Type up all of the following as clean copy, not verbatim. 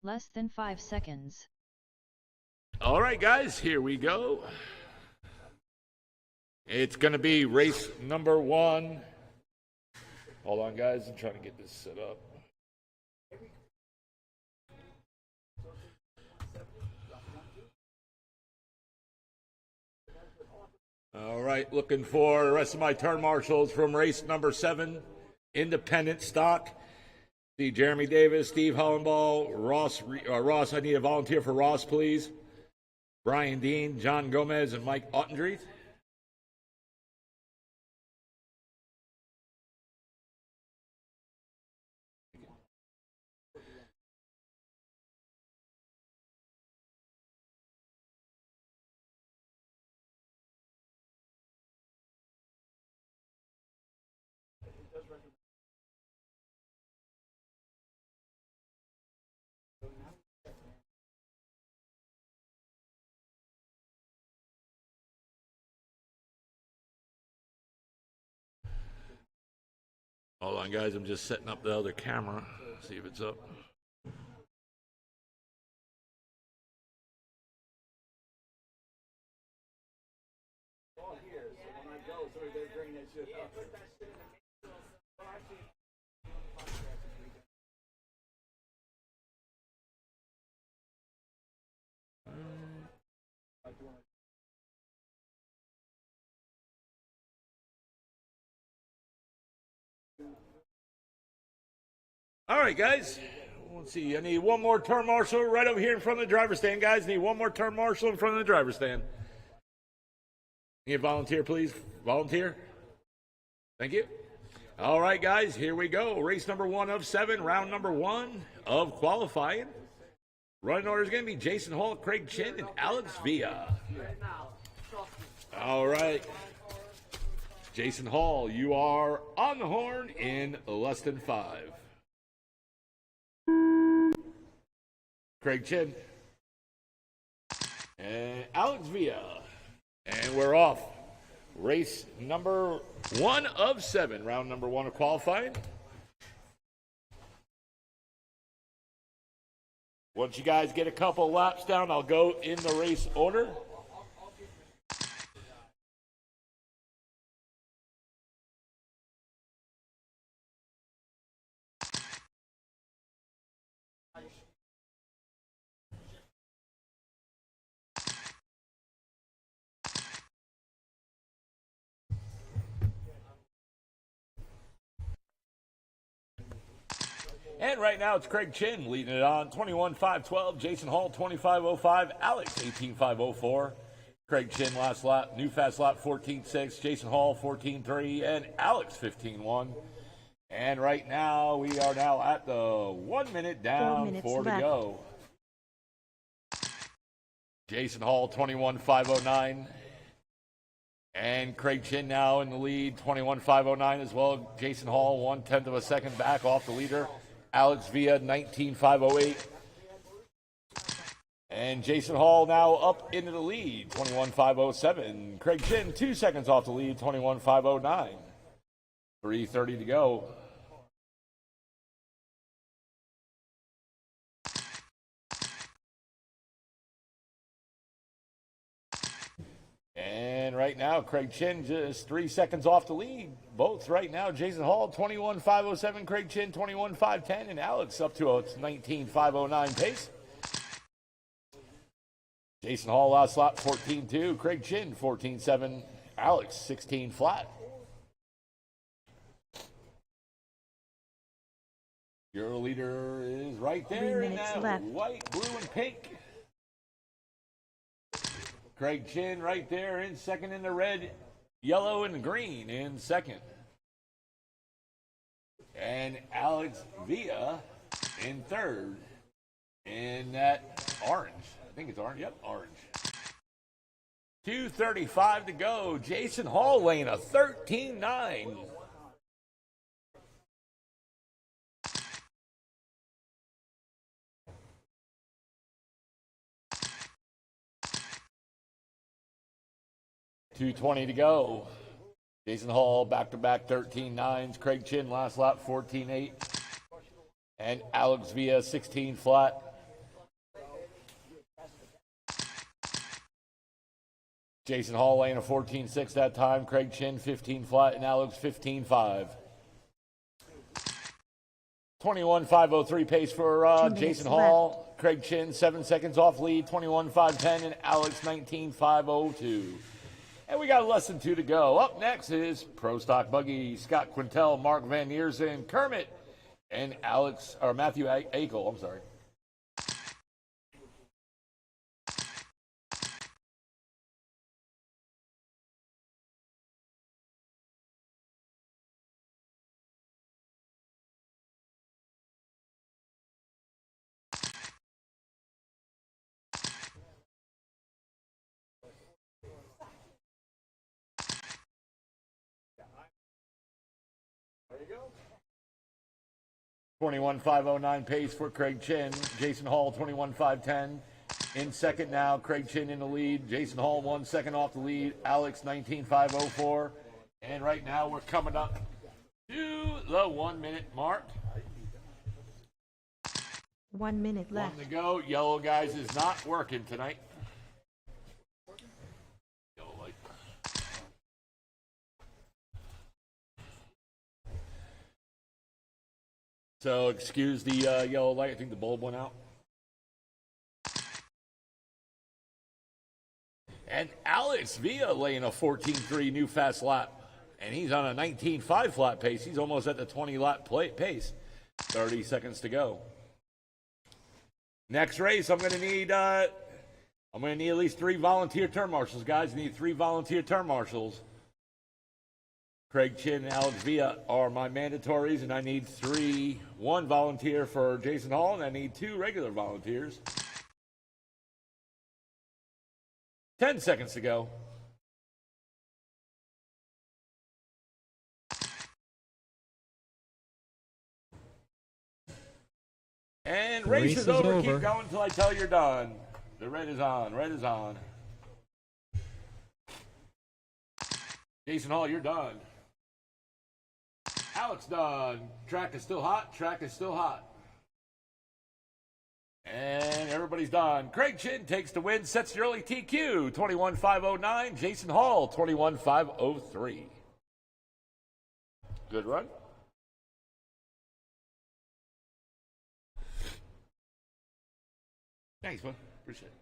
Less than 5 seconds. All right, guys, here we go. It's going to be race number 1. Hold on, guys. I'm trying to get this set up. All right, looking for the rest of my turn marshals from race number 7, independent stock. See Jeremy Davis, Steve Hollenball, Ross. I need a volunteer for Ross, please. Brian Dean, John Gomez, and Mike Ottendreeth. Hold on, guys. I'm just setting up the other camera. See if it's up. All right, guys. Let's see. I need one more turn marshal right over here in front of the driver's stand, guys. Need one more turn marshal in front of the driver's stand. Need a volunteer, please. Volunteer. Thank you. All right, guys. Here we go. Race number 1 of 7, round number 1 of qualifying. Running order is going to be Jason Hall, Craig Chin, and Alex Villa. All right. Jason Hall, you are on the horn in less than 5. Craig Chin. And Alex Villa. And we're off. Race number 1 of 7, round number 1 of qualifying. Once you guys get a couple laps down, I'll go in the race order. And right now it's Craig Chin leading it on 21.512, Jason Hall 25.05, Alex 18.504, Craig Chin last lap, new fast lap 14.6, Jason Hall 14.3, and Alex 15.1. And right now we are now at the 1 minute down, 4 to go. Jason Hall 21.509. And Craig Chin now in the lead, 21.509 as well. Jason Hall 1/10 of a second back off the leader. Alex Villa 19.508. And Jason Hall now up into the lead, 21.507. Craig Chin 2 seconds off the lead, 21.509. 3:30 to go. And right now, Craig Chin just 3 seconds off the lead. Both right now, Jason Hall, 21.507, Craig Chin, 21.510, and Alex up to a 19.509 pace. Jason Hall last lap, 14.2, Craig Chin, 14.7, Alex, 16 flat. Your leader is right there in that left. White, blue, and pink. Craig Chin right there in second in the red, yellow, and green in second. And Alex Villa in third in that orange. I think it's orange. Yep, orange. 2:35 to go. Jason Hall laying a 13.9. .220 to go. Jason Hall back-to-back 13.9s. Craig Chin last lap 14.8. And Alex Villa 16 flat. Jason Hall laying a 14.6 that time. Craig Chin 15 flat, and Alex 15.5. 21.503 pace for Jason Hall. Craig Chin 7 seconds off lead. 21.510, and Alex 19.502. And we got less than 2 to go. Up next is Pro Stock Buggy. Scott Quintel, Mark Van Neersen, Kermit, and Matthew Akel. I'm sorry. There you go. 21.509 pace for Craig Chin. Jason Hall 21.510. In second now, Craig Chin in the lead. Jason Hall 1 second off the lead. Alex 19.504. And right now we're coming up to the 1 minute mark. 1 minute left. 1 to go. Yellow guys is not working tonight. Yellow light. So excuse the yellow light. I think the bulb went out. And Alex Villa laying a 14.3 new fast lap. And he's on a 19.5 flat pace. He's almost at the 20 lap pace. 30 seconds to go. Next race, I'm gonna need at least 3 volunteer turn marshals, guys. I need 3 volunteer turn marshals. Craig Chin and Alex Villa are my mandatories, and I need 1 volunteer for Jason Hall, and I need 2 regular volunteers. 10 seconds to go. And race is over. Keep going until I tell you're done. The red is on. Red is on. Jason Hall, you're done. Alex done. Track is still hot. Track is still hot. And everybody's done. Craig Chin takes the win, sets the early TQ. 21.509. Jason Hall, 21.503. Good run. Thanks, man. Appreciate it.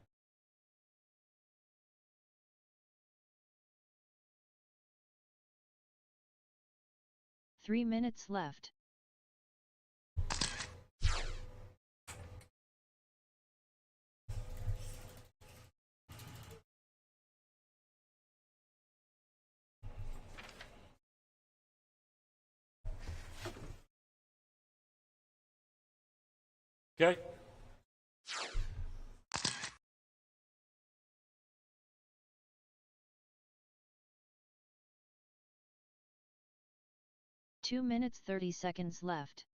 Three minutes left. Okay. Two minutes 30 seconds left.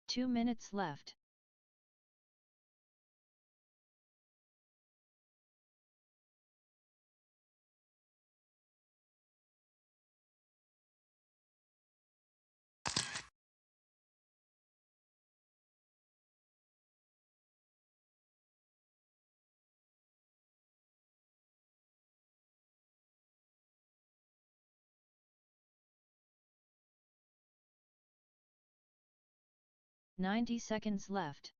Two minutes left. Ninety seconds left.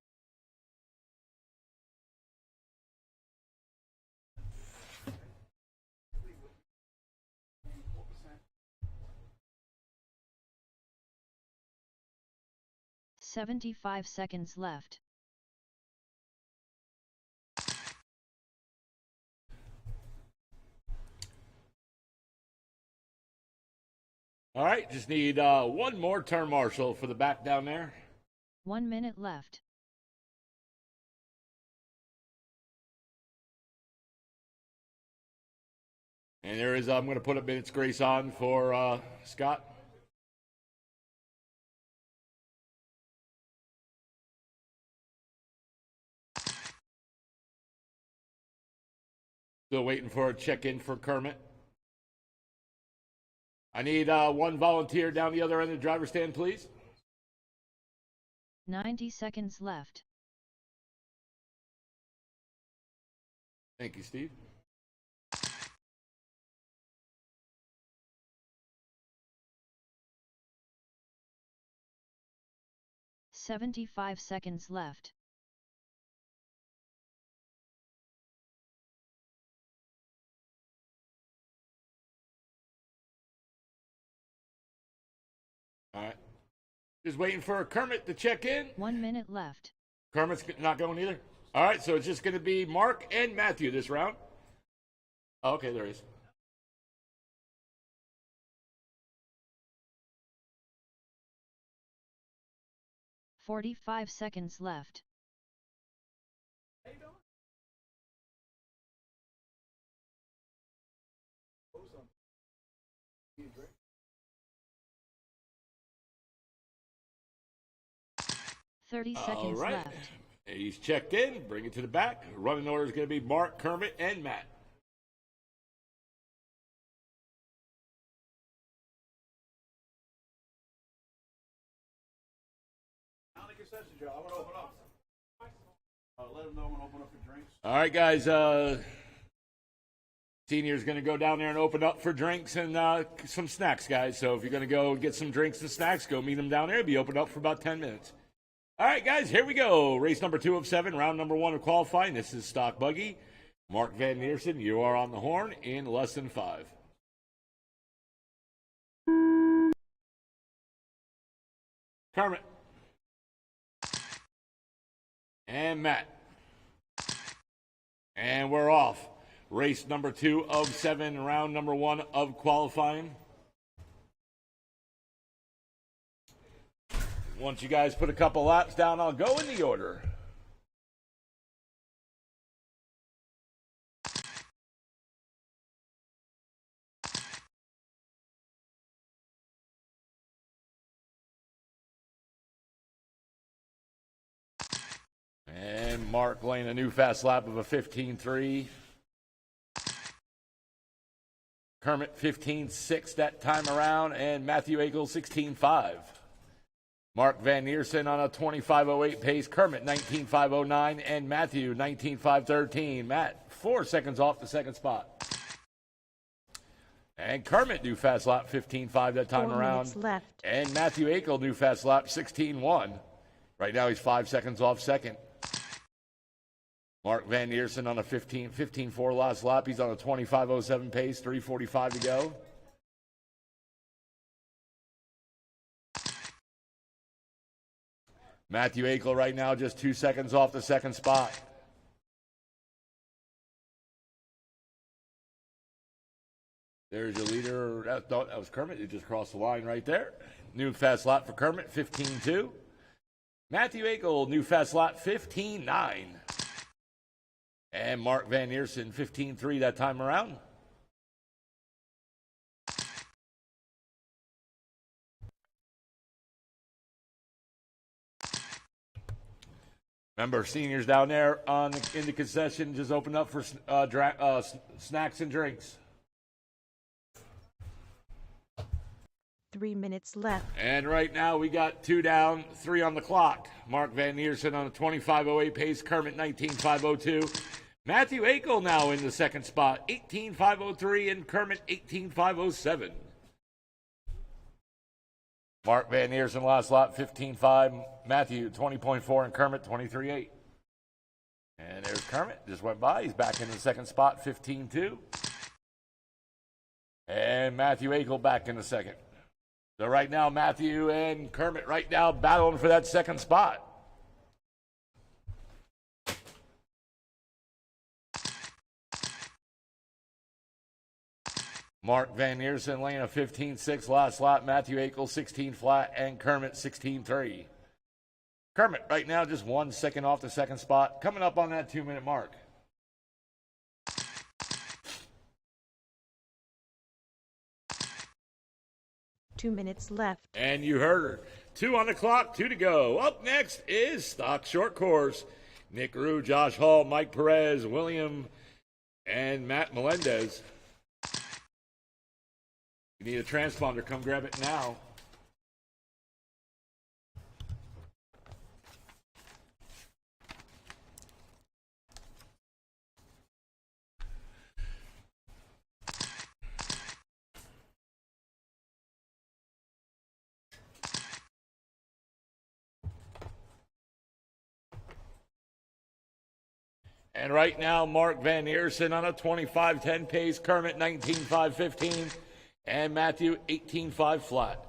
$75 seconds left. All right, just need one more turn marshal for the back down there. 1 minute left. And there is, I'm going to put a minute's grace on for Scott. Still waiting for a check-in for Kermit. I need one volunteer down the other end of the driver's stand, please. 90 seconds left. Thank you, Steve. $75 seconds left. All right. Just waiting for Kermit to check in. 1 minute left. Kermit's not going either. All right, so it's just going to be Mark and Matthew this round. Oh, okay, there he is. $45 seconds left. How you doing? 30 seconds All right. left. He's checked in. Bring it to the back. Running order is going to be Mark, Kermit, and Matt. County concession, Joe. I want to open up. Let them know when I open up for drinks. All right, guys. Senior's going to go down there and open up for drinks and some snacks, guys. So if you're going to go get some drinks and snacks, go meet them down there. It'll be opened up for about 10 minutes. All right, guys, here we go. Race number 2 of 7, round number 1 of qualifying. This is Stock Buggy. Mark Van Neersen, you are on the horn in less than 5. Kermit. And Matt. And we're off. Race number 2 of 7, round number 1 of qualifying. Once you guys put a couple laps down, I'll go in the order. And Mark laying a new fast lap of a 15.3. Kermit 15.6 that time around, and Matthew Akel 16.5. Mark Van Neersen on a 25.08 pace, Kermit 19.509, and Matthew 19.513. Matt 4 seconds off the second spot. And Kermit new fast lap 15.5 that time 4 around. minutes left. And Matthew Akel new fast lap 16.1. Right now he's 5 seconds off second. Mark Van Neersen on a 15.4 last lap. He's on a 25.07 pace, 3:45 to go. Matthew Akel right now just 2 seconds off the second spot. There's your leader. That was Kermit. He just crossed the line right there. New fast lap for Kermit, 15.2. Matthew Akel, new fast lap, 15.9. And Mark Van Neersen, 15.3 that time around. Remember, seniors down there in the concession just opened up for snacks and drinks. 3 minutes left. And right now we got 2 down, 3 on the clock. Mark Van Neersen on a 25.08 pace, Kermit 19.502. Matthew Akel now in the second spot, 18.503, and Kermit 18.507. Mark Van Neersen last lap, 15.5. Matthew, 20.4, and Kermit, 23.8. And there's Kermit, just went by. He's back in the second spot, 15.2. And Matthew Akel back in the second. So right now, Matthew and Kermit right now battling for that second spot. Mark Van Neersen laying a 15.6 last lap. Matthew Akel 16 flat, and Kermit 16.3. Kermit right now just 1 second off the second spot, coming up on that 2-minute mark. 2 minutes left. And you heard her. 2 on the clock, 2 to go. Up next is stock short course. Nick Rue, Josh Hall, Mike Perez, William, and Matt Melendez. You need a transponder, come grab it now. And right now, Mark Van Eersen on a 25-10 pace, Kermit 19-5-15, and Matthew 18-5 flat.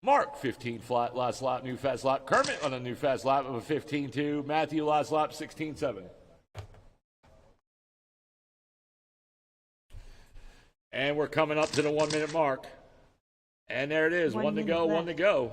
Mark 15 flat last lap, new fast lap. Kermit on a new fast lap of a 15-2. Matthew last lap 16-7. And we're coming up to the 1 minute mark. And there it is, 1 one to minute go, left. 1 to go.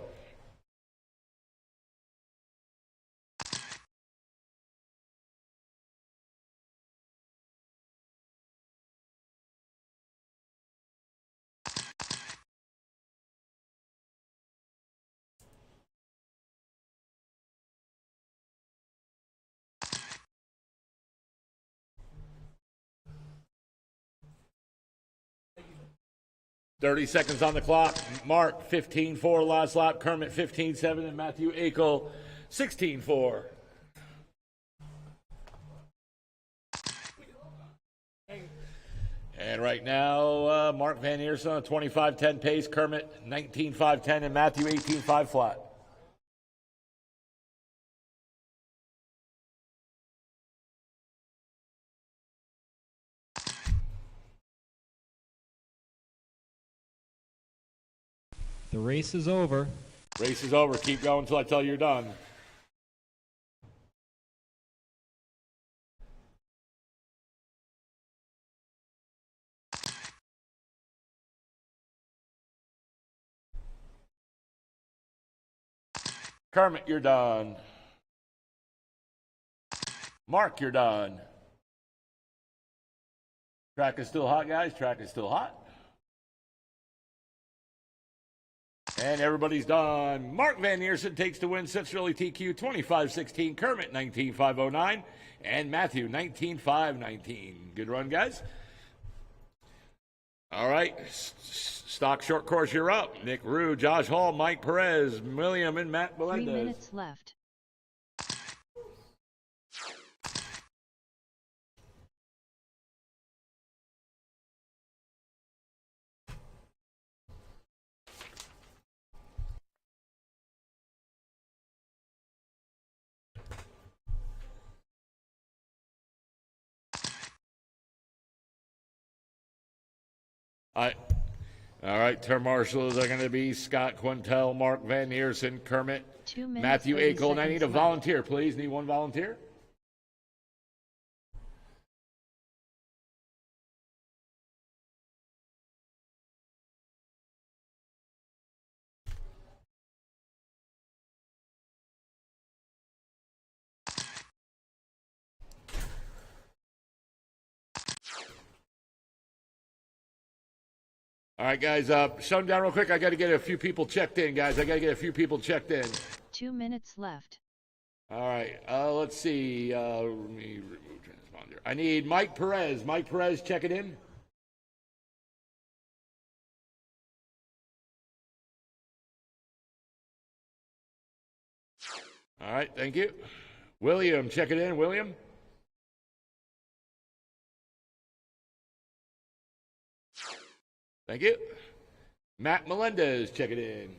Thirty seconds on the clock. Mark 15-4 last lap. Kermit 15-7 and Matthew Akel 16-4. And right now, Mark Van Eersen on a 25-10 pace. Kermit 19-5-10 and Matthew 18-5 flat. The race is over. Race is over. Keep going until I tell you you're done. Kermit, you're done. Mark, you're done. Track is still hot, guys. Track is still hot. And everybody's done. Mark Van Eersen takes the win. Citrulli TQ 25-16. Kermit 19-5-09. And Matthew 19-5-19. Good run, guys. All right. Stock short course, you're up. Nick Rue, Josh Hall, Mike Perez, William, and Matt 3 Melendez. minutes left. All right, term marshals are going to be Scott Quintel, Mark Van Eersen, Kermit, 2 minutes. Matthew 30 Akel, and I need a seconds left. volunteer, please. Need one volunteer. All right, guys, shut them down real quick. I got to get a few people checked in, guys. 2 minutes left. All right, let's see. Let me remove transponder. I need Mike Perez. Mike Perez, check it in. All right, thank you. William, check it in. William. Thank you. Matt Melendez, check it in.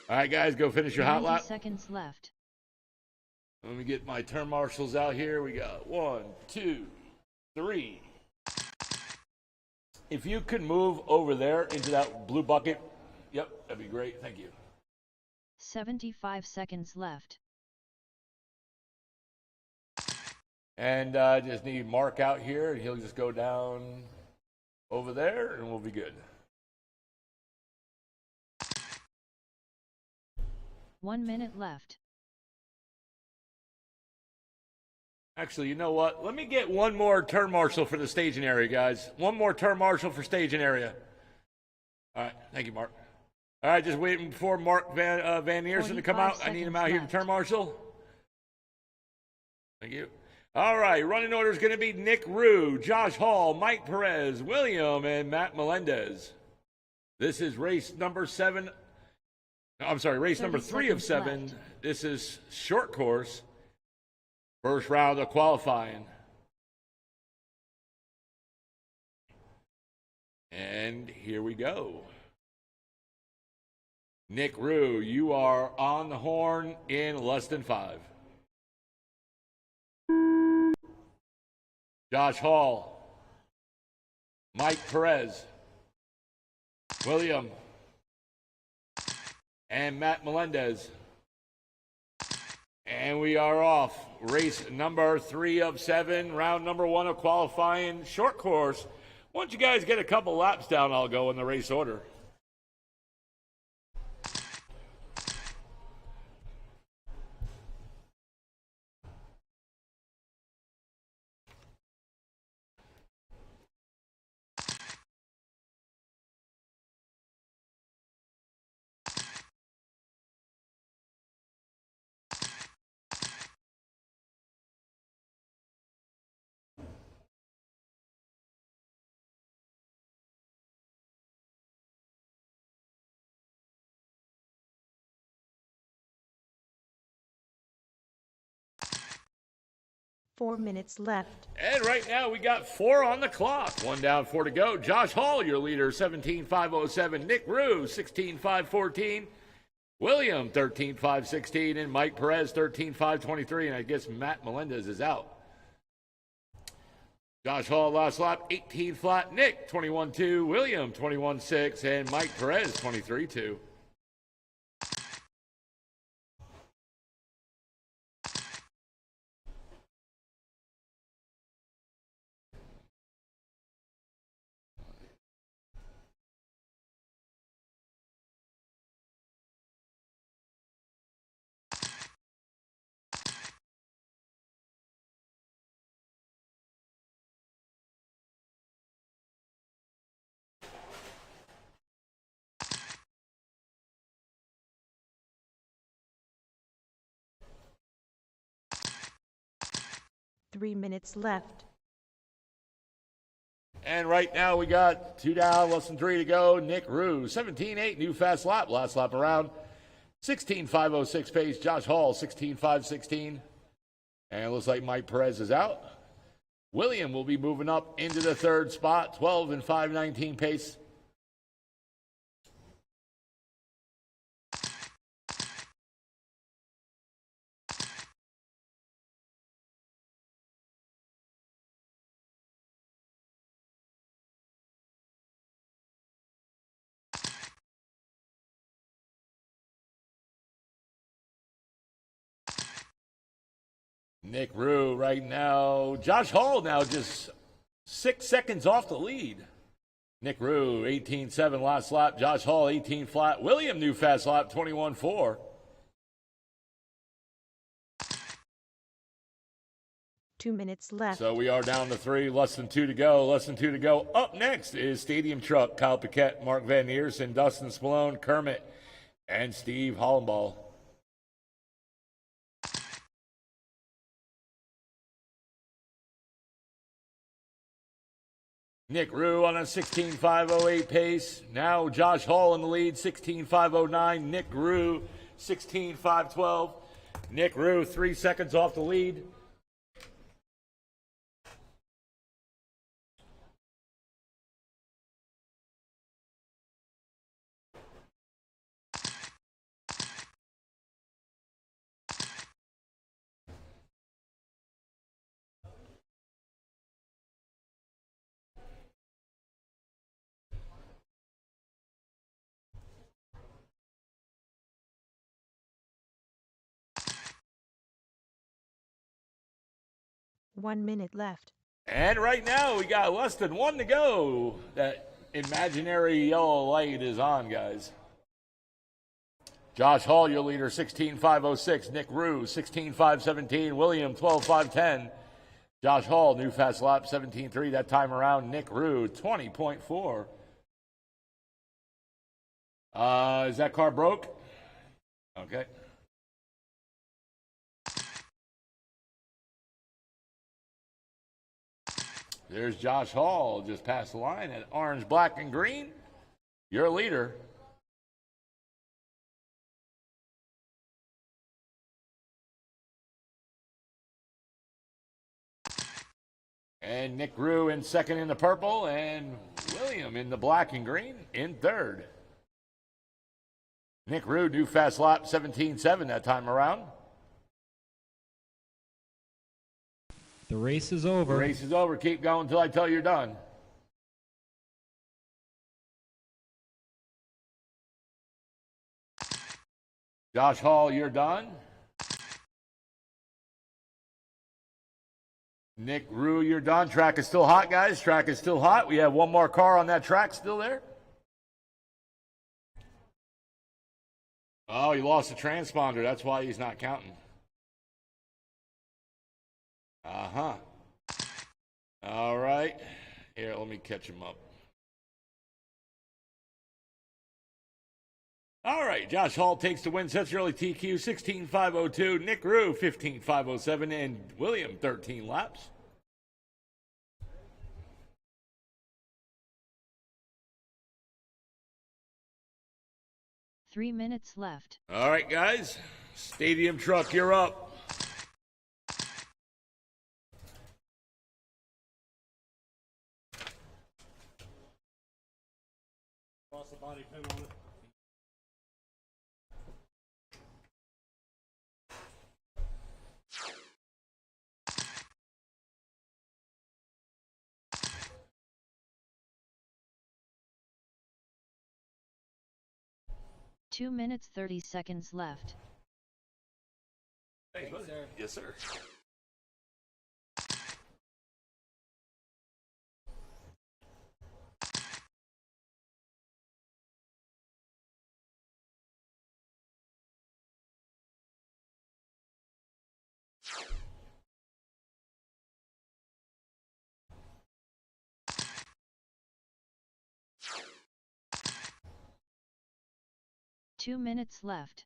All right, guys, go finish your hot 90 lap. seconds left. Let me get my turn marshals out here. We got 1, 2, 3. If you could move over there into that blue bucket, yep, that'd be great. Thank you. 75 seconds left. And I just need Mark out here, and he'll just go down over there, and we'll be good. 1 minute left. Actually, you know what? Let me get one more turn marshal for the staging area, guys. One more turn marshal for staging area. All right. Thank you, Mark. All right, just waiting for Mark Van Eersen to come 45 out. I need him seconds out here to left. turn marshal. Thank you. All right, running order is going to be Nick Rue, Josh Hall, Mike Perez, William, and Matt Melendez. This is race number 7. I'm sorry, race number 3 of 7. left. This is short course. First round of qualifying. And here we go. Nick Rue, you are on the horn in less than 5. Josh Hall, Mike Perez, William, and Matt Melendez. And we are off. Race number 3 of 7, round number 1 of qualifying, short course. Once you guys get a couple laps down, I'll go in the race order. Four minutes left. And right now we got 4 on the clock. 1 down, 4 to go. Josh Hall, your leader, 17.507. Nick Rue, 16.514. William, 13.516. And Mike Perez, 13.523. And I guess Matt Melendez is out. Josh Hall, last lap, 18 flat. Nick, 21.2. William, 21.6. And Mike Perez, 23.2. Three minutes left. And right now we got 2 down, less than 3 to go. Nick Rue, 17.8, new fast lap, last lap around. 16.506 pace. Josh Hall, 16.516. And it looks like Mike Perez is out. William will be moving up into the 3rd spot, 12 and 519 pace. Nick Rue right now. Josh Hall now just 6 seconds off the lead. Nick Rue, 18.7 last lap. Josh Hall, 18 flat. William, new fast lap, 21.4. Two minutes left. So we are down to 3, less than 2 to go. Less than 2 to go. Up next is Stadium Truck. Kyle Paquette, Mark Van Eersen, Dustin Spallone, Kermit, and Steve Hollenball. Nick Rue on a 16.508 pace. Now Josh Hall in the lead, 16.509. Nick Rue, 16.512. Nick Rue, 3 seconds off the lead. One minute left. And right now, we got less than 1 to go. That imaginary yellow light is on, guys. Josh Hall, your leader, 16.506. Nick Rue, 16.517. William, 12.510. Josh Hall, new fast lap, 17.3 that time around. Nick Rue, 20.4. Is that car broke? Okay. There's Josh Hall just past the line at orange, black, and green. Your leader. And Nick Rue in second in the purple, and William in the black and green in third. Nick Rue do fast lap 17.7 that time around. The race is The over. race is over. Keep going until I tell you you're done. Josh Hall, you're done. Nick Rue, you're done. Track is still hot, guys. Track is still hot. We have one more car on that track still there. Oh, he lost the transponder. That's why he's not counting. Uh-huh. All right. Here, let me catch him up. All right, Josh Hall takes the win, sets early TQ 16.502, Nick Rue 15.507, and William 13 laps. Three minutes left. All right, guys. Stadium Truck, you're up. Lost the body pin on it. 2 minutes 30 seconds left. Thanks, sir. Yes, sir. Two minutes left.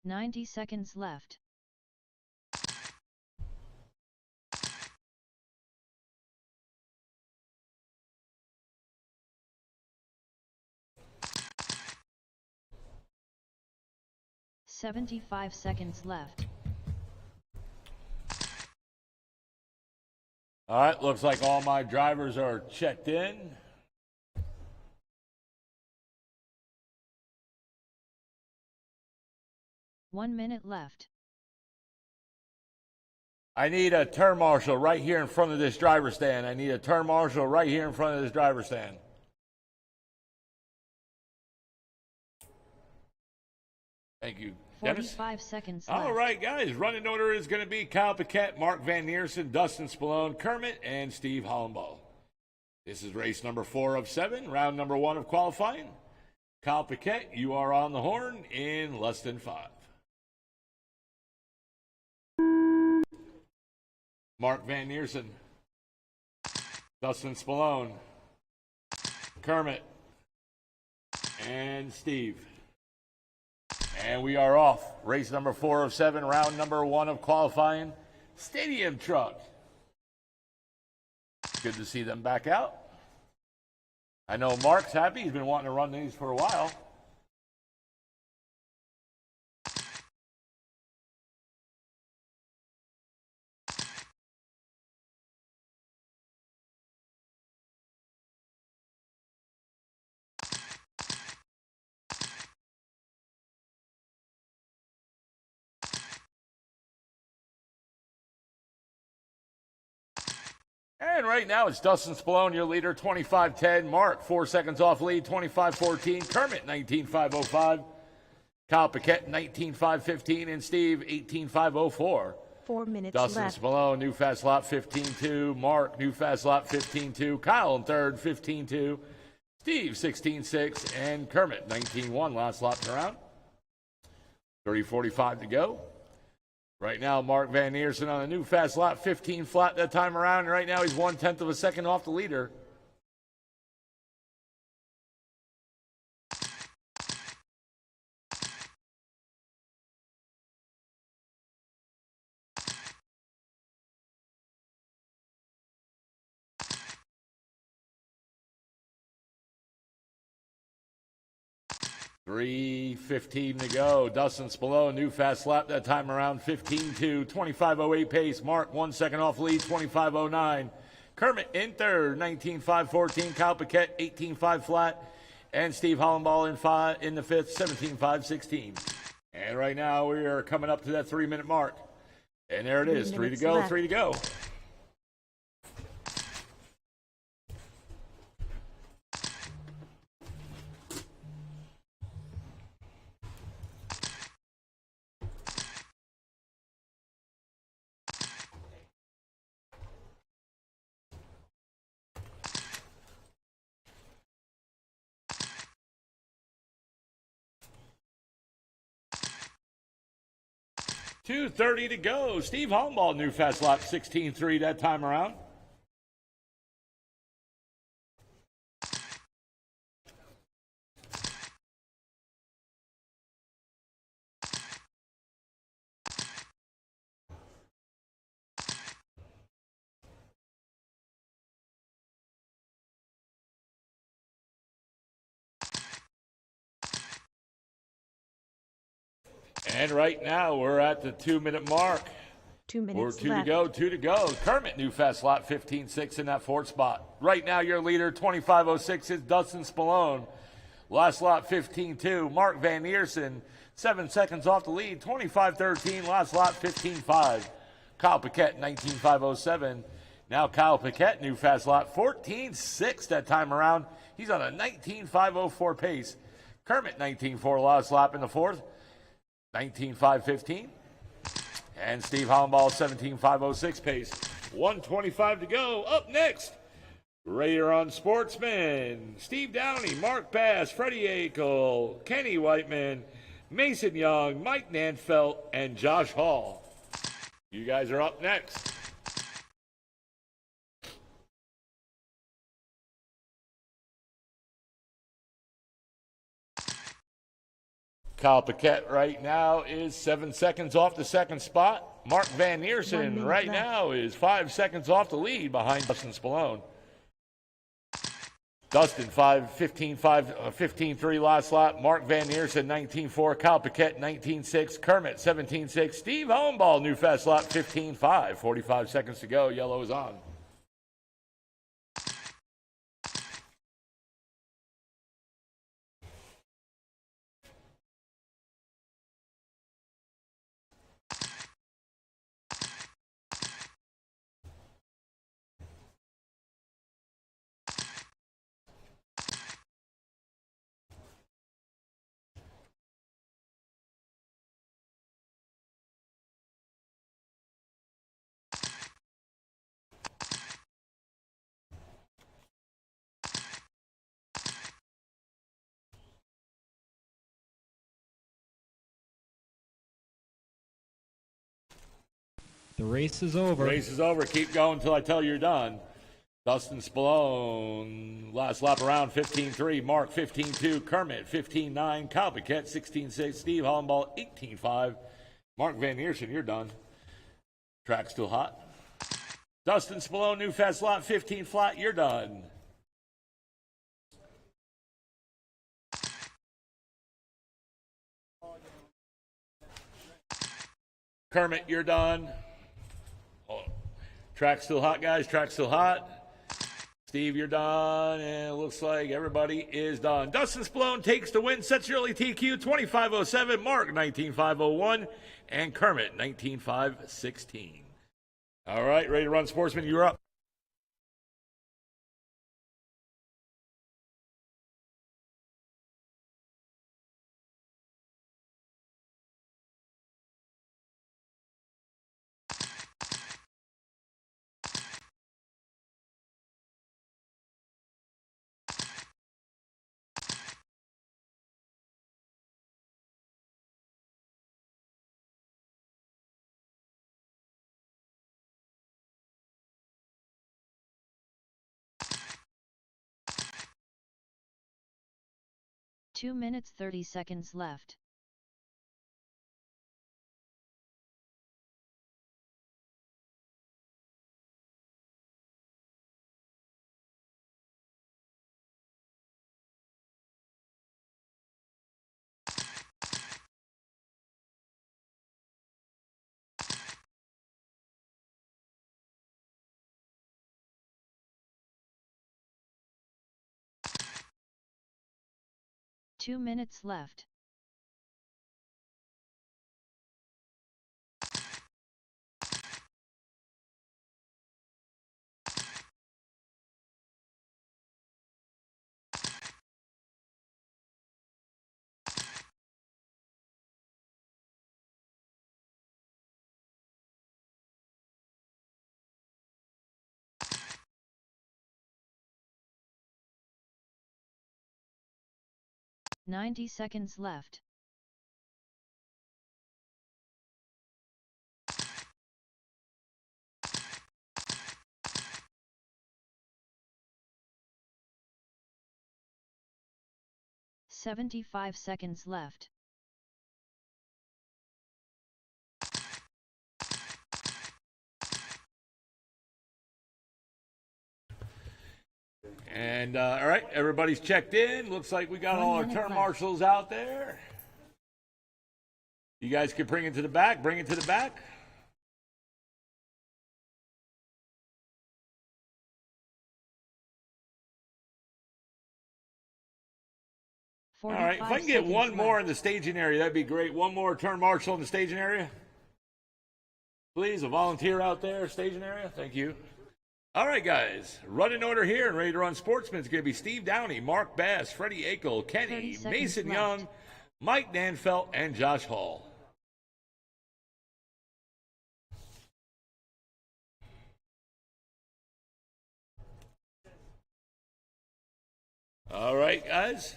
Ninety seconds left. $75 seconds left. All right, looks like all my drivers are checked in. One minute left. I need a turn marshal right here in front of this driver stand. I need a turn marshal right here in front of this driver stand. Thank you, Dennis. 45 seconds left. All right, guys. Running order is going to be Kyle Paquette, Mark Van Neersen, Dustin Spallone, Kermit, and Steve Hollenbaugh. This is race number 4 of 7, round number 1 of qualifying. Kyle Paquette, you are on the horn in less than 5. Mark Van Neersen, Dustin Spallone, Kermit, and Steve. And we are off. Race number 4 of 7, round number 1 of qualifying. Stadium Truck. Good to see them back out. I know Mark's happy. He's been wanting to run these for a while. And right now it's Dustin Spallone, your leader, 25-10. Mark, 4 seconds off lead, 25-14. Kermit, 19-505. Kyle Paquette, 19.515, and Steve, 18.504. 4 minutes Dustin left. Spallone, new fast lap, 15.2. Mark, new fast lap, 15.2. Kyle in third, 15.2. Steve, 16.6. And Kermit, 19.1. Last lap around. 30:45 to go. Right now, Mark Van Eersen on a new fast lap, 15 flat that time around. And right now, he's 1/10 of a second off the leader. $3:15 to go. Dustin Spallone, new fast lap that time around, 15.2, 25:08 pace. Mark, 1 second off lead, 25:09. Kermit in third, 19.514. Kyle Paquette, 18.5 flat. And Steve Hollenball in the fifth, 17.516. And right now we are coming up to that 3-minute mark. And there it is, 3 to go, 3 to go. $2:30 to go. Steve Hollenball, new fast lap, 16.3 that time around. And right now we're at the 2-minute mark. 2 minutes We're 2 left. to go, 2 to go. Kermit, new fast lap, 15.6 in that fourth spot. Right now, your leader, 25:06, is Dustin Spallone. Last lap, 15.2. Mark Van Eersen, 7 seconds off the lead, 25:13. Last lap, 15.5. Kyle Paquette, 19.507. Now Kyle Paquette, new fast lap, 14.6 that time around. He's on a 19.504 pace. Kermit, 19.4 last lap in the fourth, 19.515. And Steve Hollenball, 17.506 pace. 1:25 to go. Up next, Radar on Sportsman. Steve Downey, Mark Bass, Freddie Akel, Kenny Whiteman, Mason Young, Mike Nanfelt, and Josh Hall. You guys are up next. Kyle Paquette right now is 7 seconds off the second spot. Mark Van 1 Eersen minute right left. now is 5 seconds off the lead behind Dustin Spallone. Dustin 15.3 last lap. Mark Van Eersen 19.4. Kyle Paquette 19.6. Kermit 17.6. Steve Hollenball new fast lap 15.5. 45 seconds to go. Yellow is on. The race is over. Race is over. Keep going until I tell you you're done. Dustin Spallone, last lap around, 15.3. Mark, 15.2. Kermit, 15.9. Kyle Paquette, 16.6. Steve Hollenball, 18.5. Mark Van Eersen, you're done. Track still hot. Dustin Spallone, new fast lap, 15 flat. You're done. Kermit, you're done. Oh, track's still hot, guys. Track's still hot. Steve, you're done. And it looks like everybody is done. Dustin Spallone takes the win. Sets your early TQ 25.07. Mark 19.501. And Kermit 19.516. All right, ready to run, Sportsman. You're up. 2 minutes 30 seconds left. Two minutes left. "90 seconds left. "75 seconds left. And all right, everybody's checked in. Looks like we got 1 all our minute turn left. marshals out there. You guys can bring it to the back. Bring it to the back. All right, if I 45 can get seconds one more left. in the staging area, that'd be great. One more turn marshal in the staging area. Please, a volunteer out there, staging area. Thank you. All right, guys. Running order here and ready to run Sportsman is going to be Steve Downey, Mark Bass, Freddie Akel, 30 Kenny, seconds Mason left. Young, Mike Nanfelt, and Josh Hall. All right, guys.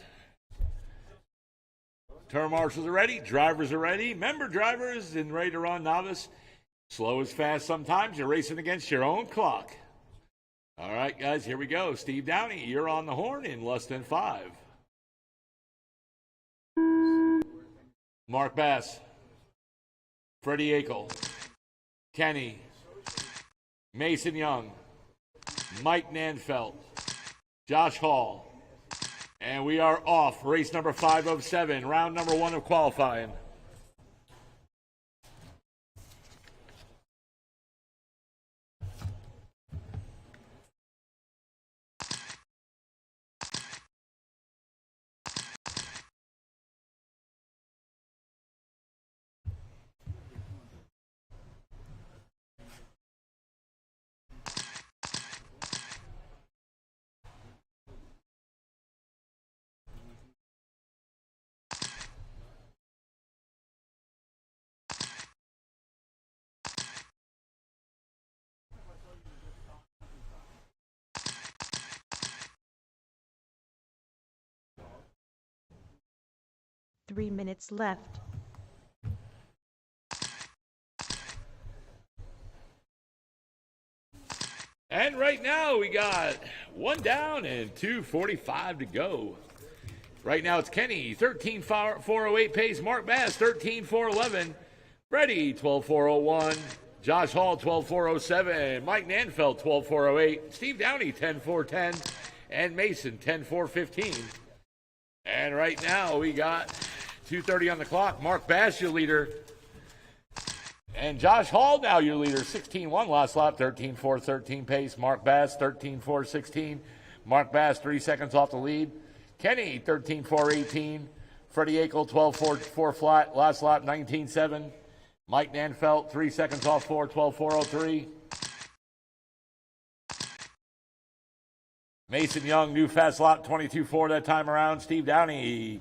Turn marshals are ready. Drivers are ready. Member drivers and ready to run novice. Slow is fast sometimes. You're racing against your own clock. All right, guys, here we go. Steve Downey, you're on the horn in less than 5. Mark Bass. Freddie Akel. Kenny. Mason Young. Mike Nanfelt. Josh Hall. And we are off. Race number 5 of 7. Round number 1 of qualifying. Three minutes left. And right now we got 1 down and 2:45 to go. Right now it's Kenny, 13.408 pace. Mark Bass, 13.411. Freddie, 12.401. Josh Hall, 12.407. Mike Nanfelt, 12.408. Steve Downey, 10.410. And Mason, 10.415. And right now we got 2:30 on the clock. Mark Bass, your leader. And Josh Hall now your leader, 16.1 last lap, 13.413 pace. Mark Bass, 13.416. Mark Bass, 3 seconds off the lead. Kenny, 13.418. Freddie Akel, 12.44 flat, last lap, 19.7. Mike Nanfelt, 3 seconds off 4, 12.403. Mason Young, new fast lap, 22.4 that time around. Steve Downey,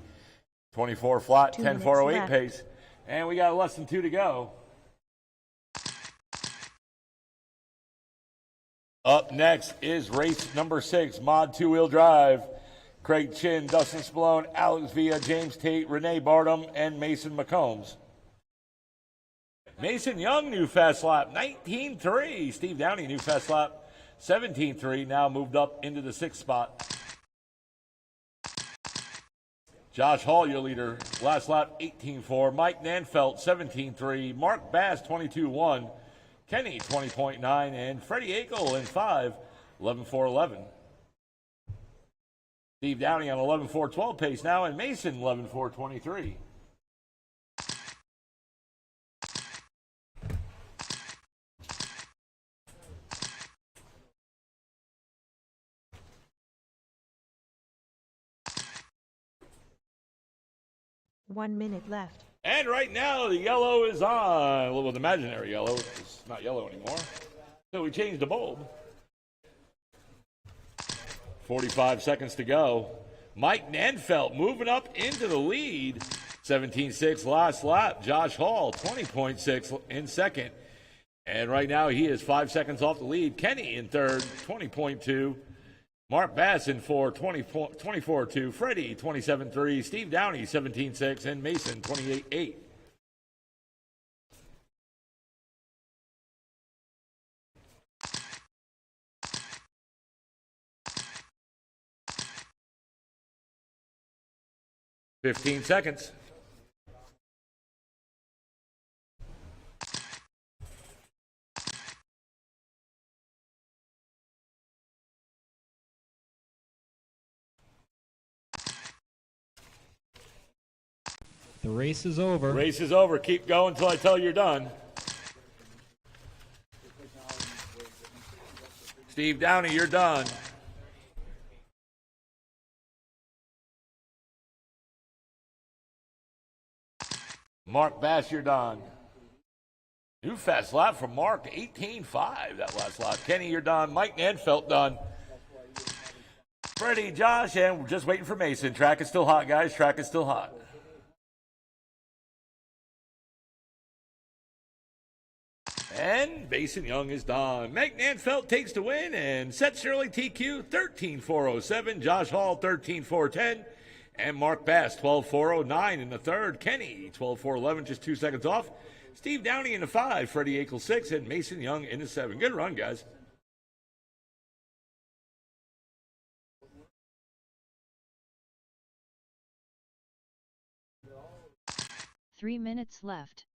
24 flat, 2 minutes 10.408 left. pace. And we got less than 2 to go. Up next is race number 6, Mod 2-Wheel Drive. Craig Chin, Dustin Spallone, Alex Villa, James Tate, Renee Bartum, and Mason McCombs. Mason Young, new fast lap, 19.3. Steve Downey, new fast lap, 17.3. Now moved up into the 6th spot. Josh Hall, your leader. Last lap, 18.4. Mike Nanfelt, 17.3. Mark Bass, 22.1. Kenny, 20.9. And Freddie Akel in 5, 11.4.11. Steve Downey on 11.4.12 pace now, and Mason 11.4.23. One minute left. And right now, the yellow is on. A little imaginary yellow. It's not yellow anymore. So we changed the bulb. 45 seconds to go. Mike Nanfelt moving up into the lead. 17.6 last lap. Josh Hall, 20.6 in second. And right now, he is 5 seconds off the lead. Kenny in third, 20.2. Mark Bass in 24.2. Freddie, 27.3. Steve Downey, 17.6. And Mason, 28.8. Fifteen seconds. The race is over. Race is over. Keep going until I tell you you're done. Steve Downey, you're done. Mark Bass, you're done. New fast lap from Mark, 18.5 that last lap. Kenny, you're done. Mike Nanfelt, done. Freddie, Josh, and we're just waiting for Mason. Track is still hot, guys. Track is still hot. And Mason Young is done. Mike Nanfelt takes the win, and Seth Shirley TQ 13.407. Josh Hall 13.410. And Mark Bass 12.409 in the third. Kenny 12.411, just 2 seconds off. Steve Downey in the 5. Freddie Akel 6. And Mason Young in the 7. Good run, guys. Three minutes left.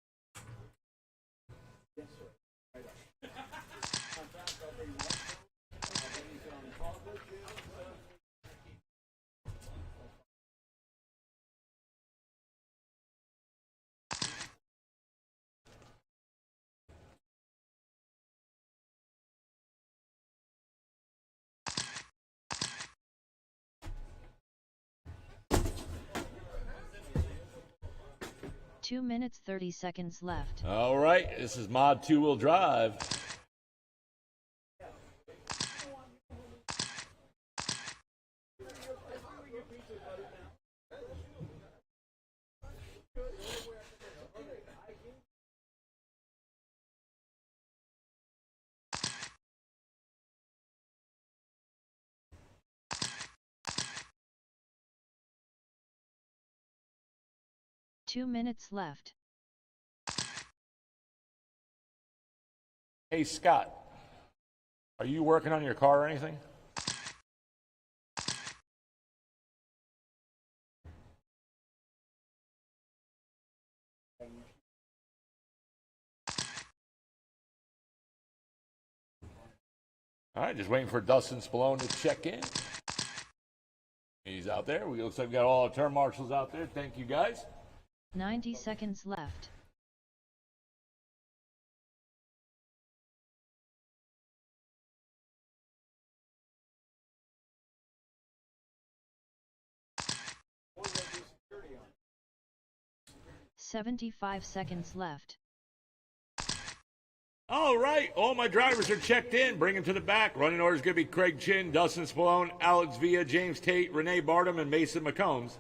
2 minutes 30 seconds left. All right, this is Mod 2-wheel drive. Two minutes left. Hey, Scott, are you working on your car or anything? All right, just waiting for Dustin Spallone to check in. He's out there. Looks like we got all our turn marshals out there. Thank you, guys. 90 seconds left. $75 seconds left. All right, all my drivers are checked in. Bring them to the back. Running order is going to be Craig Chin, Dustin Spallone, Alex Villa, James Tate, Renee Bartum, and Mason McCombs.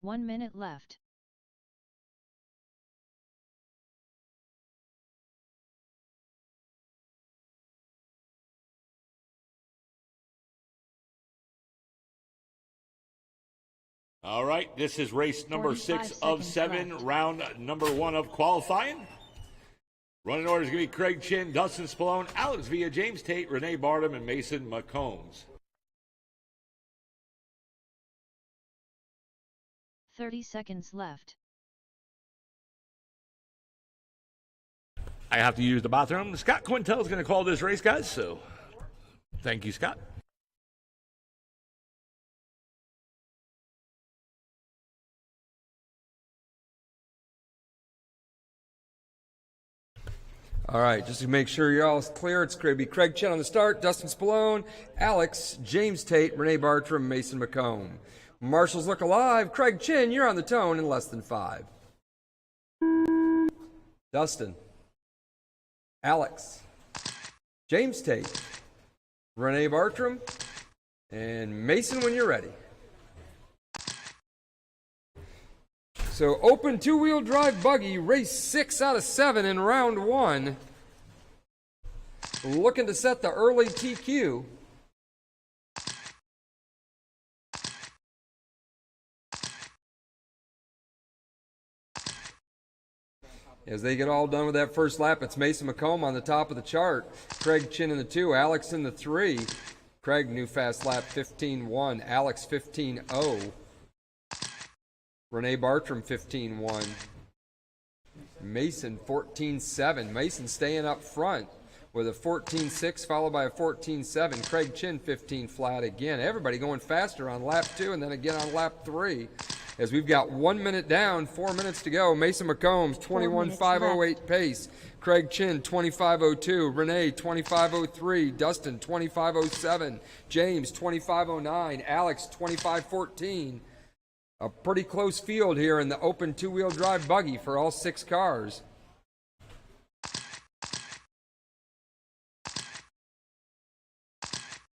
1 minute left. All right, this is race number 6 of 7, left. round number 1 of qualifying. Running order is going to be Craig Chin, Dustin Spallone, Alex Villa, James Tate, Renee Bartum, and Mason McCombs. 30 seconds left. I have to use the bathroom. Scott Quintel is going to call this race, guys, so thank you, Scott. All right, just to make sure you're all clear, it's going to be Craig Chen on the start, Dustin Spallone, Alex, James Tate, Renee Bartram, Mason McComb. Marshals look alive. Craig Chen, you're on the tone in less than 5. Dustin, Alex, James Tate, Renee Bartram, and Mason when you're ready. So open two-wheel drive buggy, race 6 out of 7 in round 1. Looking to set the early TQ. As they get all done with that first lap, it's Mason McComb on the top of the chart. Craig Chen in the 2, Alex in the 3. Craig, new fast lap 15.1, Alex 15.0. Renee Bartram 15.1. Mason 14.7. Mason staying up front with a 14.6 followed by a 14.7. Craig Chen 15 flat again. Everybody going faster on lap 2 and then again on lap 3. As we've got 1 minute down, 4 minutes to go. Mason McCombs 21.508 pace. Craig Chen 25.02. Renee 25.03. Dustin 25.07. James 25.09. Alex 25.14. A pretty close field here in the open two-wheel drive buggy for all 6 cars.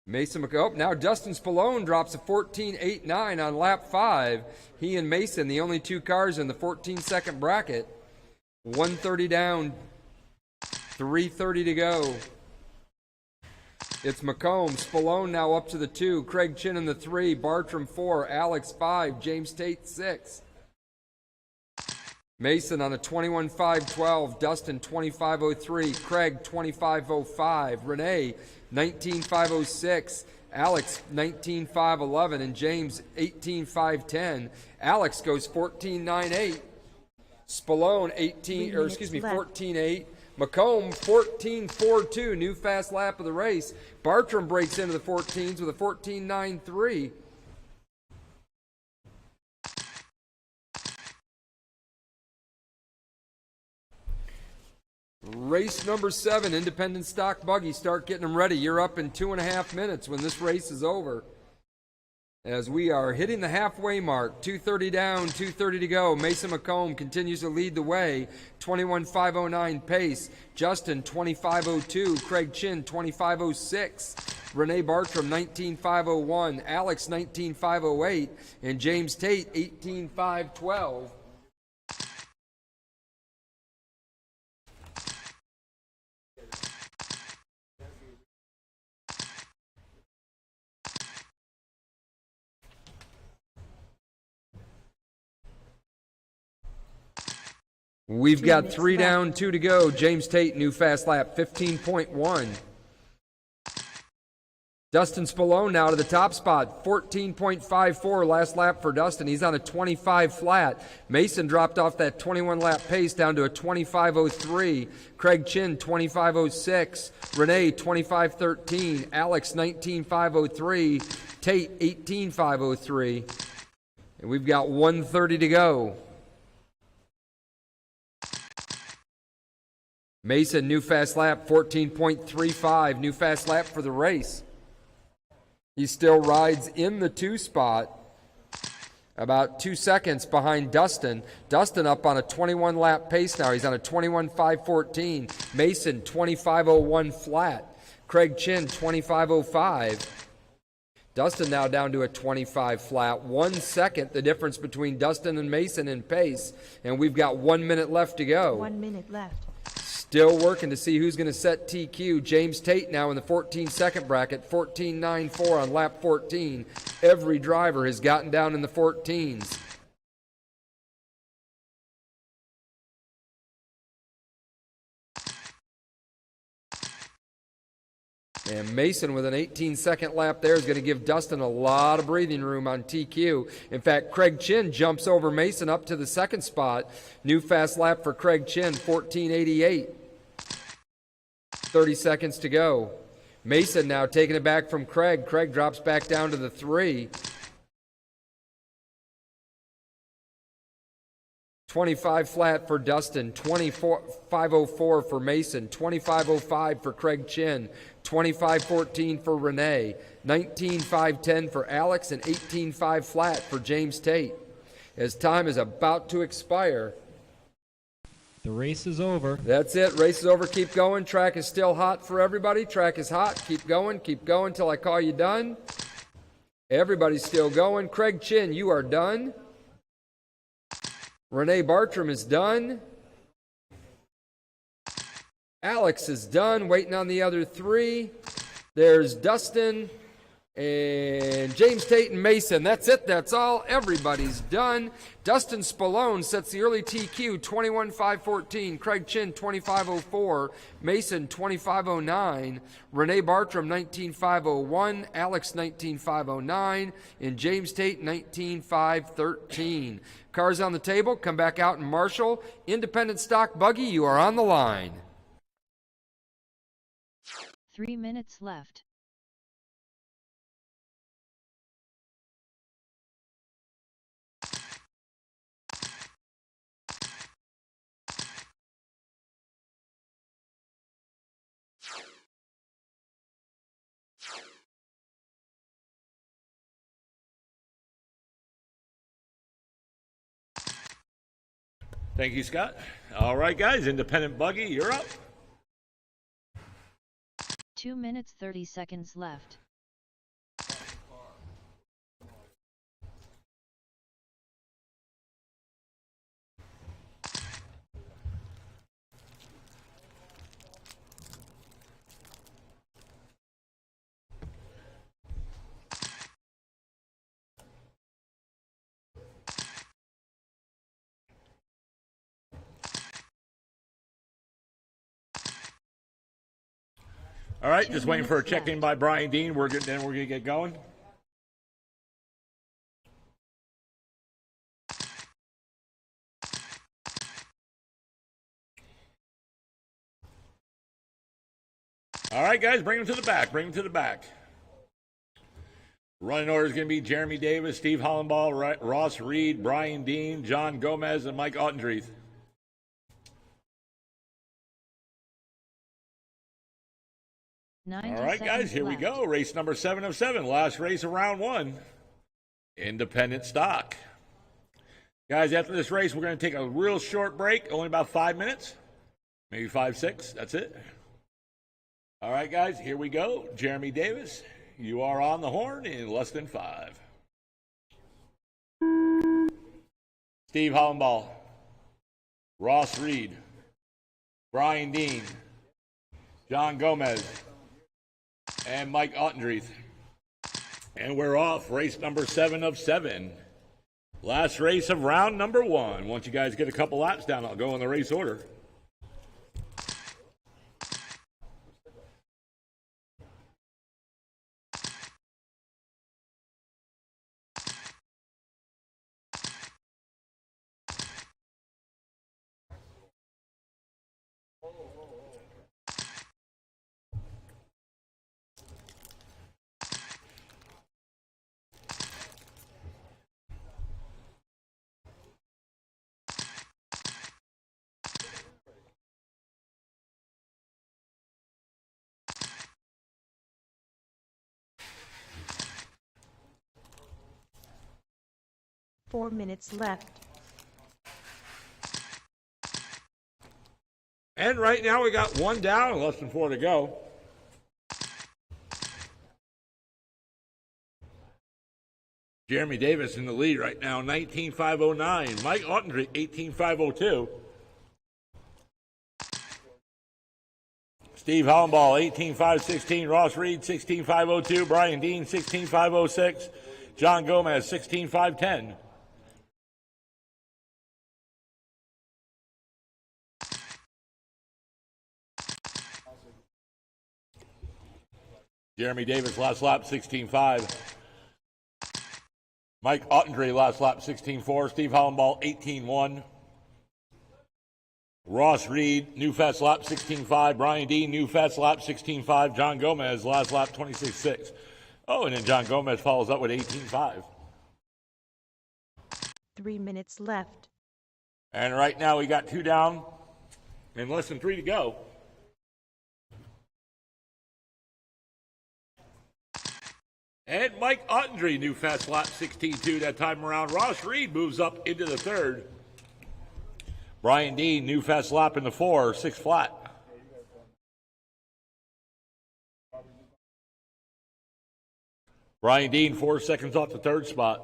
Mason McCombs. Now Dustin Spallone drops a 14.89 on lap 5. He and Mason, the only 2 cars in the 14-second bracket. 1:30 down, 3:30 to go. It's McComb, Spallone now up to the 2, Craig Chen in the 3, Bartram 4, Alex 5, James Tate 6. Mason on a 21.512, Dustin 25.03, Craig 25.05, Renee 19.506, Alex 19.511, and James 18.510. Alex goes 14.98. Spallone 14.8. McComb 14.42, new fast lap of the race. Bartram breaks into the 14s with a 14.93. Race number 7, independent stock buggy. Start getting them ready. You're up in 2.5 minutes when this race is over. As we are hitting the halfway mark, 2:30 down, 2:30 to go. Mason McComb continues to lead the way, 21.509 pace. Justin 25.02, Craig Chen 25.06, Renee Bartram 19.501, Alex 19.508, and James Tate 18.512. We've got 3 down, 2 to go. James Tate, new fast lap, 15.1. Dustin Spallone now to the top spot, 14.54 last lap for Dustin. He's on a 25 flat. Mason dropped off that 21 lap pace down to a 25.03. Craig Chen, 25.06. Renee, 25.13. Alex, 19.503. Tate, 18.503. And we've got 1:30 to go. Mason, new fast lap, 14.35, new fast lap for the race. He still rides in the 2 spot, about 2 seconds behind Dustin. Dustin up on a 21 lap pace now. He's on a 21.514. Mason, 25.01 flat. Craig Chen, 25.05. Dustin now down to a 25 flat. 1 second, the difference between Dustin and Mason in pace. And we've got 1 minute left to go. 1 minute left. Still working to see who's going to set TQ. James Tate now in the 14-second bracket, 14.94 on lap 14. Every driver has gotten down in the 14s. And Mason with an 18-second lap there is going to give Dustin a lot of breathing room on TQ. In fact, Craig Chin jumps over Mason up to the second spot. New fast lap for Craig Chin, 14:88. 30 seconds to go. Mason now taking it back from Craig. Craig drops back down to the 3. 25 flat for Dustin, 25:04 for Mason, 25:05 for Craig Chin, 25:14 for Renee, 19:5:10 for Alex, and 18:5 flat for James Tate. As time is about to expire. The race is over. That's it. Race is over. Keep going. Track is still hot for everybody. Track is hot. Keep going till I call you done. Everybody's still going. Craig Chin, you are done. Renee Bartram is done. Alex is done. Waiting on the other 3. There's Dustin and James Tate and Mason. That's it. That's all. Everybody's done. Dustin Spallone sets the early TQ, 21:5:14. Craig Chin, 25:04. Mason, 25:09. Renee Bartram, 19:5:01. Alex, 19:5:09. And James Tate, 19:5:13. Cars on the table. Come back out and marshal. Independent stock buggy, you are on the line. 3 minutes left. Thank you, Scott. All right, guys, independent buggy, you're up. 2 minutes 30 seconds left. All right, 2 just waiting for a minutes check-in left. by Brian Dean. Then we're gonna get going. All right, guys, bring him to the back. Bring him to the back. Running order is going to be Jeremy Davis, Steve Hollenball, Ross Reed, Brian Dean, John Gomez, and Mike Ottendreith. All right, guys, here we go. Race number 7 of 7. Last race of round 1. Independent stock. Guys, after this race, we're going to take a real short break, only about 5 minutes, maybe 5, 6. That's it. All right, guys, here we go. Jeremy Davis, you are on the horn in less than 5. Steve Hollenball, Ross Reed, Brian Dean, John Gomez, and Mike Ottendreith. And we're off. Race number 7 of 7. Last race of round number 1. Once you guys get a couple laps down, I'll go in the race order. Four minutes left. And right now we got 1 down and less than 4 to go. Jeremy Davis in the lead right now, 19.509. Mike Ottendreith, 18.502. Steve Hollenball, 18.516. Ross Reed, 16.502. Brian Dean, 16.506. John Gomez, 16.510. Jeremy Davis, last lap, 16.5. Mike Ottendry, last lap, 16.4. Steve Hollenball, 18.1. Ross Reed, new fast lap, 16.5. Brian Dean, new fast lap, 16.5. John Gomez, last lap, 26.6. Oh, and then John Gomez follows up with 18.5. 3 minutes left. And right now we got 2 down and less than 3 to go. And Mike Ottendry, new fast lap, 16.2 that time around. Ross Reed moves up into the 3rd. Brian Dean, new fast lap in the 4, 6 flat. Brian Dean, 4 seconds off the 3rd spot.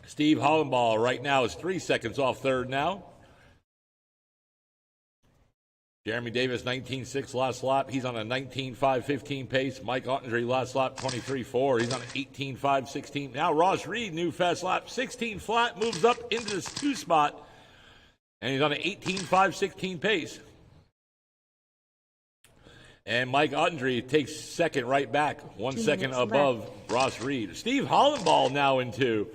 Steve Hollenball right now is 3 seconds off 3rd now. Jeremy Davis, 19.6 last lap. He's on a 19.5.15 pace. Mike Ottendry, last lap, 23.4. He's on an 18.5.16. Now Ross Reed, new fast lap, 16 flat, moves up into this 2 spot. And he's on an 18.5.16 pace. And Mike Ottendry takes 2nd right back, 1 second above Ross Reed. Steve Hollenball now in 2.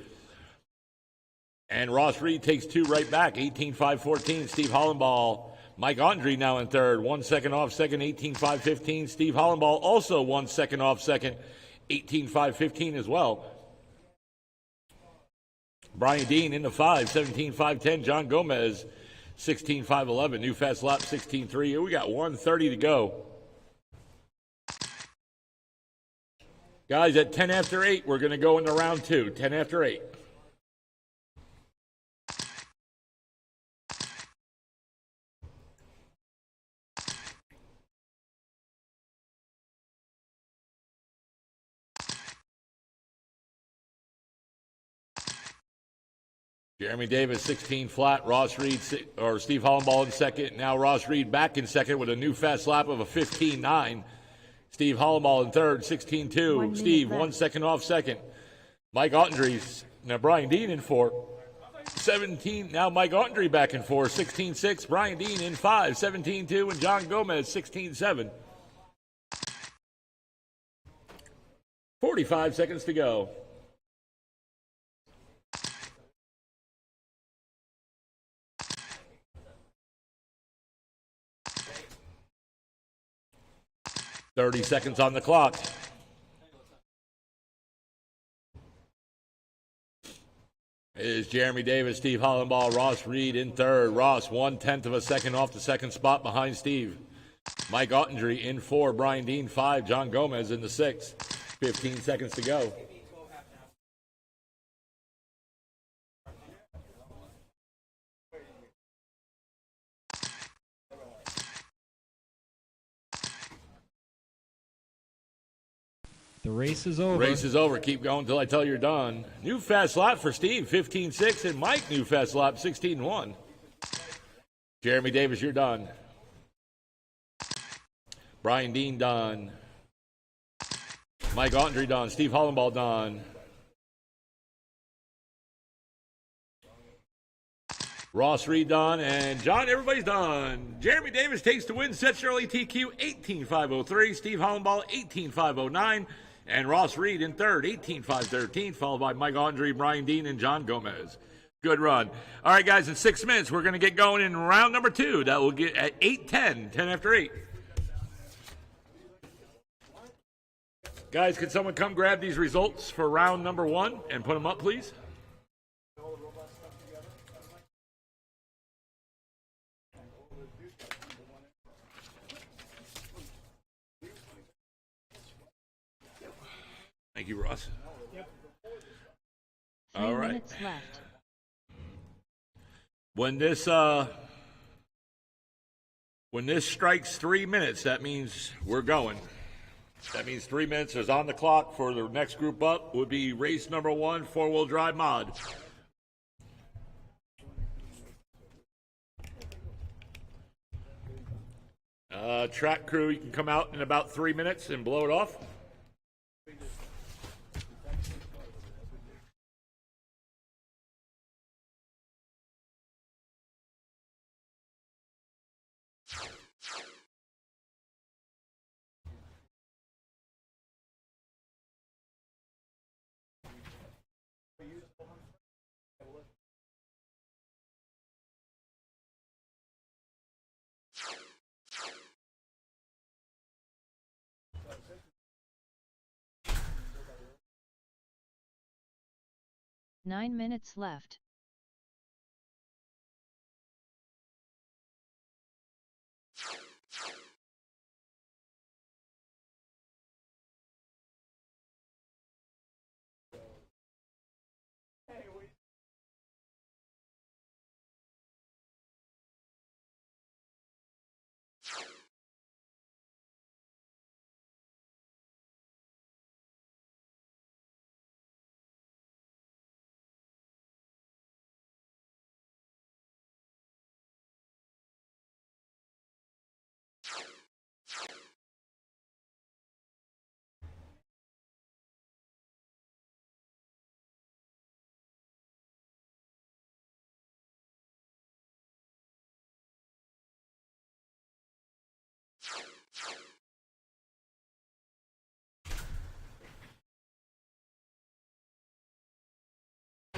And Ross Reed takes 2 right back, 18.5.14. Steve Hollenball. Mike Ottendry now in 3rd, 1 second off 2nd, 18.5.15. Steve Hollenball also 1 second off 2nd, 18.5.15 as well. Brian Dean in the 5, 17.5.10. John Gomez, 16.5.11. New fast lap, 16.3. We got 1:30 to go. Guys, at 10 after 8, we're going to go into round 2. 10 after 8. Jeremy Davis, 16 flat. Ross Reed, or Steve Hollenball in 2nd. Now Ross Reed back in 2nd with a new fast lap of a 15.9. Steve Hollenball in 3rd, 16.2. Steve, 1 second off 2nd. Mike Ottendry, now Brian Dean in 4. 17, now Mike Ottendry back in 4, 16.6. Brian Dean in 5, 17.2. And John Gomez, 16.7. 45 seconds to go. Thirty seconds on the clock. It is Jeremy Davis, Steve Hollenball, Ross Reed in 3rd. Ross 1/10 of a second off the 2nd spot behind Steve. Mike Ottendry in 4. Brian Dean 5. John Gomez in the 6. 15 seconds to go. The race is over. Race is over. Keep going until I tell you you're done. New fast lap for Steve, 15.6, and Mike, new fast lap, 16.1. Jeremy Davis, you're done. Brian Dean done. Mike Ottendry done. Steve Hollenball done. Ross Reed done. And John, everybody's done. Jeremy Davis takes the win. Sets early TQ, 18.503. Steve Hollenball, 18.509. And Ross Reed in 3rd, 18.513, followed by Mike Ottendry, Brian Dean, and John Gomez. Good run. All right, guys, in 6 minutes, we're going to get going in round number 2. That will get at 8:10, 10 after 8. Guys, can someone come grab these results for round number 1 and put them up, please? Thank you, Ross. All 3 right. minutes left. When this strikes 3 minutes, that means we're going. That means 3 minutes is on the clock for the next group up. Would be race number 1, 4-wheel drive mod. Track crew, you can come out in about 3 minutes and blow it off. 9 minutes left.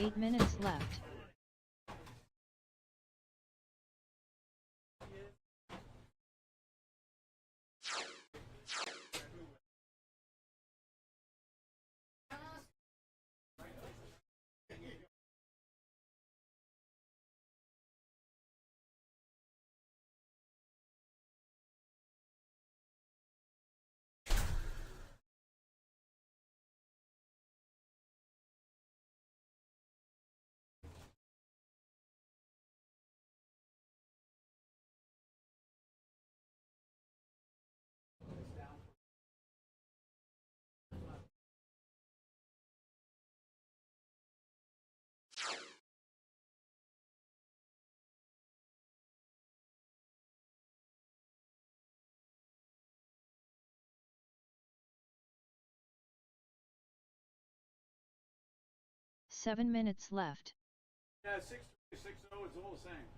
Eight minutes left. Seven minutes left. Yeah, 6-3, 6-0, it's all the same.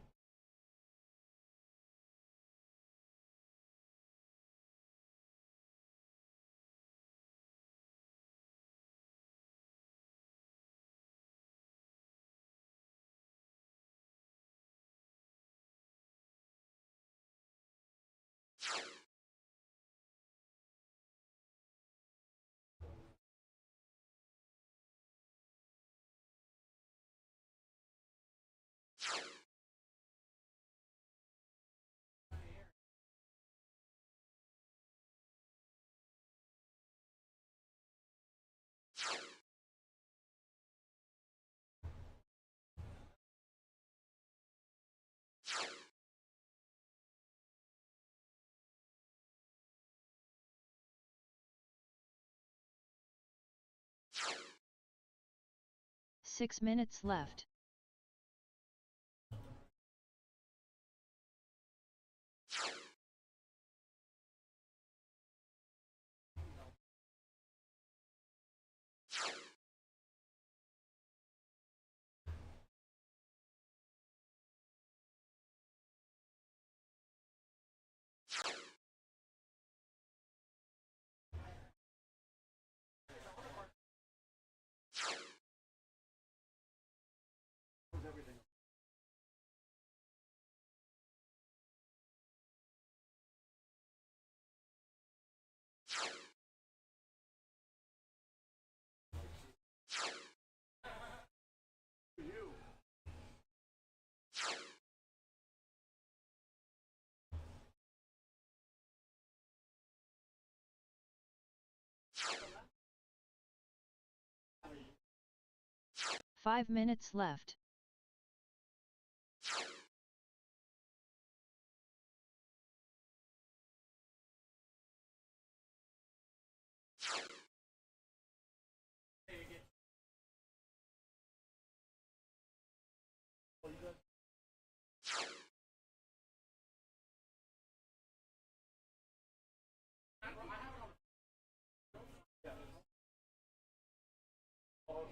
Six minutes left. Five minutes left.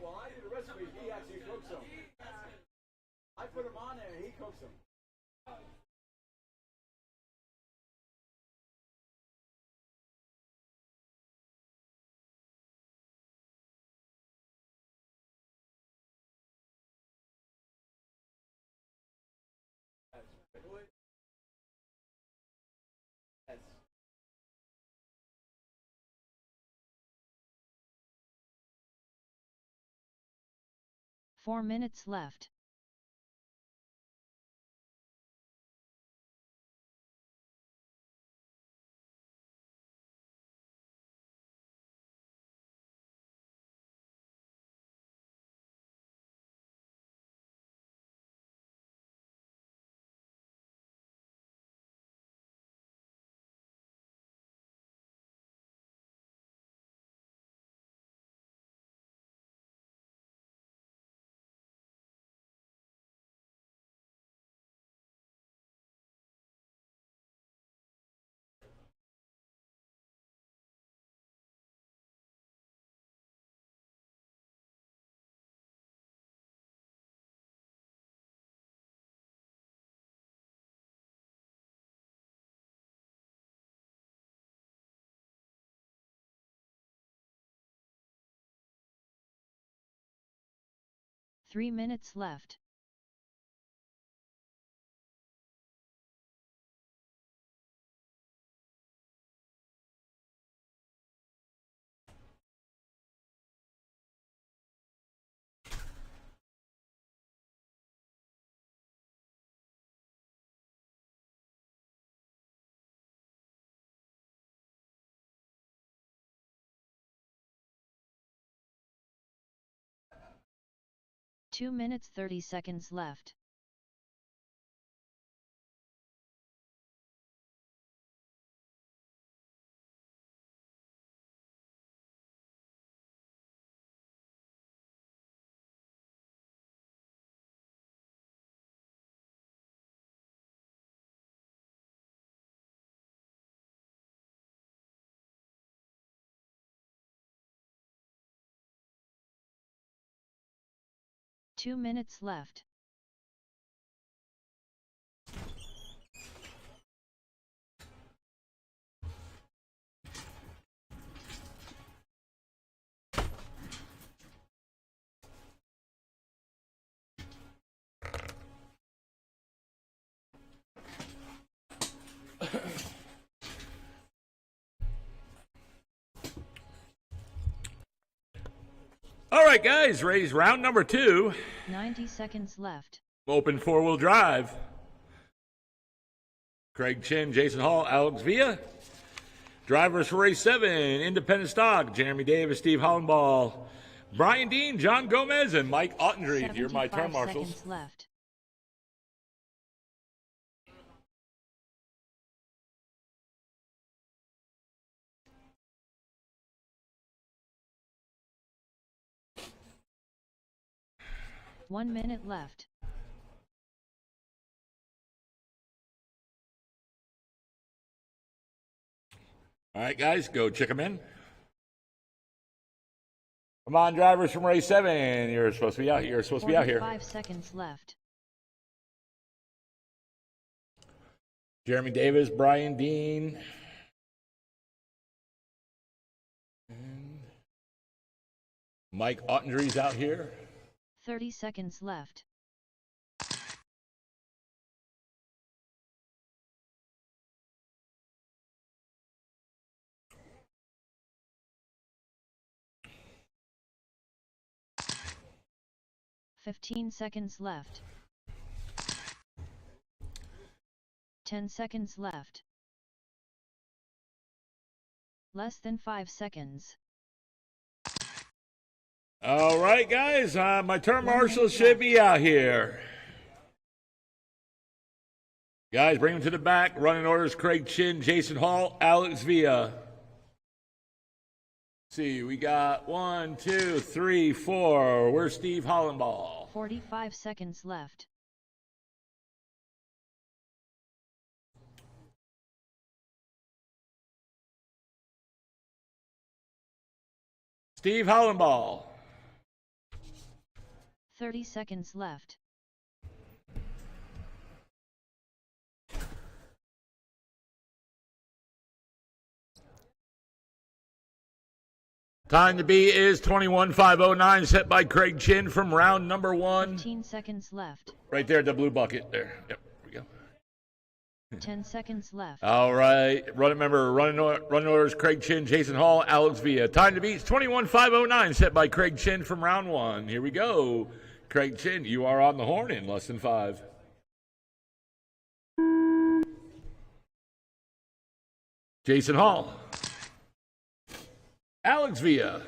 Well, I do the recipes. He actually cooks them. I put them on there and he cooks them. Yes. 4 minutes left. Three minutes left. Two minutes 30 seconds left. Two minutes left. All right, guys, raise round number 2. 90 seconds left. Open four-wheel drive. Craig Chin, Jason Hall, Alex Villa. Drivers for race 7, independent stock, Jeremy Davis, Steve Hollenball, Brian Dean, John Gomez, and Mike Ottendreef. You're my turn 75 marshals. seconds left. One minute left. All right, guys, go check them in. Come on, drivers from race 7. You're supposed to be out here. You're supposed to be out here. 5 seconds left. Jeremy Davis, Brian Dean. And Mike Ottendreef's out here. 30 seconds left. Fifteen seconds left. 10 seconds left. Less than 5 seconds. All right, guys, my turn marshals should be out here. Guys, bring them to the back. Running orders, Craig Chin, Jason Hall, Alex Villa. See, we got 1, 2, 3, 4. Where's Steve Hollenball? 45 seconds left. Steve Hollenball. 30 seconds left. Time to be is 21:509, set by Craig Chin from round number 1. 15 seconds left. Right there, the blue bucket there. Yep, there we go. 10 seconds left. All right. Remember, running orders, Craig Chin, Jason Hall, Alex Villa. Time to beat 21:509, set by Craig Chin from round 1. Here we go. Craig Chin, you are on the horn in less than 5. Jason Hall. Alex Villa.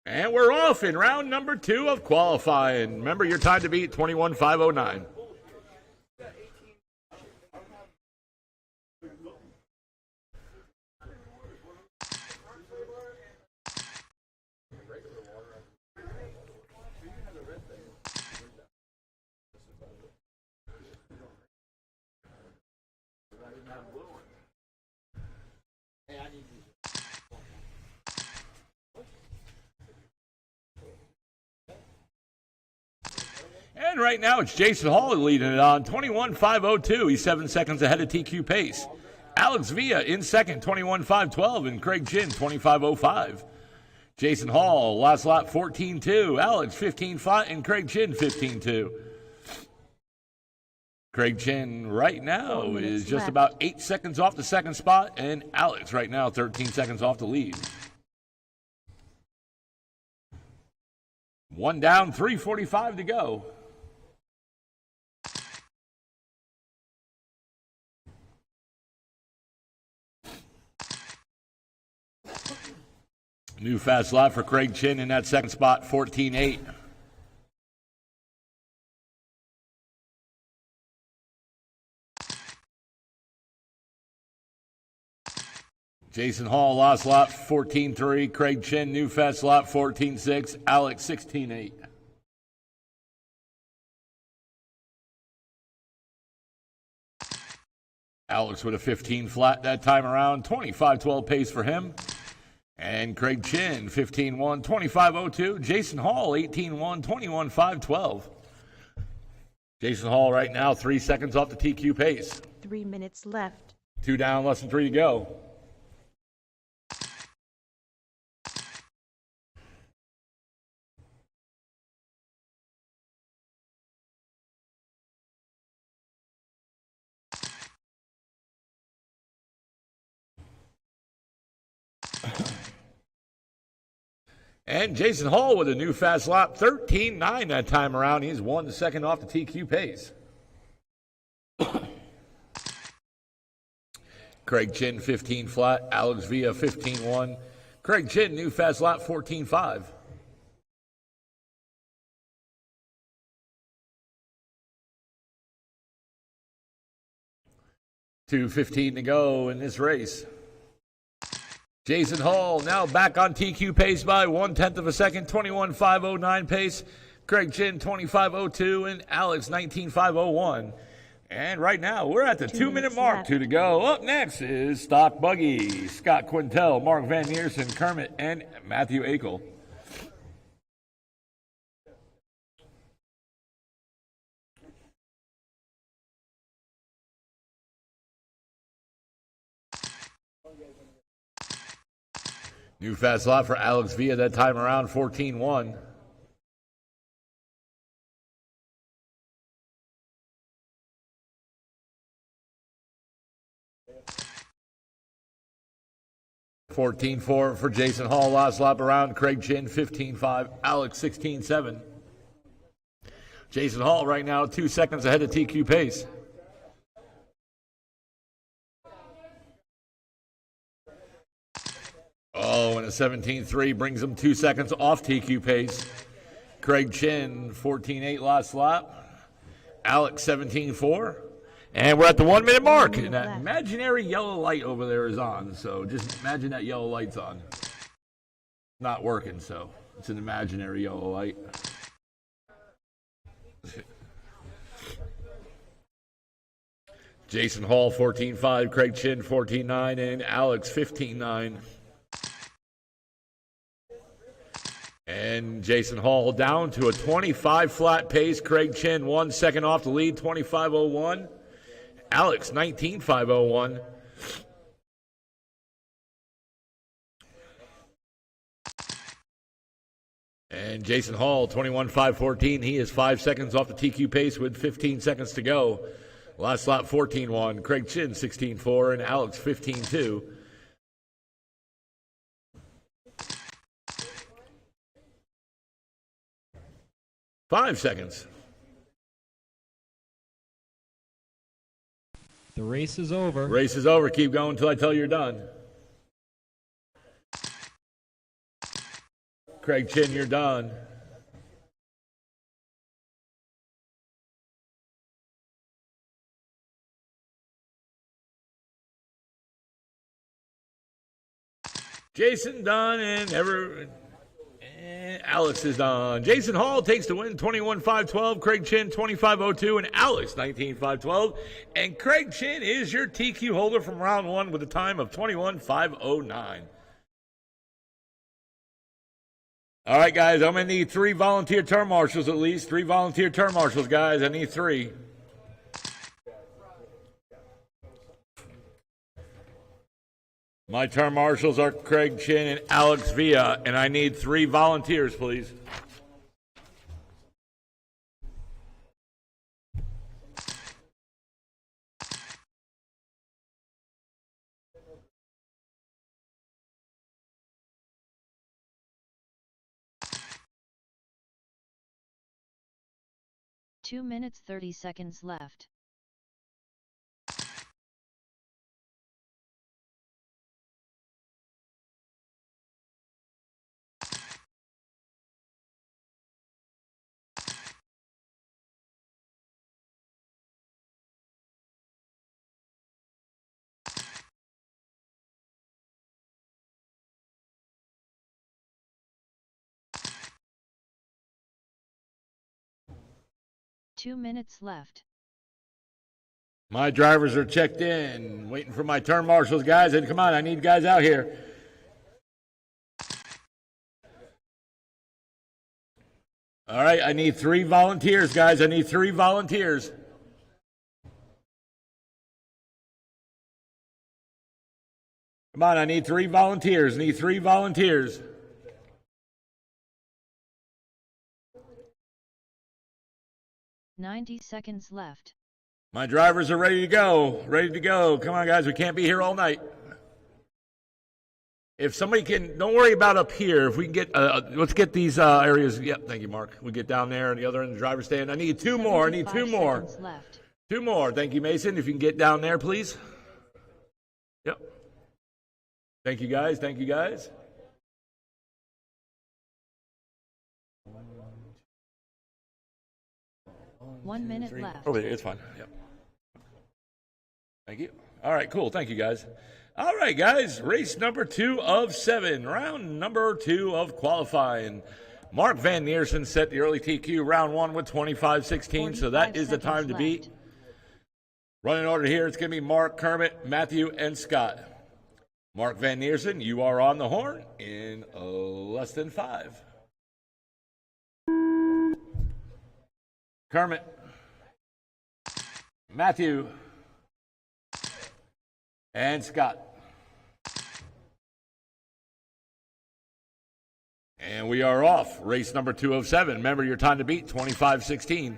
And we're off in round number 2 of qualifying. Remember, your time to beat 21,509. And right now it's Jason Hall leading it on 21,502. He's 7 seconds ahead of TQ pace. Alex Villa in second, 21,512, and Craig Chin 25,05. Jason Hall last lap 14.2. Alex 15.5 and Craig Chin 15.2. Craig Chin right now is just about 8 seconds off the second spot, and Alex right now 13 seconds off the lead. 1 down, 3:45 to go. New fast lap for Craig Chin in that second spot, 14.8. Jason Hall, last lap, 14.3. Craig Chin, new fast lap, 14.6. Alex, 16.8. Alex with a 15 flat that time around, 25.12 pace for him. And Craig Chin, 15.1, 25.02. Jason Hall, 18.1, 21.512. Jason Hall right now 3 seconds off the TQ pace. 3 minutes left. 2 down, less than 3 to go. And Jason Hall with a new fast lap, 13.9 that time around. He's 1 second off the TQ pace. Craig Chin, 15 flat. Alex Villa, 15.1. Craig Chin, new fast lap, 14.5. $2:15 to go in this race. Jason Hall now back on TQ pace by 1/10 of a second, 21.509 pace. Craig Chin 25.02 and Alex 19.501. And right now we're at the 2 minute mark, left. 2 to go. Up next is Stock Buggy, Scott Quintel, Mark Van Meersen, Kermit, and Matthew Akel. New fast lap for Alex Villa that time around, 14.1. $14.4 for Jason Hall last lap around. Craig Chin 15.5. Alex 16.7. Jason Hall right now 2 seconds ahead of TQ pace. Oh, and a 17.3 brings him 2 seconds off TQ pace. Craig Chin, 14.8 last lap. Alex, 17.4. And we're at the 1 minute mark. And that imaginary yellow light over there is on. So just imagine that yellow light's on. Not working, so it's an imaginary yellow light. Jason Hall, 14.5. Craig Chin, 14.9. And Alex, 15.9. And Jason Hall down to a 25 flat pace. Craig Chin 1 second off the lead, 25.01. Alex 19.501. And Jason Hall 21.514. He is 5 seconds off the TQ pace with 15 seconds to go. Last lap 14.1. Craig Chin 16.4 and Alex 15.2. 5 seconds. The race is over. Race is over. Keep going until I tell you you're done. Craig Chin, you're done. Jason done, and Alex is done. Jason Hall takes the win, 21-5-12. Craig Chin, 25-02, and Alex, 19-5-12. And Craig Chin is your TQ holder from round one with a time of 21-5-09. All right, guys, I'm going to need 3 volunteer term marshals at least. 3 volunteer term marshals, guys. I need 3. My term marshals are Craig Chin and Alex Villa, and I need 3 volunteers, please. Two minutes 30 seconds left. Two minutes left. My drivers are checked in, waiting for my term marshals, guys. And come on, I need guys out here. All right, I need 3 volunteers, guys. I need 3 volunteers. Come on, I need 3 volunteers. Need 3 volunteers. $90 seconds left. My drivers are ready to go. Ready to go. Come on, guys. We can't be here all night. If somebody can, don't worry about up here. If we can get, let's get these areas. Yep, thank you, Mark. We get down there and the other end of the driver's stand. I need 2 more. I need 2 more. Left. 2 more. Thank you, Mason. If you can get down there, please. Yep. Thank you, guys. Thank you, guys. One minute left. Over there, it's fine. Yep. Thank you. All right, cool. Thank you, guys. All right, guys. Race number 2 of 7. Round number 2 of qualifying. Mark Van Neersen set the early TQ round 1 with 25-16, so that is the time to beat. Running order here, it's going to be Mark, Kermit, Matthew, and Scott. Mark Van Neersen, you are on the horn in less than 5. Kermit, Matthew, and Scott. And we are off. Race number 2 of 7. Remember your time to beat, 25-16.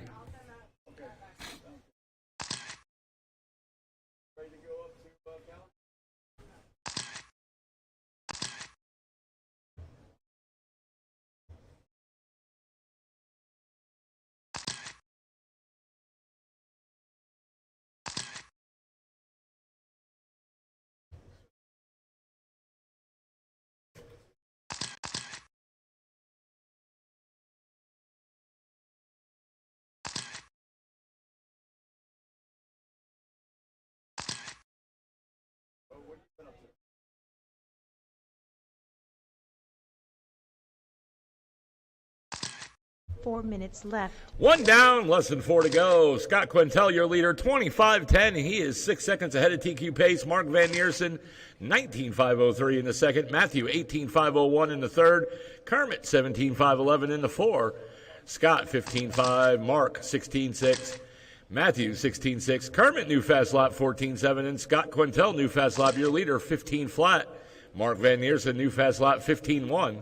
Four minutes left. 1 down, less than 4 to go. Scott Quintel, your leader, 25-10. He is 6 seconds ahead of TQ pace. Mark Van Neersen, 19.503 in the second. Matthew, 18.501 in the third. Kermit, 17.511 in the 4. Scott, 15.5. Mark, 16.6. Matthew, 16.6. Kermit, new fast lap, 14.7. And Scott Quintel, new fast lap, your leader, 15 flat. Mark Van Neersen, new fast lap, 15.1.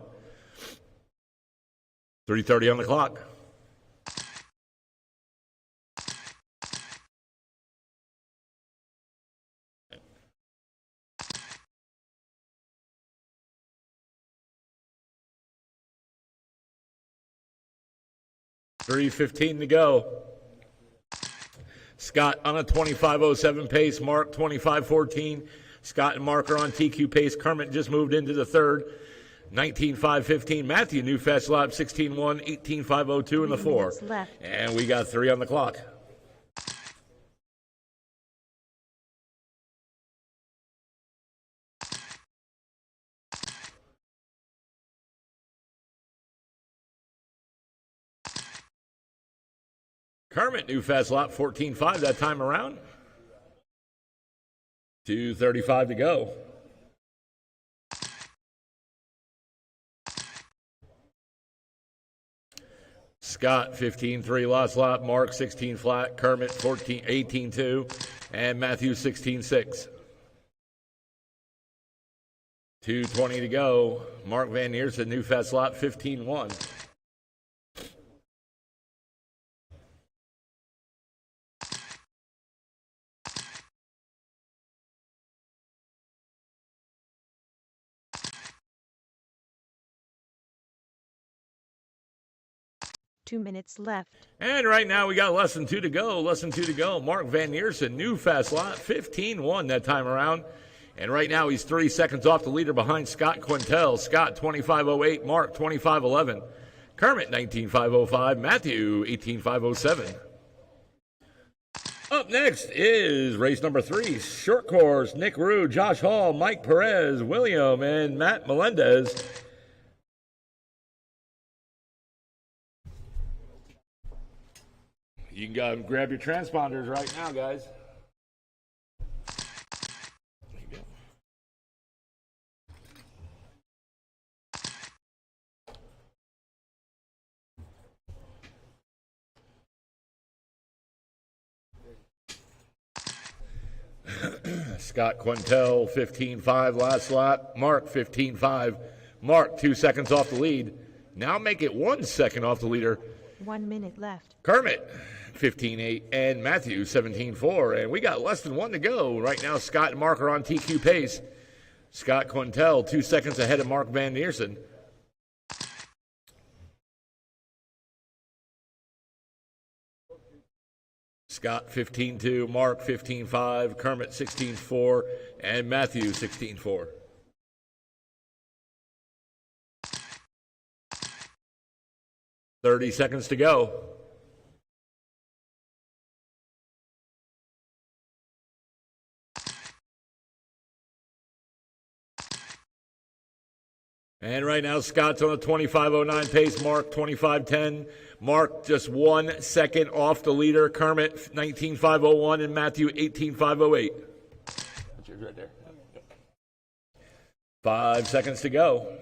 3:30 on the clock. 3:15 to go. Scott on a 25:07 pace. Mark 25:14. Scott and Mark are on TQ pace. Kermit just moved into the third. 19:5:15. Matthew, new fast lap 16:1, 18:5:02 in the 4. minutes left. And we got 3 on the clock. Kermit, new fast lap 14:5 that time around. 2:35 to go. Scott 15:3 last lap, Mark 16 flat, Kermit 18:2, and Matthew 16:6. 2:20 to go. Mark Van Neersen, new fast lap 15:1. Two minutes left. And right now we got less than 2 to go. Less than 2 to go. Mark Van Neersen, new fast lap 15:1 that time around. And right now he's 3 seconds off the leader behind Scott Quintel. Scott 25:08, Mark 25:11, Kermit 19:5:05, Matthew 18:5:07. Up next is race number 3, short course. Nick Rue, Josh Hall, Mike Perez, William, and Matt Melendez. You can go and grab your transponders right now, guys. There you go. Scott Quintel, 15:5 last lap. Mark, 15:5. Mark, 2 seconds off the lead. Now make it 1 second off the leader. 1 minute left. Kermit, 15:8, and Matthew, 17:4. And we got less than 1 to go. Right now, Scott and Mark are on TQ pace. Scott Quintel, 2 seconds ahead of Mark Van Neersen. Scott 15:2, Mark 15:5, Kermit 16:4, and Matthew 16:4. $30 to go. And right now, Scott's on a 25:09 pace. Mark 25:10. Mark just 1 second off the leader. Kermit 19:5:01 and Matthew 18:5:08. That's yours right there. 5 seconds to go.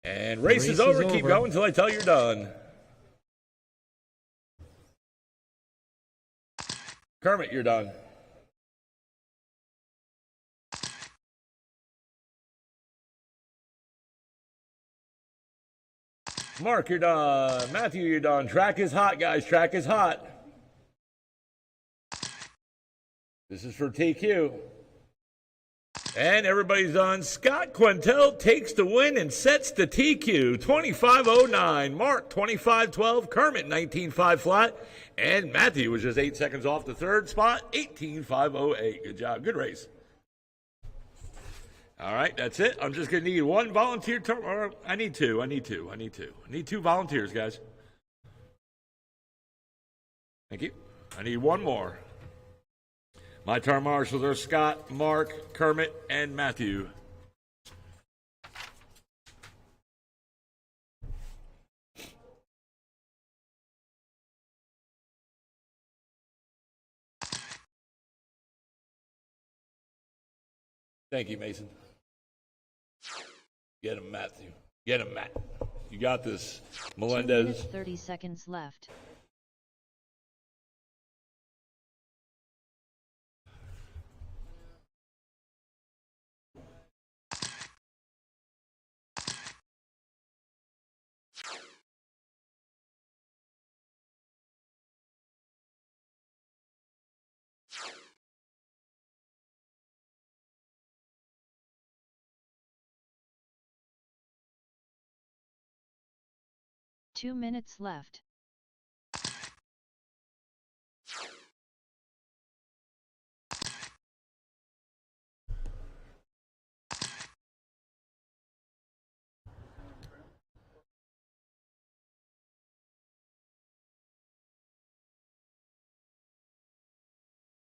And race is over. Keep going until I tell you you're done. Kermit, you're done. Mark, you're done. Matthew, you're done. Track is hot, guys. Track is hot. This is for TQ. And everybody's done. Scott Quintel takes the win and sets the TQ. 25:09. Mark 25:12. Kermit 19:5 flat. And Matthew was just 8 seconds off the third spot. 18:5:08. Good job. Good race. All right, that's it. I'm just going to need one volunteer. Or I need two. I need two volunteers, guys. Thank you. I need one more. My term marshals are Scott, Mark, Kermit, and Matthew. Thank you, Mason. Get him, Matthew. Get him, Matt. You got this. Melendez. 2 minutes, 30 seconds left. 2 minutes left.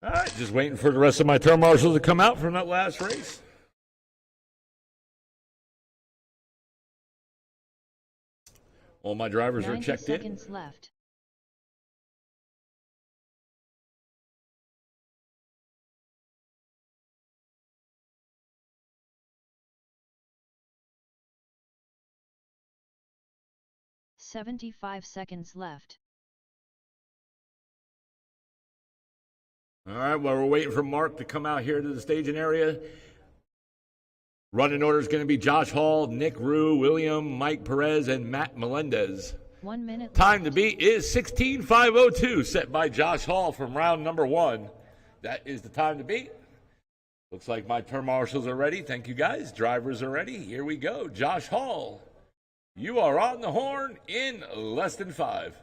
All right, just waiting for the rest of my turn marshals to come out from that last race. All my drivers are 90 checked in. seconds left. "75 seconds left. All right, well, we're waiting for Mark to come out here to the staging area. Running order is going to be Josh Hall, Nick Rue, William, Mike Perez, and Matt Melendez. 1 minute Time to left. beat is 16:502, set by Josh Hall from round number 1. That is the time to beat. Looks like my turn marshals are ready. Thank you, guys. Drivers are ready. Here we go. Josh Hall, you are on the horn in less than 5.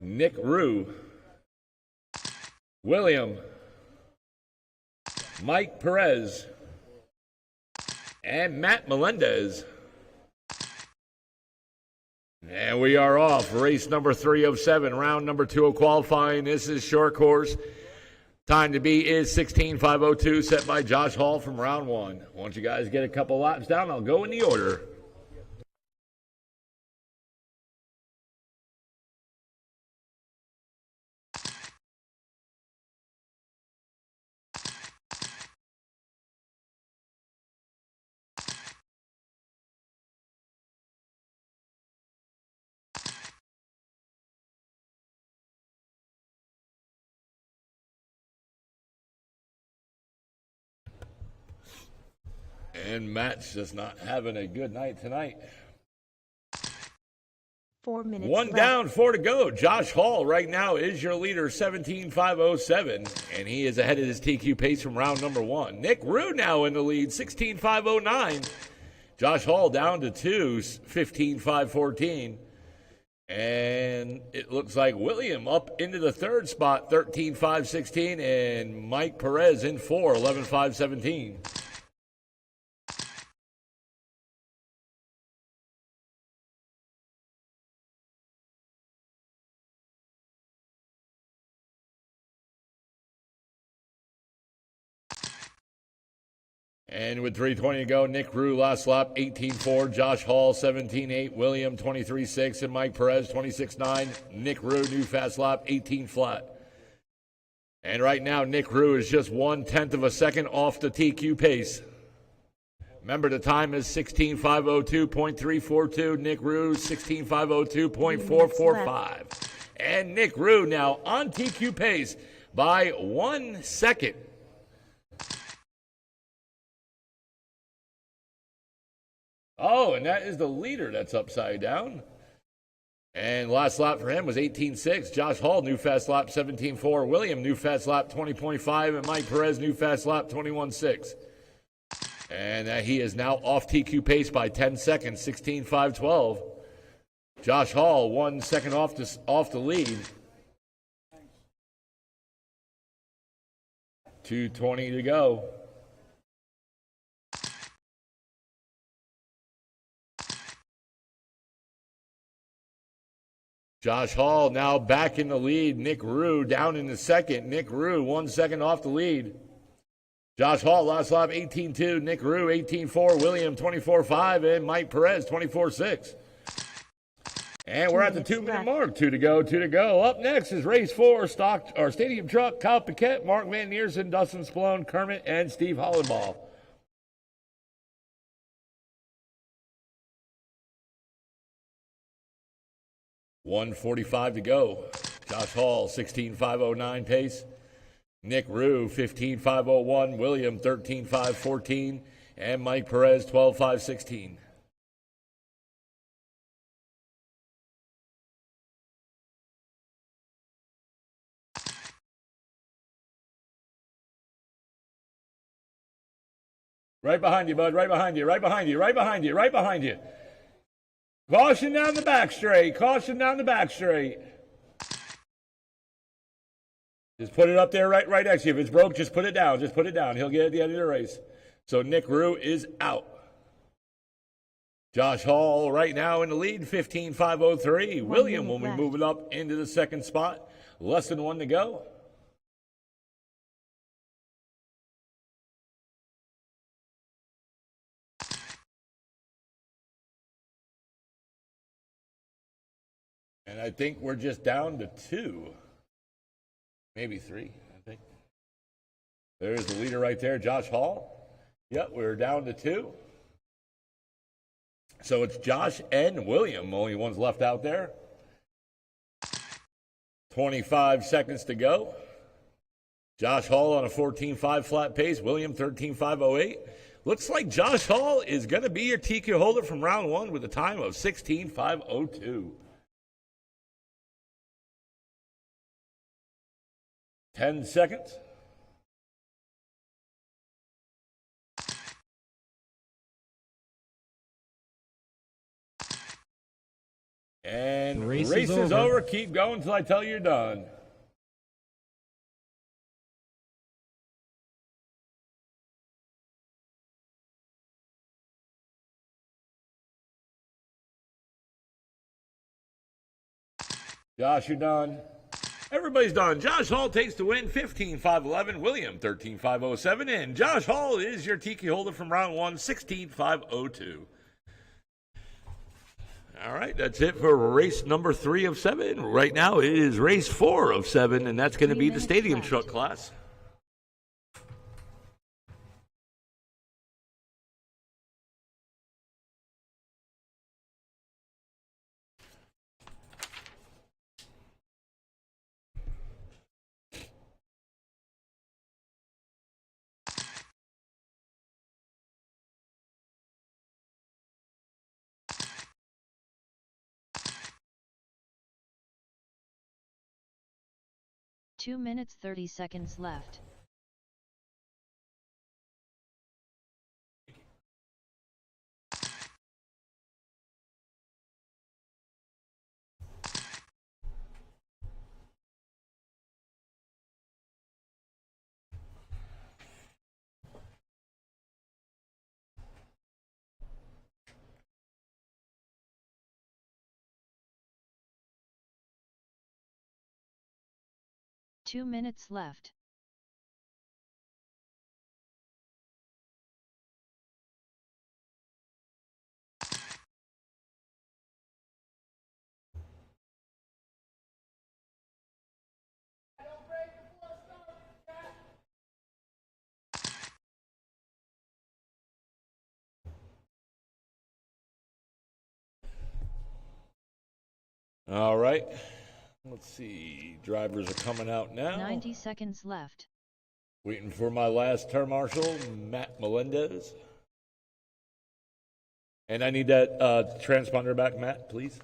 Nick Rue, William, Mike Perez, and Matt Melendez. And we are off. Race number 3 of 7, round number 2 of qualifying. This is short course. Time to beat is 16:502, set by Josh Hall from round 1. Once you guys get a couple laps down, I'll go in the order. And Matt's just not having a good night tonight. 4 minutes 1 left. down, 4 to go. Josh Hall right now is your leader, 17:507, and he is ahead of his TQ pace from round number 1. Nick Rue now in the lead, 16:509. Josh Hall down to 2, 15:514. And it looks like William up into the 3rd spot, 13:516, and Mike Perez in 4, 11:517. And with 3:20 to go, Nick Rue last lap, 18:4. Josh Hall, 17:8. William, 23:6. And Mike Perez, 26:9. Nick Rue, new fast lap, 18 flat. And right now, Nick Rue is just 1/10 of a second off the TQ pace. Remember, the time is 16:502.342. Nick Rue, 16:502.445. And Nick Rue now on TQ pace by 1 second. Oh, and that is the leader that's upside down. And last lap for him was 18:6. Josh Hall, new fast lap, 17:4. William, new fast lap, 20.5. And Mike Perez, new fast lap, 21.6. And he is now off TQ pace by 10 seconds, 16:512. Josh Hall, 1 second off the lead. 2:20 to go. Josh Hall now back in the lead. Nick Rue down in the second. Nick Rue 1 second off the lead. Josh Hall last lap 18.2. Nick Rue 18.4. William 24.5. And Mike Perez 24.6. And we're at the 2 minute mark. 2 to go. 2 to go. Up next is race 4. Stadium Truck. Kyle Paquette, Mark Van Neersen, Dustin Spallone, Kermit, and Steve Hollenball. $1:45 to go. Josh Hall, 16:509 pace. Nick Rue, 15:501. William, 13:514. And Mike Perez, 12:516. Right behind you, bud. Right behind you. Right behind you. Right behind you. Right behind you. Caution down the back straight. Caution down the back straight. Just put it up there right next to you. If it's broke, just put it down. Just put it down. He'll get it at the end of the race. So Nick Rue is out. Josh Hall right now in the lead, 15.503. William will be left. moving up into the second spot. Less than one to go. And I think we're just down to 2. Maybe 3, I think. There's the leader right there, Josh Hall. Yep, we're down to 2. So it's Josh and William, only ones left out there. 25 seconds to go. Josh Hall on a 14.5 flat pace. William 13.508. Looks like Josh Hall is going to be your TQ holder from round 1 with a time of 16.502. 10 seconds. And race is over. Keep going until I tell you you're done. Josh, you're done. Everybody's done. Josh Hall takes the win, 15.511. William, 13.507. And Josh Hall is your tiki holder from round 1, 16.502. All right, that's it for race number 3 of 7. Right now it is race 4 of 7, and that's going to be the stadium left. truck class. Two minutes 30 seconds left. Two minutes left. All right. Let's see. Drivers are coming out now. 90 seconds left. Waiting for my last turn marshal, Matt Melendez. And I need that transponder back, Matt, please.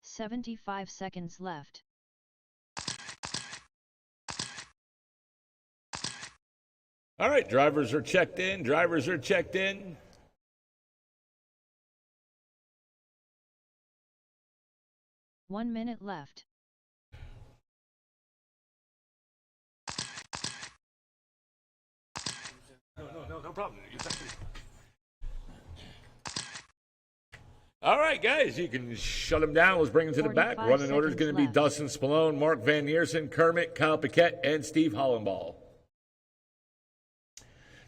75 seconds left. All right, drivers are checked in. Drivers are checked in. One minute left. No problem. All right, guys, you can shut them down. Let's bring them to the back. 45 Running order is seconds going to be left. Dustin Spallone, Mark Van Neersen, Kermit, Kyle Paquette, and Steve Hollenball.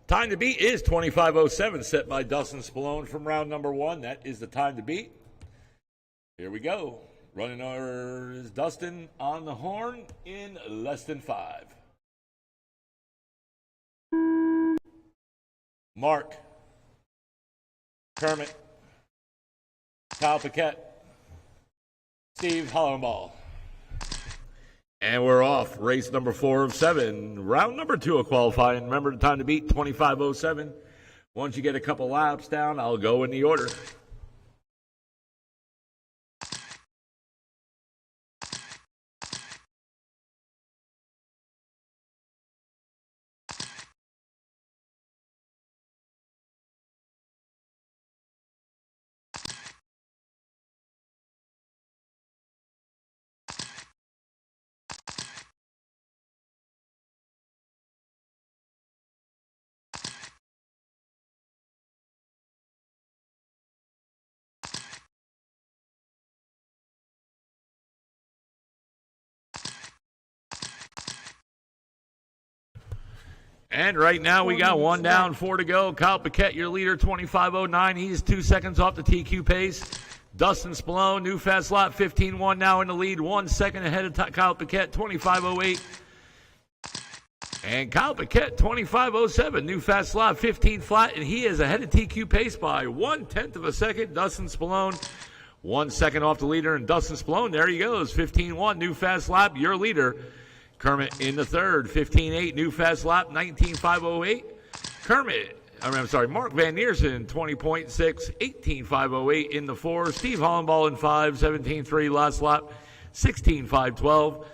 Time to beat is 25:07, set by Dustin Spallone from round number 1. That is the time to beat. Here we go. Running order is Dustin on the horn in less than 5. Mark, Kermit, Kyle Paquette, Steve Hollenball. And we're off. Race number 4 of 7. Round number 2 of qualifying. Remember the time to beat, 25:07. Once you get a couple laps down, I'll go in the order. And right now we 4 got minutes one down, left. 4 to go. Kyle Paquette, your leader, 25.09. He's 2 seconds off the TQ pace. Dustin Spallone, new fast lap, 15.1 now in the lead. 1 second ahead of Kyle Paquette, 25.08. And Kyle Paquette, 25.07, new fast lap, 15 flat, and he is ahead of TQ pace by 1/10 of a second. Dustin Spallone, 1 second off the leader, and Dustin Spallone, there he goes, 15.1, new fast lap, your leader. Kermit in the third, 15.8, new fast lap, 19.508. Mark Van Neersen, 20.6, 18.508 in the four. Steve Hollenball in 5, 17.3 last lap, 16.512.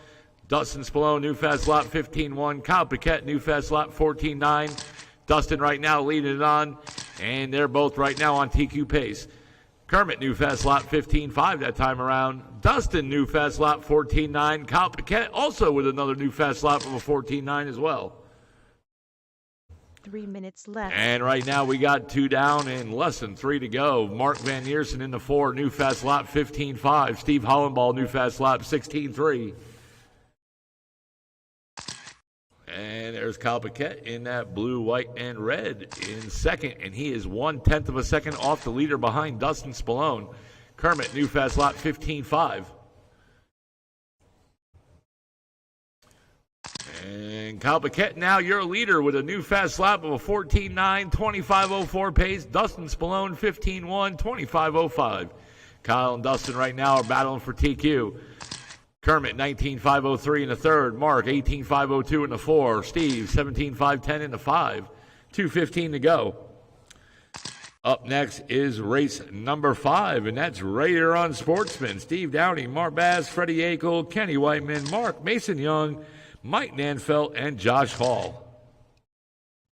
Dustin Spallone, new fast lap, 15.1. Kyle Paquette, new fast lap, 14.9. Dustin right now leading it on, and they're both right now on TQ pace. Kermit, new fast lap, 15.5 that time around. Dustin, new fast lap, 14.9. Kyle Paquette also with another new fast lap of a 14.9 as well. 3 minutes left. And right now we got 2 down and less than 3 to go. Mark Van Neersen in the 4, new fast lap, 15.5. Steve Hollenball, new fast lap, 16.3. And there's Kyle Paquette in that blue, white, and red in second, and he is 1/10 of a second off the leader behind Dustin Spallone. Kermit, new fast lap, 15.5. And Kyle Paquette now your leader with a new fast lap of a 14.9, 25.04 pace. Dustin Spallone, 15.1, 25.05. Kyle and Dustin right now are battling for TQ. Kermit, 19.503 in the third. Mark, 18.502 in the 4. Steve, 17.510 in the 5. 2:15 to go. Up next is race number 5, and that's Raider on Sportsman. Steve Downey, Mark Bass, Freddie Akel, Kenny Whiteman, Mark Mason Young, Mike Nanfelt, and Josh Hall.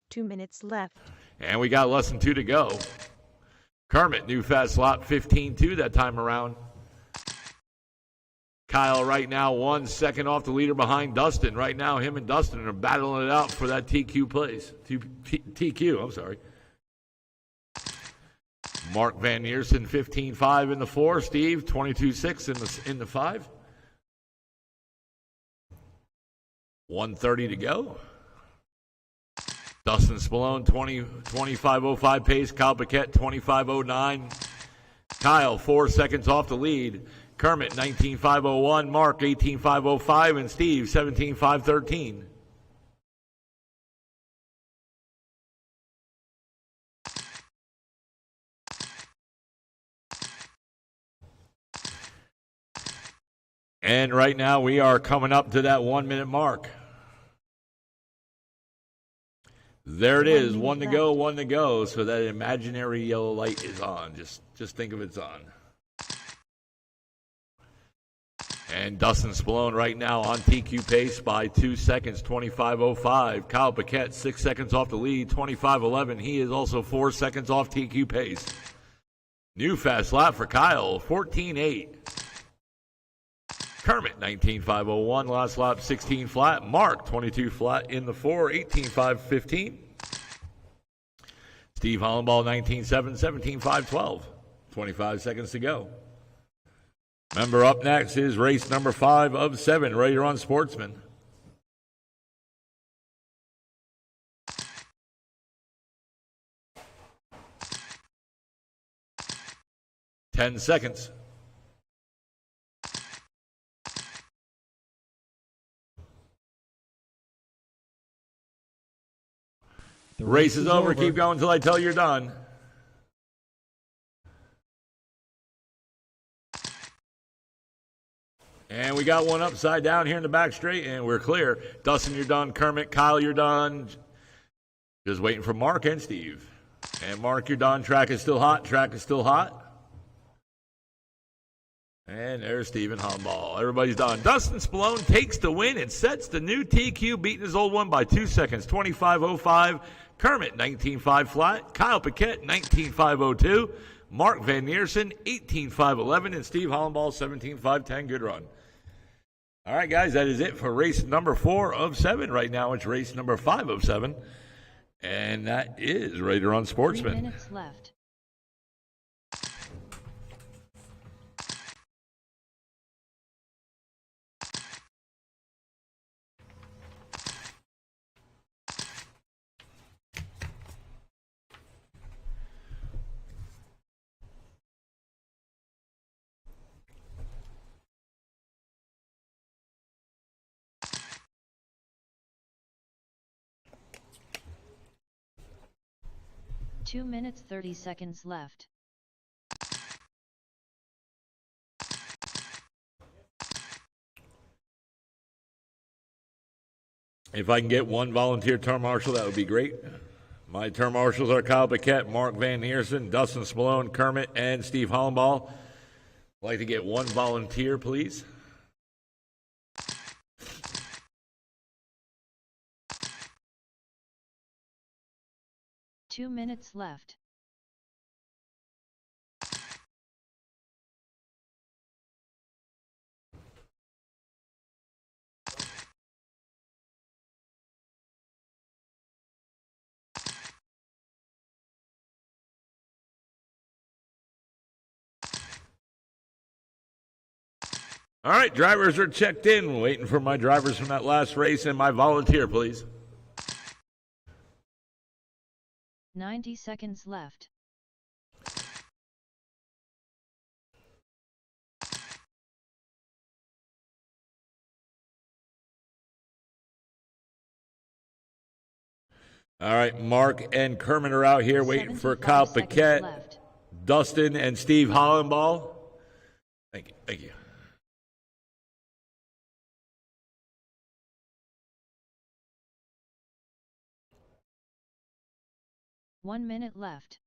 2 minutes left. And we got less than 2 to go. Kermit, new fast lap, 15.2 that time around. Kyle right now 1 second off the leader behind Dustin. Right now him and Dustin are battling it out for that TQ place. TQ, I'm sorry. Mark Van Neersen, 15.5 in the 4. Steve, 22.6 in the 5. 1:30 to go. Dustin Spallone, 25.05 pace. Kyle Paquette, 25.09. Kyle, 4 seconds off the lead. Kermit, 19.501. Mark, 18.505. And Steve, 17.513. And right now we are coming up to that 1 minute mark. There it is, 1 to go, 1 to go. So that imaginary yellow light is on. Just think of it's on. And Dustin Spallone right now on TQ pace by 2 seconds, 25.05. Kyle Paquette 6 seconds off the lead, 25.11. He is also 4 seconds off TQ pace. New fast lap for Kyle, 14.8. Kermit, 19.501. Last lap, 16 flat. Mark, 22 flat in the 4, 18.515. Steve Hollenball, 19.7, 17.512. 25 seconds to go. Remember, up next is race number 5 of 7, Raider on Sportsman. Ten seconds. The Race is over. Keep going until I tell you you're done. And we got one upside down here in the back straight, and we're clear. Dustin, you're done. Kermit, Kyle, you're done. Just waiting for Mark and Steve. And Mark, you're done. Track is still hot. Track is still hot. And there's Stephen Hollenball. Everybody's done. Dustin Spallone takes the win and sets the new TQ, beating his old one by 2 seconds, 25.05. Kermit, 19.5 flat. Kyle Paquette, 19.502. Mark Van Neersen, 18.511. And Steve Hollenball, 17.510. Good run. All right, guys, that is it for race number 4 of 7. Right now it's race number 5 of 7. And that is Raider on 3 Sportsman. minutes left. 2 minutes 30 seconds left. If I can get one volunteer term marshal, that would be great. My term marshals are Kyle Paquette, Mark Van Heersen, Dustin Spallone, Kermit, and Steve Hollenball. I'd like to get one volunteer, please. Two minutes left. All right, drivers are checked in. Waiting for my drivers from that last race and my volunteer, please. 90 seconds left. All right, Mark and Kermit are out here waiting for Kyle Paquette, left. Dustin, and Steve Hollenball. Thank you. Thank you. One minute left.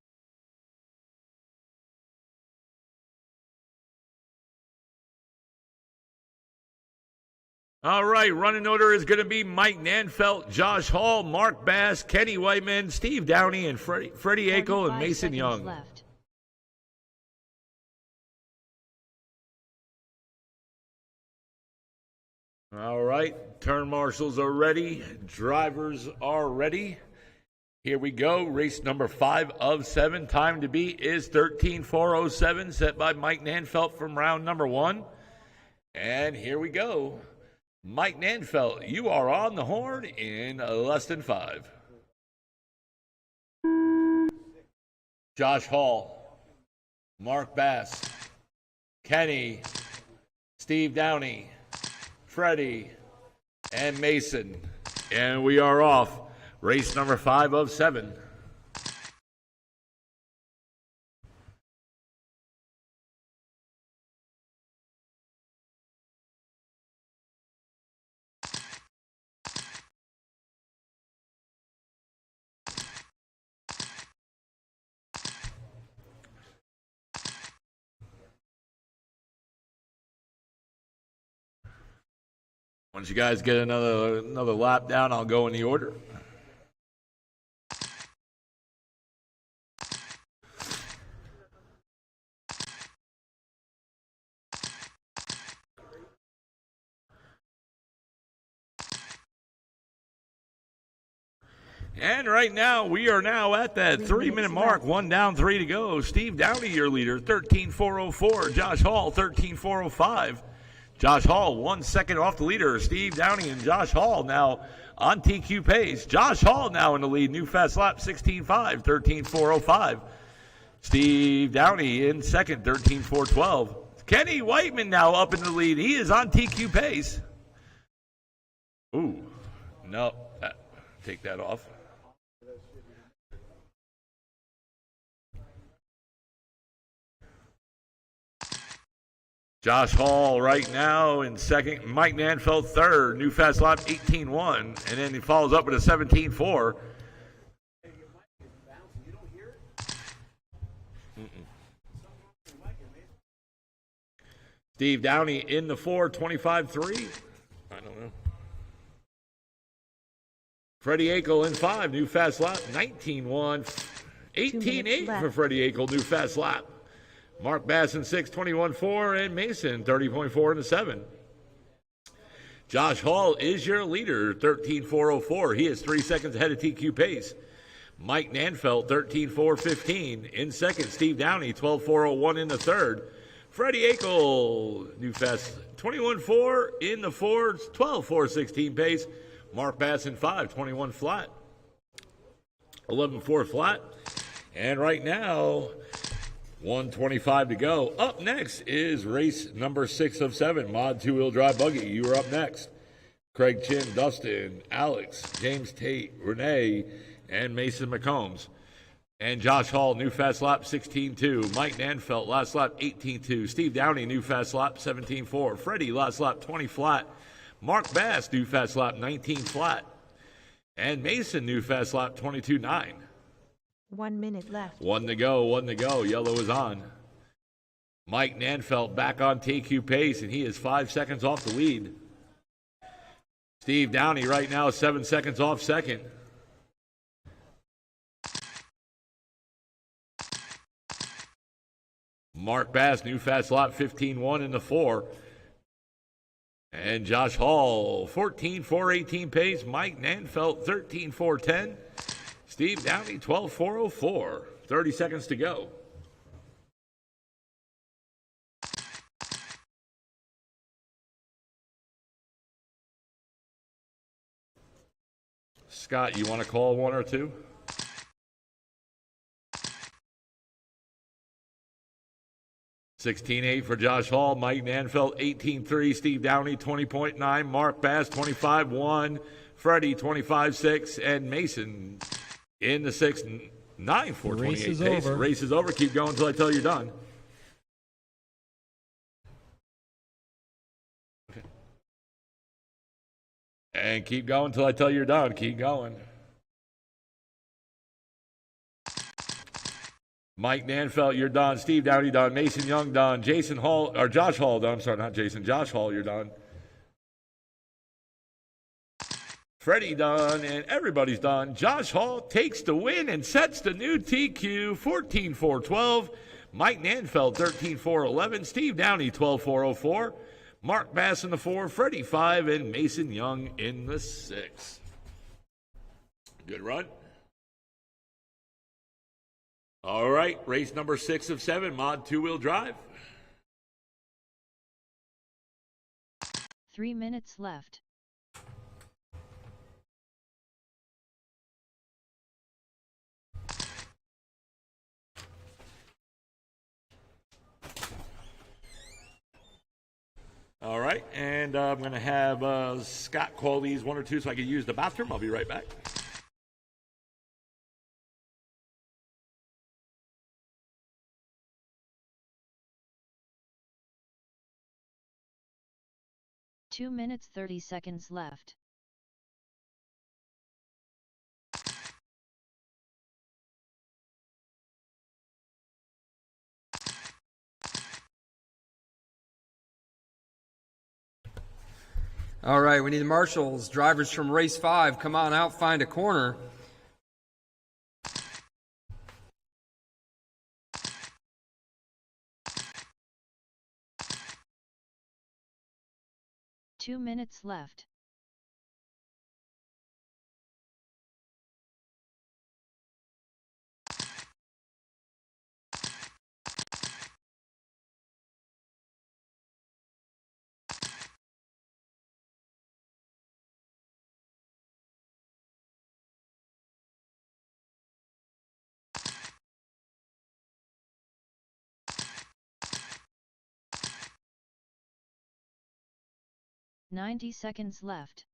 All right, running order is going to be Mike Nanfelt, Josh Hall, Mark Bass, Kenny Whiteman, Steve Downey, and Freddie Akel, and Mason Young. Left. All right, turn marshals are ready, drivers are ready. Here we go. Race number 5 of 7. Time to beat is 13:4:07, set by Mike Nanfelt from round number 1. And here we go. Mike Nanfelt, you are on the horn in less than 5. Josh Hall, Mark Bass, Kenny, Steve Downey, Freddie, and Mason. And we are off. Race number 5 of 7. Once you guys get another lap down, I'll go in the order. And right now, we are now at that 3-minute mark. 1 down, 3 to go. Steve Downey, your leader, 13:4:04. Josh Hall, 13:4:05. Josh Hall, 1 second off the leader. Steve Downey and Josh Hall now on TQ pace. Josh Hall now in the lead. New fast lap, 16:5, 13:4:05. Steve Downey in second, 13:4:12. Kenny Whiteman now up in the lead. He is on TQ pace. Ooh, no, take that off. Josh Hall right now in second. Mike Nanfelt third. New fast lap 18:1. And then he follows up with a 17:4. Steve Downey in the 4, 25:3. I don't know. Freddie Akel in 5. New fast lap 19:1. 18:8 for Freddie Akel. New fast lap. Mark Bass in 6, 21:4, and Mason 30.4 in the 7. Josh Hall is your leader, 13:4:04. He is 3 seconds ahead of TQ pace. Mike Nanfelt, 13:4:15 in second. Steve Downey, 12:4:01 in the third. Freddie Akel, new fast, 21:4 in the 4, 12:4:16 pace. Mark Bass in 5, 21 flat, 11:4 flat. And right now, 1:25 to go. Up next is race number 6 of 7, Mod 2-wheel drive buggy. You are up next. Craig Chin, Dustin, Alex, James Tate, Renee, and Mason McCombs. And Josh Hall, new fast lap 16.2. Mike Nanfelt, last lap 18.2. Steve Downey, new fast lap 17.4. Freddie, last lap 20 flat. Mark Bass, new fast lap 19 flat. And Mason, new fast lap 22.9. 1 minute left. One to go. Yellow is on. Mike Nanfelt back on TQ pace, and he is 5 seconds off the lead. Steve Downey right now 7 seconds off second. Mark Bass, new fast lap 15.1 in the 4. And Josh Hall, 14.418 pace. Mike Nanfelt, 13.410. Steve Downey, 12.404. 30 seconds to go. Scott, you want to call one or two? 16.8 for Josh Hall. Mike Nanfelt, 18.3. Steve Downey, 20.9. Mark Bass, 25.1. Freddie, 25.6. And Mason in the 6.9 for 28 Race is pace. over. Race is over. Keep going until I tell you you're done. Okay. And keep going until I tell you you're done. Keep going. Mike Nanfelt, you're done. Steve Downey, done. Mason Young, done. Jason Hall, or Josh Hall, done. I'm sorry, not Jason. Josh Hall, you're done. Freddie, done. And everybody's done. Josh Hall takes the win and sets the new TQ, 14.412. Mike Nanfelt, 13.411. Steve Downey, 12.404. Mark Bass in the 4. Freddie, 5. And Mason Young in the 6. Good run. All right, race number 6 of 7, mod 2-wheel drive. 3 minutes left. All right, and I'm going to have Scott call these 1 or 2 so I can use the bathroom. I'll be right back. Two minutes 30 seconds left. All right, we need the marshals. Drivers from race 5, come on out, find a corner. Two minutes left. "90 seconds left.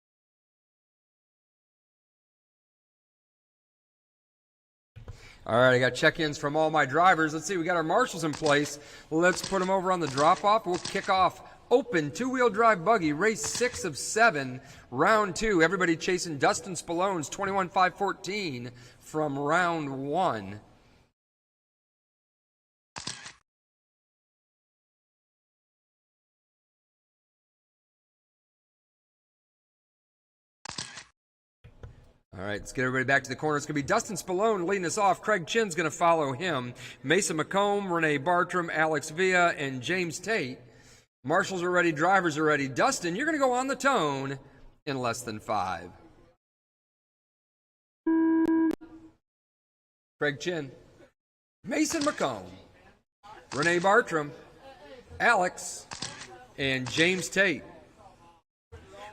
All right, I got check-ins from all my drivers. Let's see, we got our marshals in place. Let's put them over on the drop-off. We'll kick off open two-wheel drive buggy, race 6 of 7, round 2. Everybody chasing Dustin Spallone's 21.514 from round 1. All right, let's get everybody back to the corner. It's going to be Dustin Spallone leading us off. Craig Chinn's going to follow him. Mason McComb, Renee Bartram, Alex Villa, and James Tate. Marshals are ready. Drivers are ready. Dustin, you're going to go on the tone in less than 5. Craig Chinn, Mason McComb, Renee Bartram, Alex, and James Tate.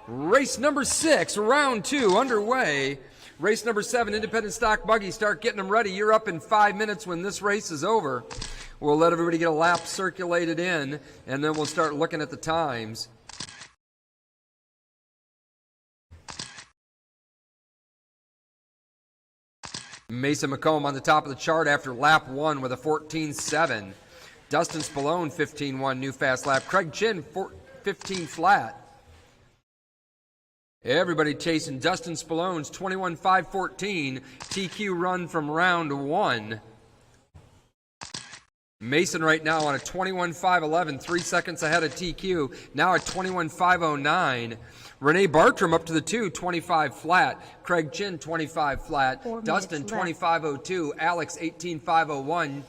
Race number 6, round 2, underway. Race number 7, independent stock buggy. Start getting them ready. You're up in 5 minutes when this race is over. We'll let everybody get a lap circulated in, and then we'll start looking at the times. Mason McComb on the top of the chart after lap 1 with a 14.7. Dustin Spallone 15.1 new fast lap. Craig Chin 15 flat. Everybody chasing Dustin Spallone's 21.514 TQ run from round 1. Mason right now on a 21.511, 3 seconds ahead of TQ. Now at 21.509. Renee Bartram up to the 2, 25 flat. Craig Chin 25 flat. Dustin 25.02. Alex 18.501.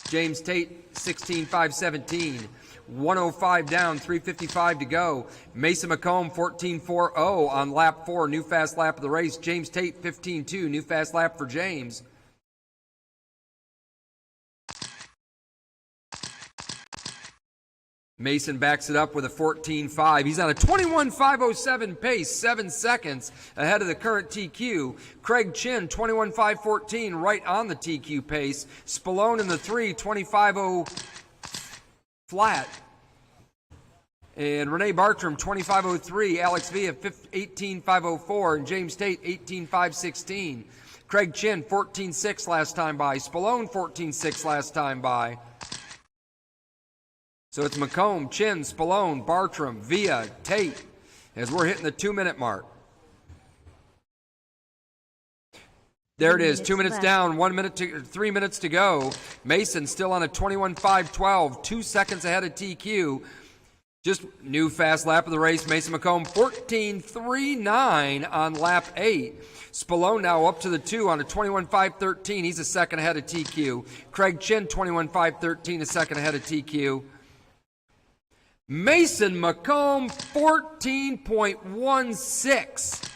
James Tate 16.517. 105 down, 3:55 to go. Mason McComb 14.40 on lap 4, new fast lap of the race. James Tate 15.2, new fast lap for James. Mason backs it up with a 14.5. He's on a 21.507 pace, 7 seconds ahead of the current TQ. Craig Chin, 21.514, right on the TQ pace. Spallone in the 3, 25.0 flat. And Renee Bartram, 25.03. Alex Villa, 18.504. And James Tate, 18.516. Craig Chin, 14.6 last time by. Spallone, 14.6 last time by. So it's McComb, Chin, Spallone, Bartram, Villa, Tate, as we're hitting the 2-minute mark. There it is, 2 minutes down, 3 minutes to go. Mason still on a 21.512, 2 seconds ahead of TQ. Just new fast lap of the race. Mason McComb 14.39 on lap 8. Spallone now up to the 2 on a 21.513. He's a second ahead of TQ. Craig Chin 21.513, a second ahead of TQ. Mason McComb 14.16.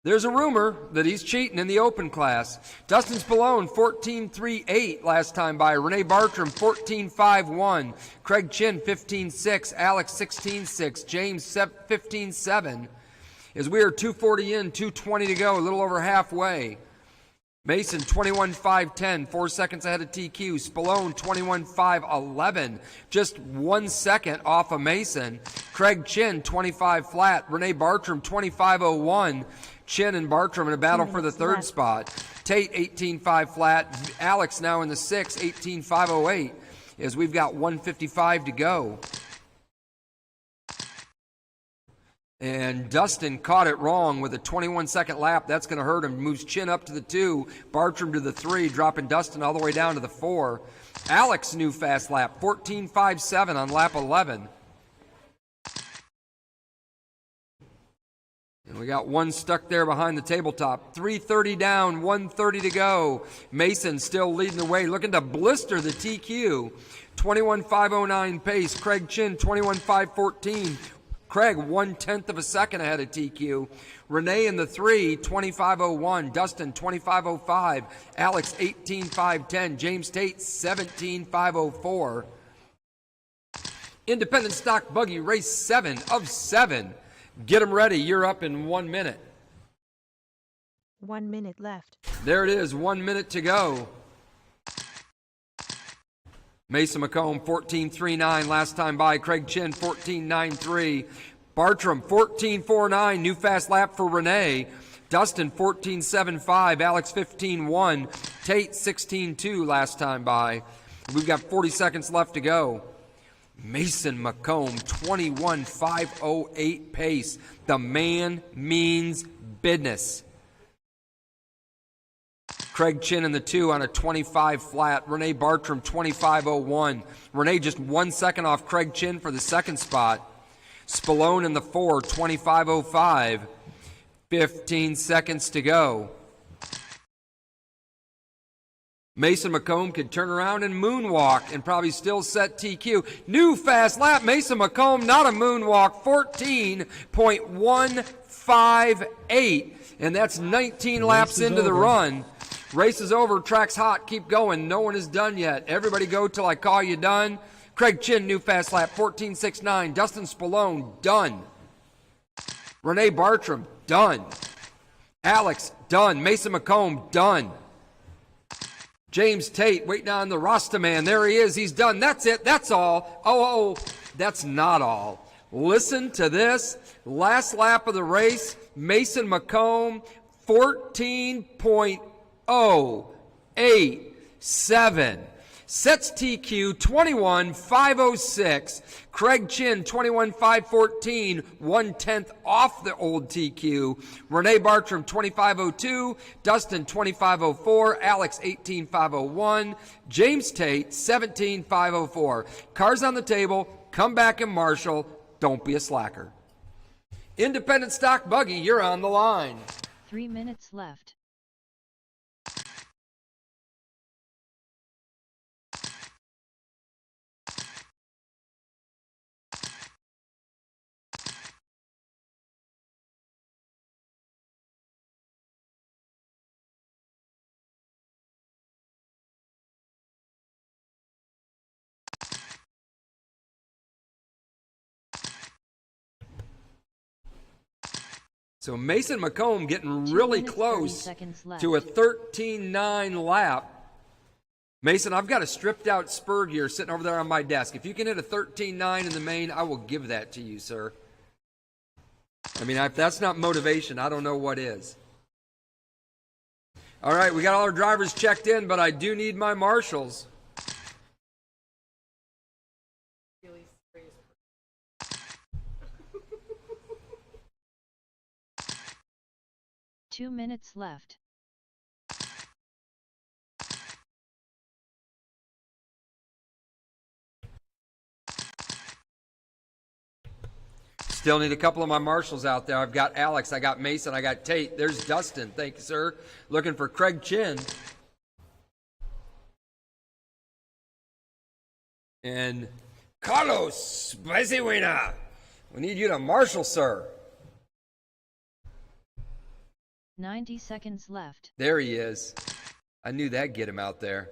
There's a rumor that he's cheating in the open class. Dustin Spallone, 14.38 last time by. Renee Bartram, 14.51. Craig Chin, 15.6. Alex, 16.6. James, 15.7. As we are 2:40 in, 2:20 to go, a little over halfway. Mason, 21.510, 4 seconds ahead of TQ. Spallone, 21.511, just 1 second off of Mason. Craig Chin, 25 flat. Renee Bartram, 25.01. Chin and Bartram in a battle for the third spot. Tate, 18.5 flat. Alex now in the 6, 18.508, as we've got 1:55 to go. And Dustin caught it wrong with a 21-second lap. That's going to hurt him. Moves Chin up to the 2, Bartram to the 3, dropping Dustin all the way down to the 4. Alex, new fast lap, 14.57 on lap 11. And we got one stuck there behind the tabletop. 3:30 down, 1:30 to go. Mason still leading the way, looking to blister the TQ. 21.509 pace. Craig Chin, 21.514. Craig, 1/10 of a second ahead of TQ. Renee in the 3, 25.01. Dustin, 25.05. Alex, 18.510. James Tate, 17.504. Independent stock buggy race 7 of 7. Get them ready. You're up in 1 minute. 1 minute left. There it is. 1 minute to go. Mason McComb, 14.39 last time by. Craig Chin, 14.93. Bartram, 14.49, new fast lap for Renee. Dustin, 14.75. Alex, 15.1. Tate, 16.2 last time by. We've got 40 seconds left to go. Mason McComb, 21.508 pace. The man means business. Craig Chin in the 2 on a 25 flat. Renee Bartram, 25.01. Renee just 1 second off Craig Chin for the second spot. Spallone in the 4, 25.05. 15 seconds to go. Mason McComb could turn around and moonwalk and probably still set TQ. New fast lap. Mason McComb, not a moonwalk, 14.158. And that's 19 laps into the run. Race is over. Track's hot. Keep going. No one is done yet. Everybody go till I call you done. Craig Chin, new fast lap, 14.69. Dustin Spallone, done. Renee Bartram, done. Alex, done. Mason McComb, done. James Tate waiting on the Rasta man. There he is. He's done. That's it. That's all. Oh, that's not all. Listen to this. Last lap of the race. Mason McComb, 14.087. Sets TQ 21.506. Craig Chin 21.514, 1/10 off the old TQ. Renee Bartram 25.02. Dustin 25.04. Alex 18.501. James Tate 17.504. Cars on the table. Come back and Marshall. Don't be a slacker. Independent Stock Buggy, you're on the line. 3 minutes left. So Mason McComb getting 2 really minutes, 30 close seconds left. to a 13.9 lap. Mason, I've got a stripped out spur gear sitting over there on my desk. If you can hit a 13.9 in the main, I will give that to you, sir. I mean, if that's not motivation, I don't know what is. All right, we got all our drivers checked in, but I do need my marshals. Two minutes left. Still need a couple of my marshals out there. I've got Alex, I got Mason, I got Tate. There's Dustin. Thank you, sir. Looking for Craig Chin. And Carlos Spicy-Wiener. We need you to marshal, sir. 90 seconds left. There he is. I knew that'd get him out there.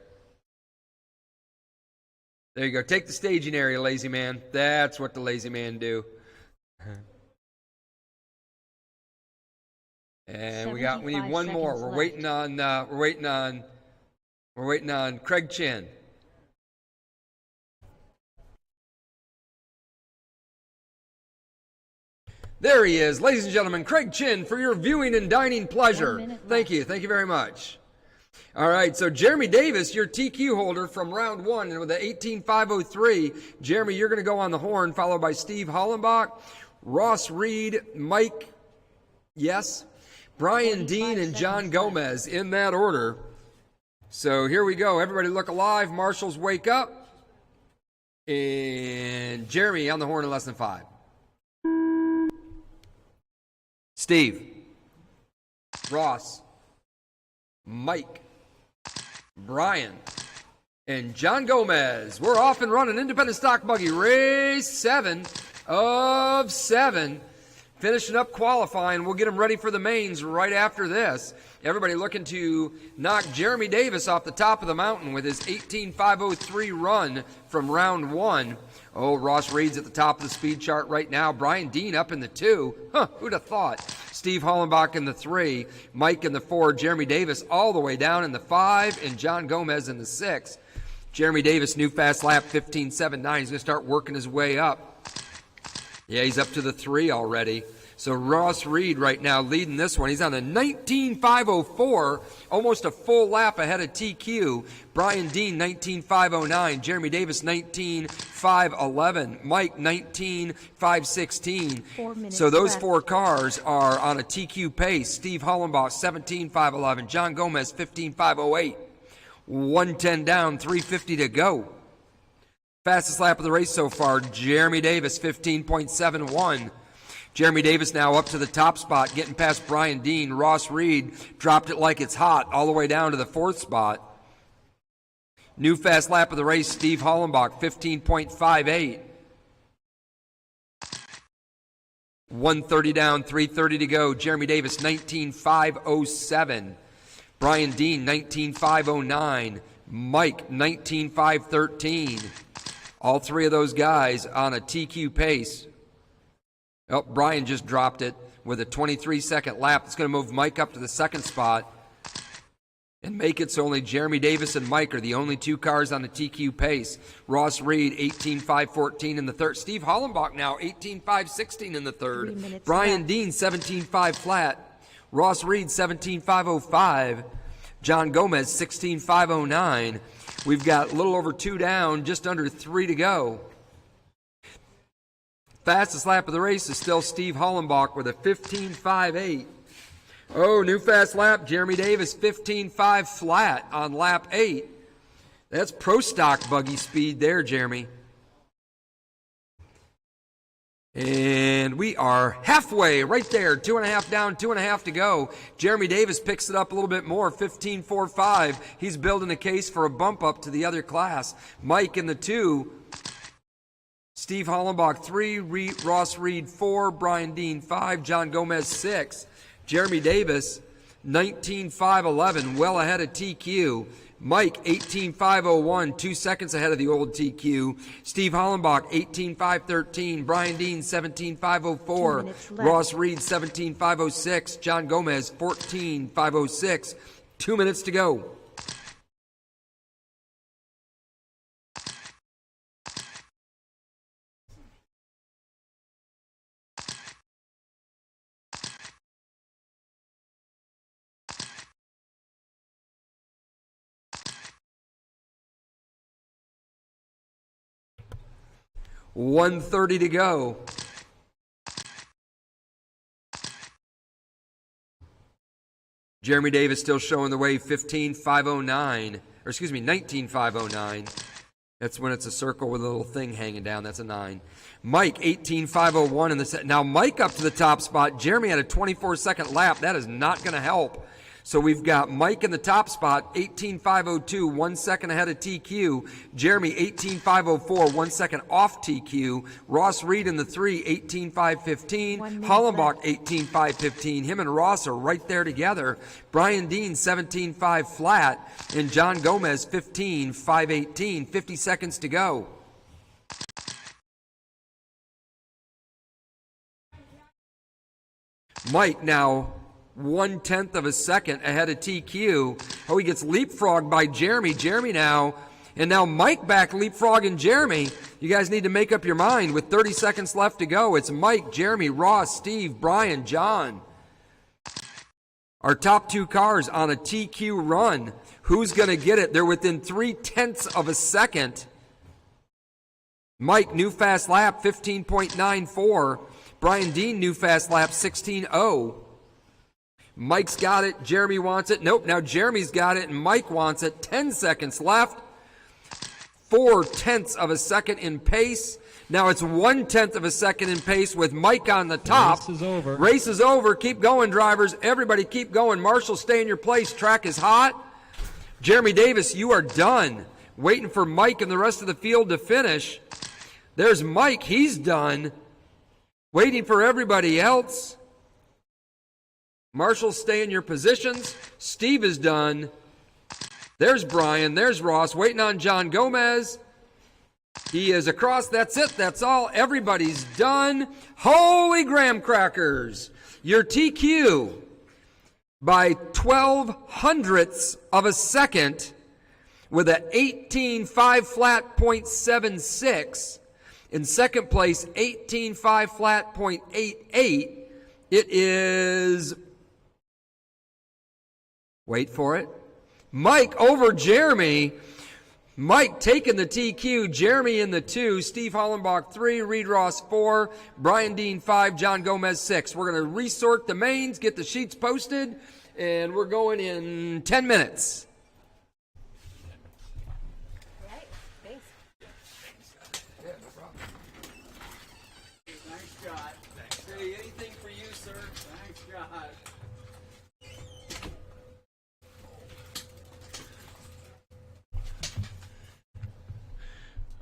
There you go. Take the staging area, lazy man. That's what the lazy man do. And we need one more. We're waiting on Craig Chin. There he is, ladies and gentlemen, Craig Chin, for your viewing and dining pleasure. Thank you very much. All right, so Jeremy Davis, your TQ holder from round one, and with the 18.503, Jeremy, you're going to go on the horn, followed by Steve Hollenbach, Ross Reed, Mike, yes, Brian Dean, and John Gomez in that order. So here we go. Everybody look alive. Marshals, wake up. And Jeremy on the horn in less than 5. Steve, Ross, Mike, Brian, and John Gomez. We're off and running. Independent Stock Buggy, race 7 of 7. Finishing up qualifying. We'll get them ready for the mains right after this. Everybody looking to knock Jeremy Davis off the top of the mountain with his 18.503 run from round 1. Oh, Ross Reed's at the top of the speed chart right now. Brian Dean up in the 2. Who'd have thought? Steve Hollenbach in the 3. Mike in the 4. Jeremy Davis all the way down in the 5. And John Gomez in the 6. Jeremy Davis, new fast lap, 15.79. He's going to start working his way up. Yeah, he's up to the 3 already. So Ross Reed right now leading this one. He's on the 19.504, almost a full lap ahead of TQ. Brian Dean, 19.509. Jeremy Davis, 19.511. Mike, 19.516. 4 minutes So those left. 4 cars are on a TQ pace. Steve Hollenbach, 17.511. John Gomez, 15.508. 110 down, 350 to go. Fastest lap of the race so far, Jeremy Davis, 15.71. Jeremy Davis now up to the top spot, getting past Brian Dean. Ross Reed dropped it like it's hot all the way down to the 4th spot. New fast lap of the race, Steve Hollenbach, 15.58. 130 down, 330 to go. Jeremy Davis, 19.507. Brian Dean, 19.509. Mike, 19.513. All 3 of those guys on a TQ pace. Oh, Brian just dropped it with a 23-second lap. It's going to move Mike up to the 2nd spot and make it so only Jeremy Davis and Mike are the only 2 cars on the TQ pace. Ross Reed, 18.514 in the 3rd. Steve Hollenbach now, 18.516 in the 3rd. 3 minutes Brian left. Dean, 17.5 flat. Ross Reed 17.505. John Gomez 16.509. We've got a little over 2 down, just under 3 to go. Fastest lap of the race is still Steve Hollenbach with a 15.58. Oh, new fast lap, Jeremy Davis 15.5 flat on lap 8. That's pro stock buggy speed there, Jeremy. And we are halfway right there. 2.5 down, 2.5 to go. Jeremy Davis picks it up a little bit more, 15.45. He's building a case for a bump up to the other class. Mike in the 2. Steve Hollenbach 3. Ross Reed 4. Brian Dean 5. John Gomez 6. Jeremy Davis 19.511, well ahead of TQ. Mike, 18.501, 2 seconds ahead of the old TQ. Steve Hollenbach, 18.513. Brian Dean, 17.504. Ross Reed, 17.506. John Gomez, 14.506. 2 minutes to go. $1:30 to go. Jeremy Davis still showing the way, 15.509, or excuse me, 19.509. That's when it's a circle with a little thing hanging down. That's a 9. Mike, 18.501 in the set. Now Mike up to the top spot. Jeremy had a 24-second lap. That is not going to help. So we've got Mike in the top spot, 18.502, 1 second ahead of TQ. Jeremy, 18.504, 1 second off TQ. Ross Reed in the 3, 18.515. Hollenbach, 18.515. Him and Ross are right there together. Brian Dean, 17.5 flat. And John Gomez, 15.518. 50 seconds to go. Mike now 1/10 of a second ahead of TQ. Oh, he gets leapfrogged by Jeremy. Jeremy now, and now Mike back leapfrogging Jeremy. You guys need to make up your mind with 30 seconds left to go. It's Mike, Jeremy, Ross, Steve, Brian, John. Our top 2 cars on a TQ run. Who's going to get it? They're within 0.3 of a second. Mike, new fast lap, 15.94. Brian Dean, new fast lap, 16.0. Mike's got it. Jeremy wants it. Nope. Now Jeremy's got it and Mike wants it. 10 seconds left. 0.4 of a second in pace. Now it's 1/10 of a second in pace with Mike on the top. Race is over. Race is over. Keep going, drivers. Everybody keep going. Marshall, stay in your place. Track is hot. Jeremy Davis, you are done. Waiting for Mike and the rest of the field to finish. There's Mike. He's done. Waiting for everybody else. Marshall, stay in your positions. Steve is done. There's Brian. There's Ross. Waiting on John Gomez. He is across. That's it. That's all. Everybody's done. Holy graham crackers. Your TQ by 0.12 of a second with a 18.5 flat .76. In second place, 18.5 flat .88. It is, wait for it, Mike over Jeremy. Mike taking the TQ, Jeremy in the 2, Steve Hollenbach 3, Reed Ross 4, Brian Dean 5, John Gomez 6. We're going to resort the mains, get the sheets posted, and we're going in 10 minutes. Nice shot. Hey, anything for you, sir? Nice shot.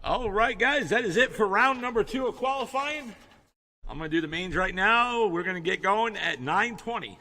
All right, guys, that is it for round number 2 of qualifying. I'm going to do the mains right now. We're going to get going at 9:20.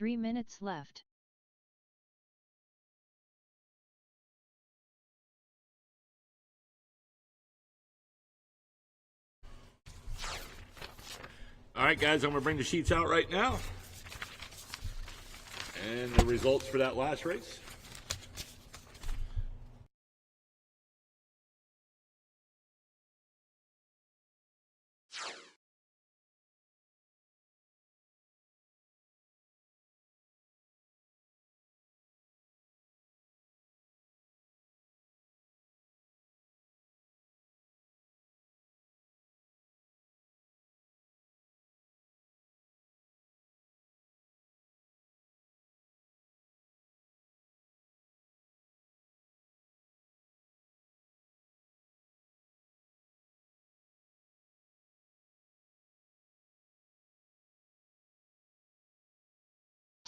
3 minutes left. All right, guys, I'm going to bring the sheets out right now. And the results for that last race.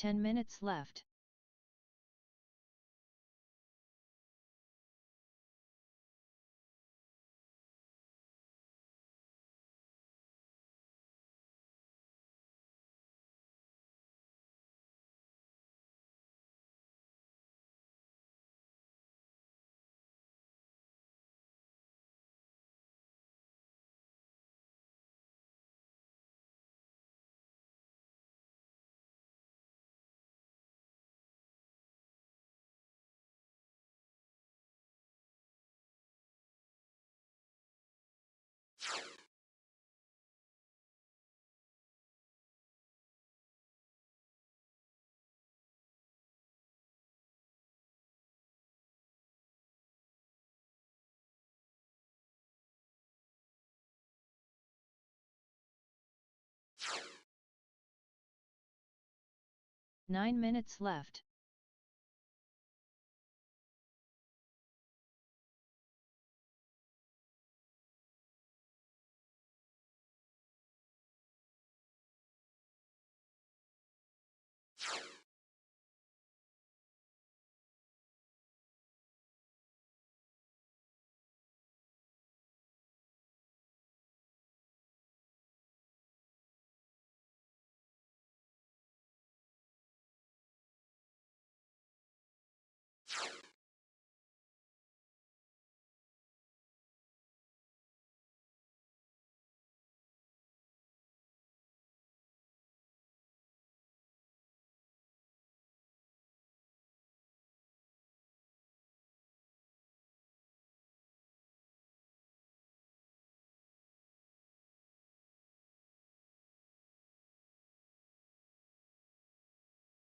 Ten minutes left. Nine minutes left.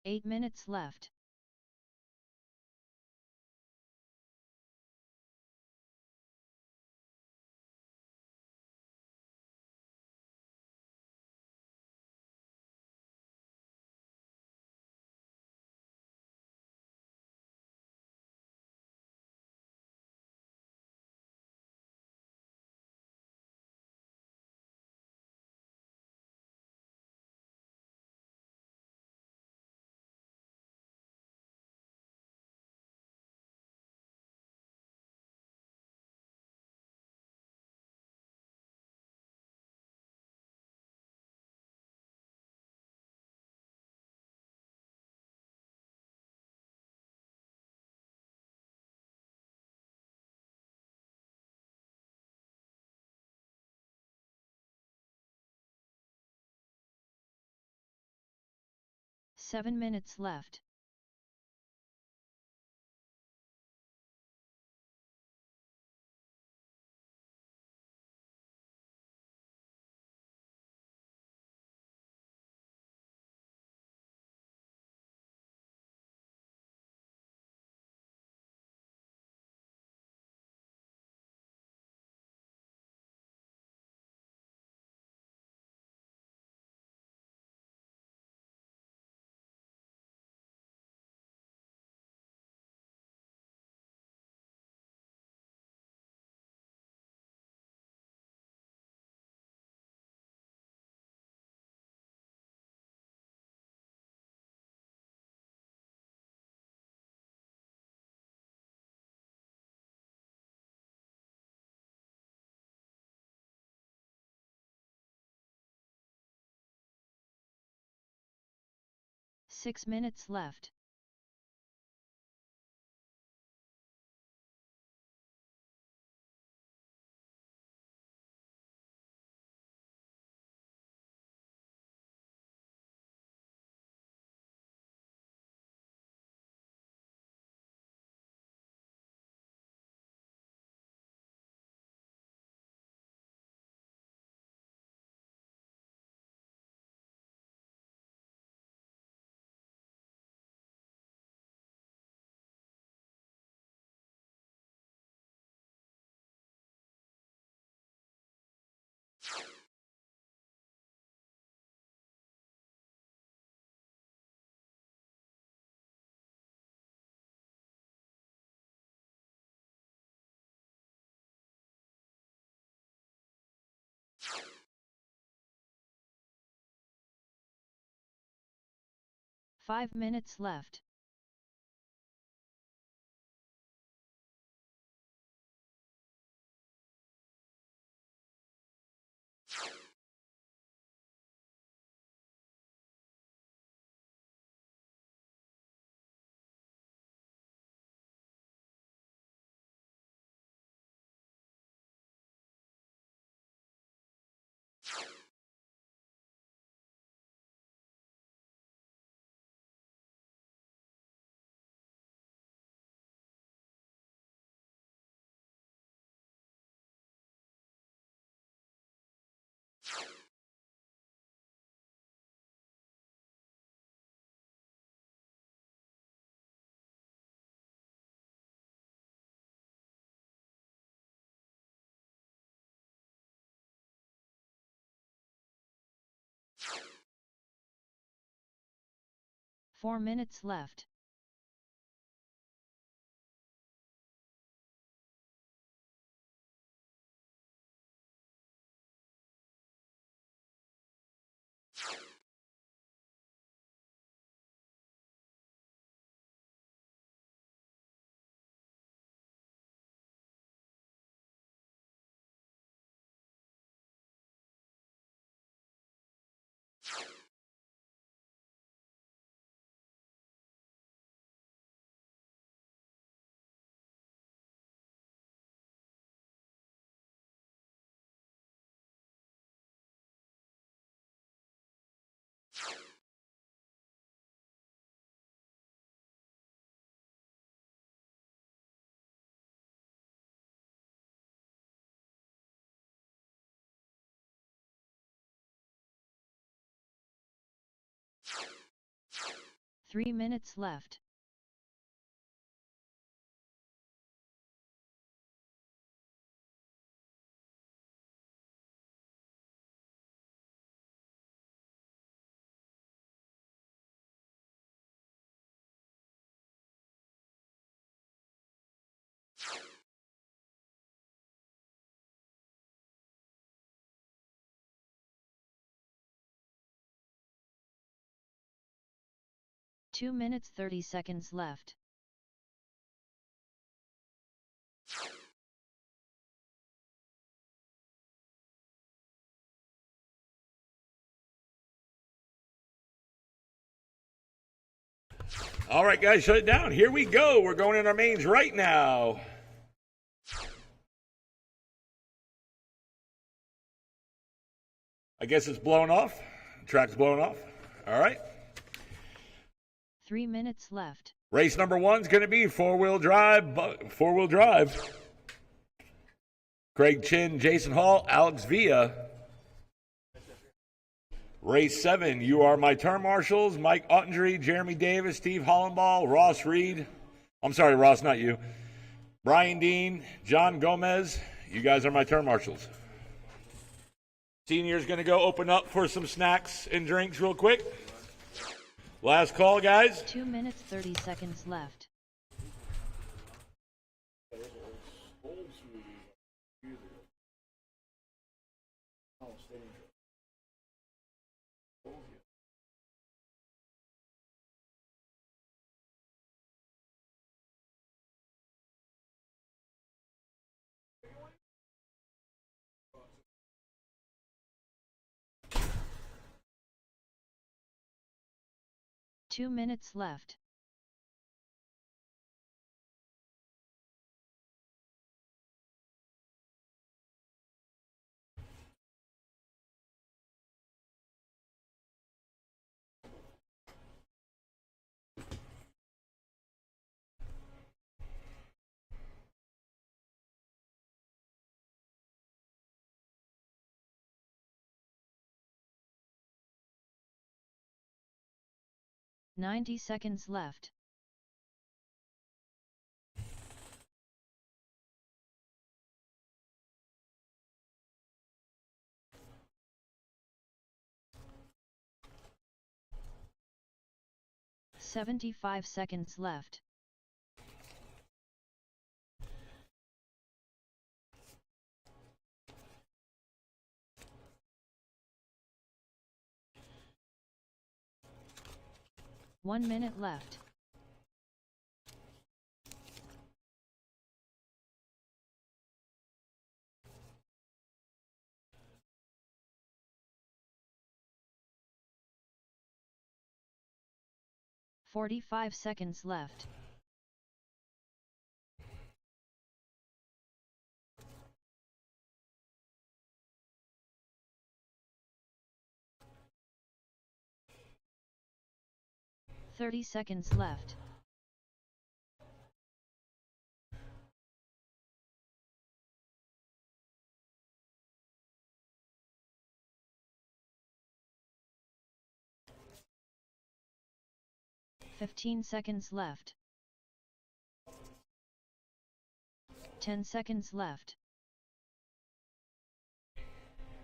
Eight minutes left. Seven minutes left. 6 minutes left. Five minutes left. Four minutes left. Three minutes left. Two minutes 30 seconds left. All right, guys, shut it down. Here we go. We're going in our mains right now. I guess it's blown off. Track's blown off. All right. 3 minutes left. Race number 1's going to be four-wheel drive. Craig Chin, Jason Hall, Alex Villa. Race 7, you are my turn marshals. Mike Ottenry, Jeremy Davis, Steve Hollenball, Ross Reed. I'm sorry, Ross, not you. Brian Dean, John Gomez. You guys are my turn marshals. Senior's going to go open up for some snacks and drinks real quick. Last call, guys. 2 minutes 30 seconds left. 2 minutes left. "90 seconds left. "75 seconds left. "1 minute left. "45 seconds left. "30 seconds left. "15 seconds left. 10 seconds left.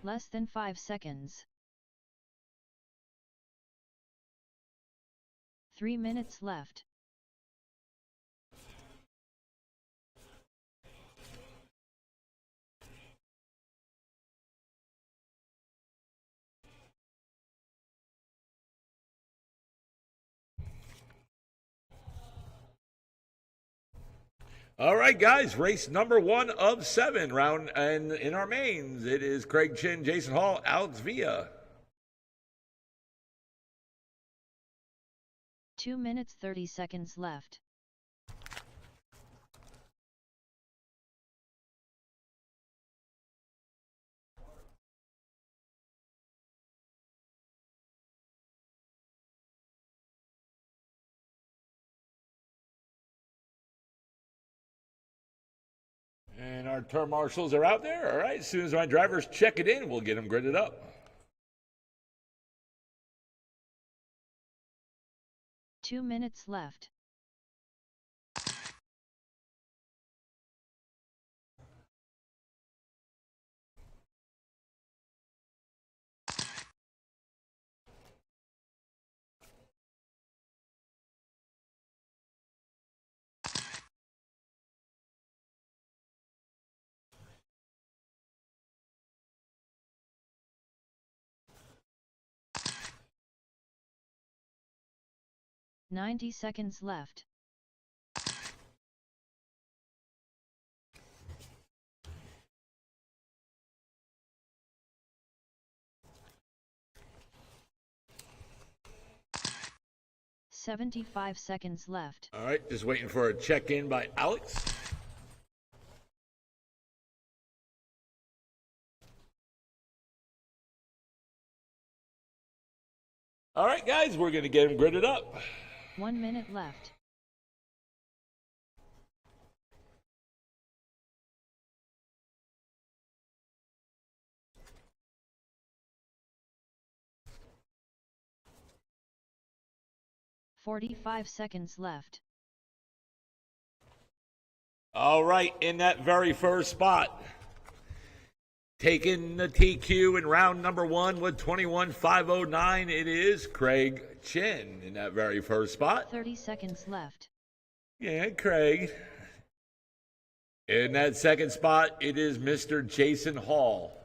Less than 5 seconds. 3 minutes left. All right, guys, race number 1 of 7 round, and in our mains, it is Craig Chin, Jason Hall, Alex Villa. 2 minutes 30 seconds left. And our turn marshals are out there. All right, as soon as my drivers check it in, we'll get them gridded up. 2 minutes left. "90 seconds left. "75 seconds left. All right, just waiting for a check-in by Alex. All right, guys, we're going to get them gridded up. 1 minute left. "45 seconds left. All right, in that very first spot, taking the TQ in round number 1 with 21.509, it is Craig Chin in that very first spot. 30 seconds left. Yeah, Craig. In that second spot, it is Mr. Jason Hall.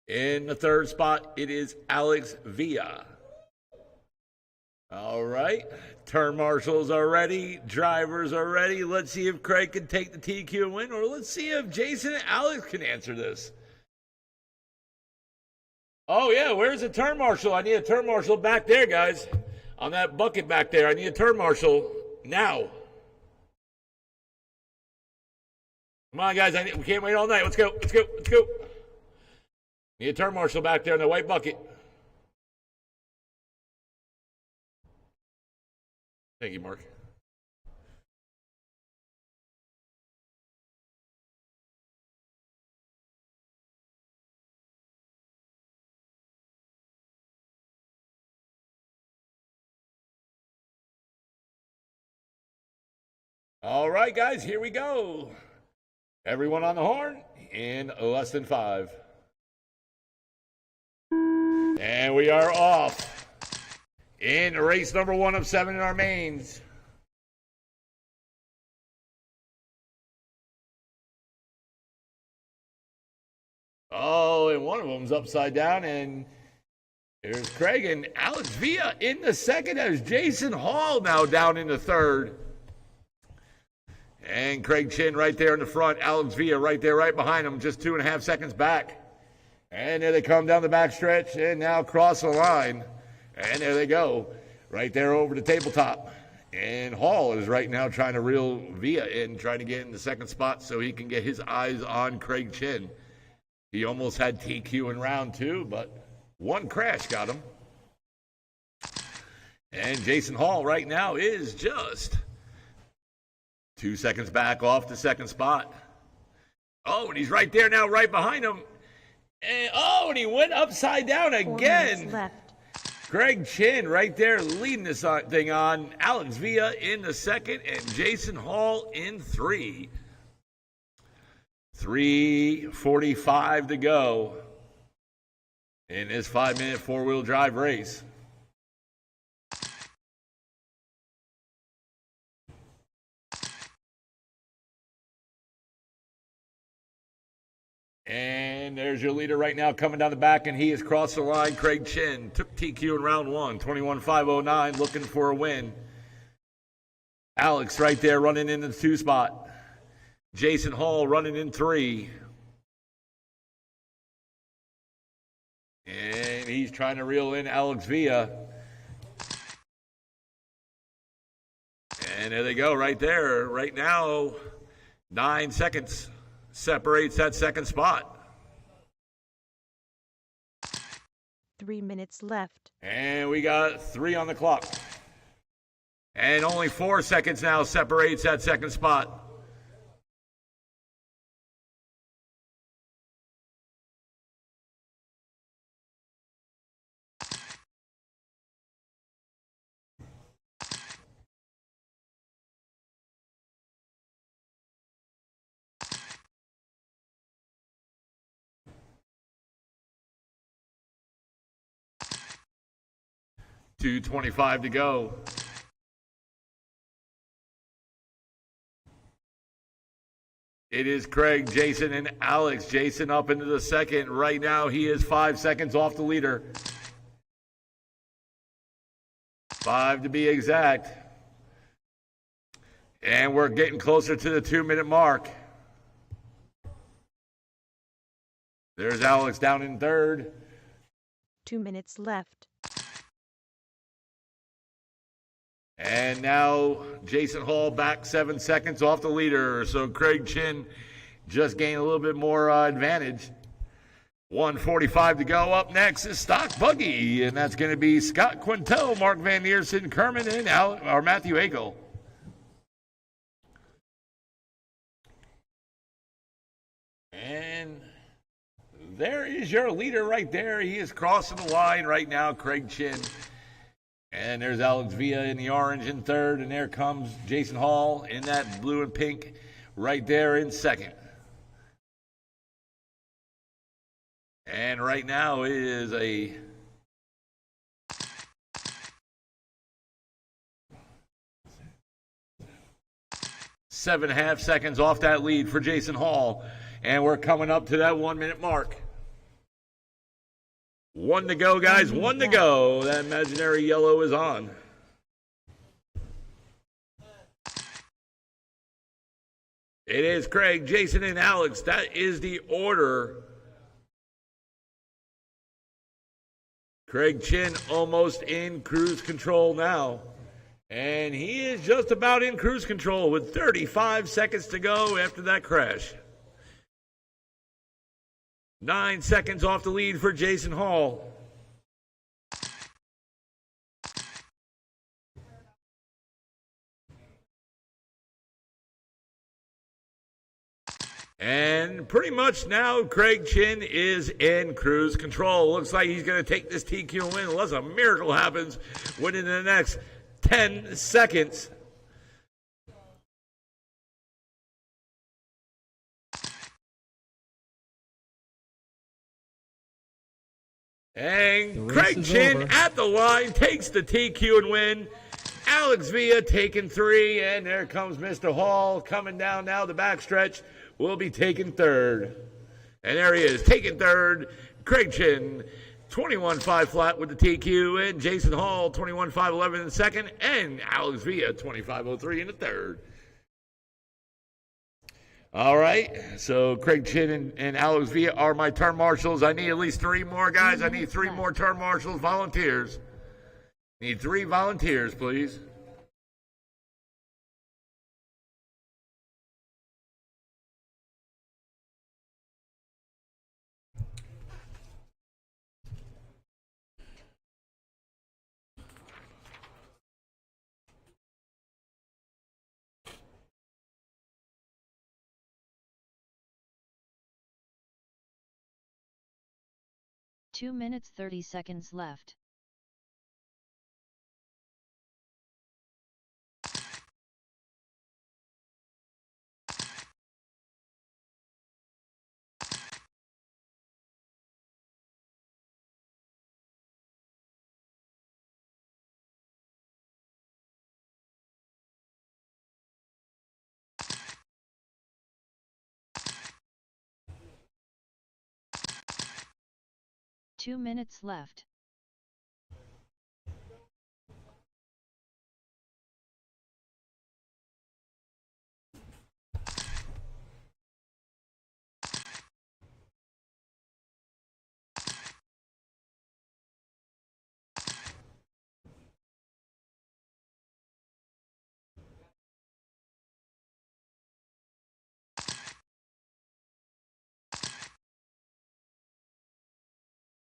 In the third spot, it is Alex Villa. All right, turn marshals are ready, drivers are ready. Let's see if Craig can take the TQ and win, or let's see if Jason and Alex can answer this. Oh, yeah, where's the turn marshal? I need a turn marshal back there, guys. On that bucket back there. I need a turn marshal now. Come on, guys. We can't wait all night. Let's go. Let's go. Let's go. Need a turn marshal back there in the white bucket. Thank you, Mark. All right, guys, here we go. Everyone on the horn in less than 5. And we are off in race number 1 of 7 in our mains. Oh, and one of them's upside down, and there's Craig and Alex Villa in the second. There's Jason Hall now down in the third. And Craig Chin right there in the front. Alex Villa right there, right behind him, just 2.5 seconds back. And there they come down the back stretch and now cross the line. And there they go, right there over the tabletop. And Hall is right now trying to reel Villa in, trying to get in the second spot so he can get his eyes on Craig Chin. He almost had TQ in round 2, but one crash got him. And Jason Hall right now is just 2 seconds back off the second spot. Oh, and he's right there now, right behind him. And he went upside down 4 again. minutes left. Greg Chin right there leading this thing on. Alex Villa in the second and Jason Hall in 3. 3:45 to go in this 5-minute four-wheel drive race. And there's your leader right now coming down the back, and he has crossed the line. Craig Chin took TQ in round 1, 21.509, looking for a win. Alex right there running in the 2 spot. Jason Hall running in 3. And he's trying to reel in Alex Villa. And there they go right there. Right now, 9 seconds separates that second spot. 3 minutes left. And we got 3 on the clock. And only 4 seconds now separates that second spot. .225 to go. It is Craig, Jason, and Alex. Jason up into the second. Right now, he is 5 seconds off the leader. 5 to be exact. And we're getting closer to the 2-minute mark. There's Alex down in third. 2 minutes left. And now Jason Hall back 7 seconds off the leader. So Craig Chin just gained a little bit more advantage. 1:45 to go. Up next is Stock Buggy, and that's going to be Scott Quintel, Mark Van Neersen, Kerman, and Matthew Agel. And there is your leader right there. He is crossing the line right now, Craig Chin. And there's Alex Villa in the orange in third, and there comes Jason Hall in that blue and pink right there in second. And right now it is a 7.5 seconds off that lead for Jason Hall. And we're coming up to that 1-minute mark. 1 to go, guys. 1 to go. That imaginary yellow is on. It is Craig, Jason, and Alex. That is the order Craig Chin almost in cruise control now. And he is just about in cruise control with 35 seconds to go after that crash. 9 seconds off the lead for Jason Hall. And pretty much now, Craig Chin is in cruise control. Looks like he's going to take this TQ win unless a miracle happens within the next 10 seconds. And Craig Chin at the line takes the TQ and win. Alex Villa taking 3, and there comes Mr. Hall coming down now the backstretch. Will be taking 3rd. And there he is, taking 3rd. Craig Chin, 21.5 flat with the TQ, and Jason Hall, 21.511 in the 2nd, and Alex Villa, 25.03 in the 3rd. All right, so Craig Chin and Alex Villa are my turn marshals. I need at least 3 more guys. I need 3 more turn marshals, volunteers. Need 3 volunteers, please. Two minutes 30 seconds left. Two minutes left.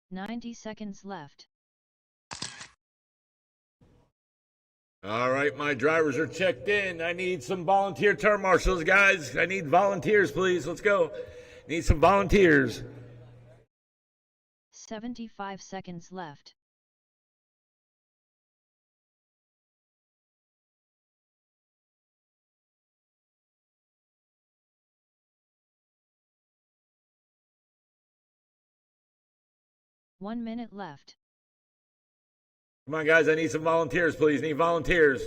"90 seconds left. All right, my drivers are checked in. I need some volunteer turn marshals, guys. I need volunteers, please. Let's go. Need some volunteers. 75 seconds left. One minute left. Come on, guys. I need some volunteers, please. Need volunteers.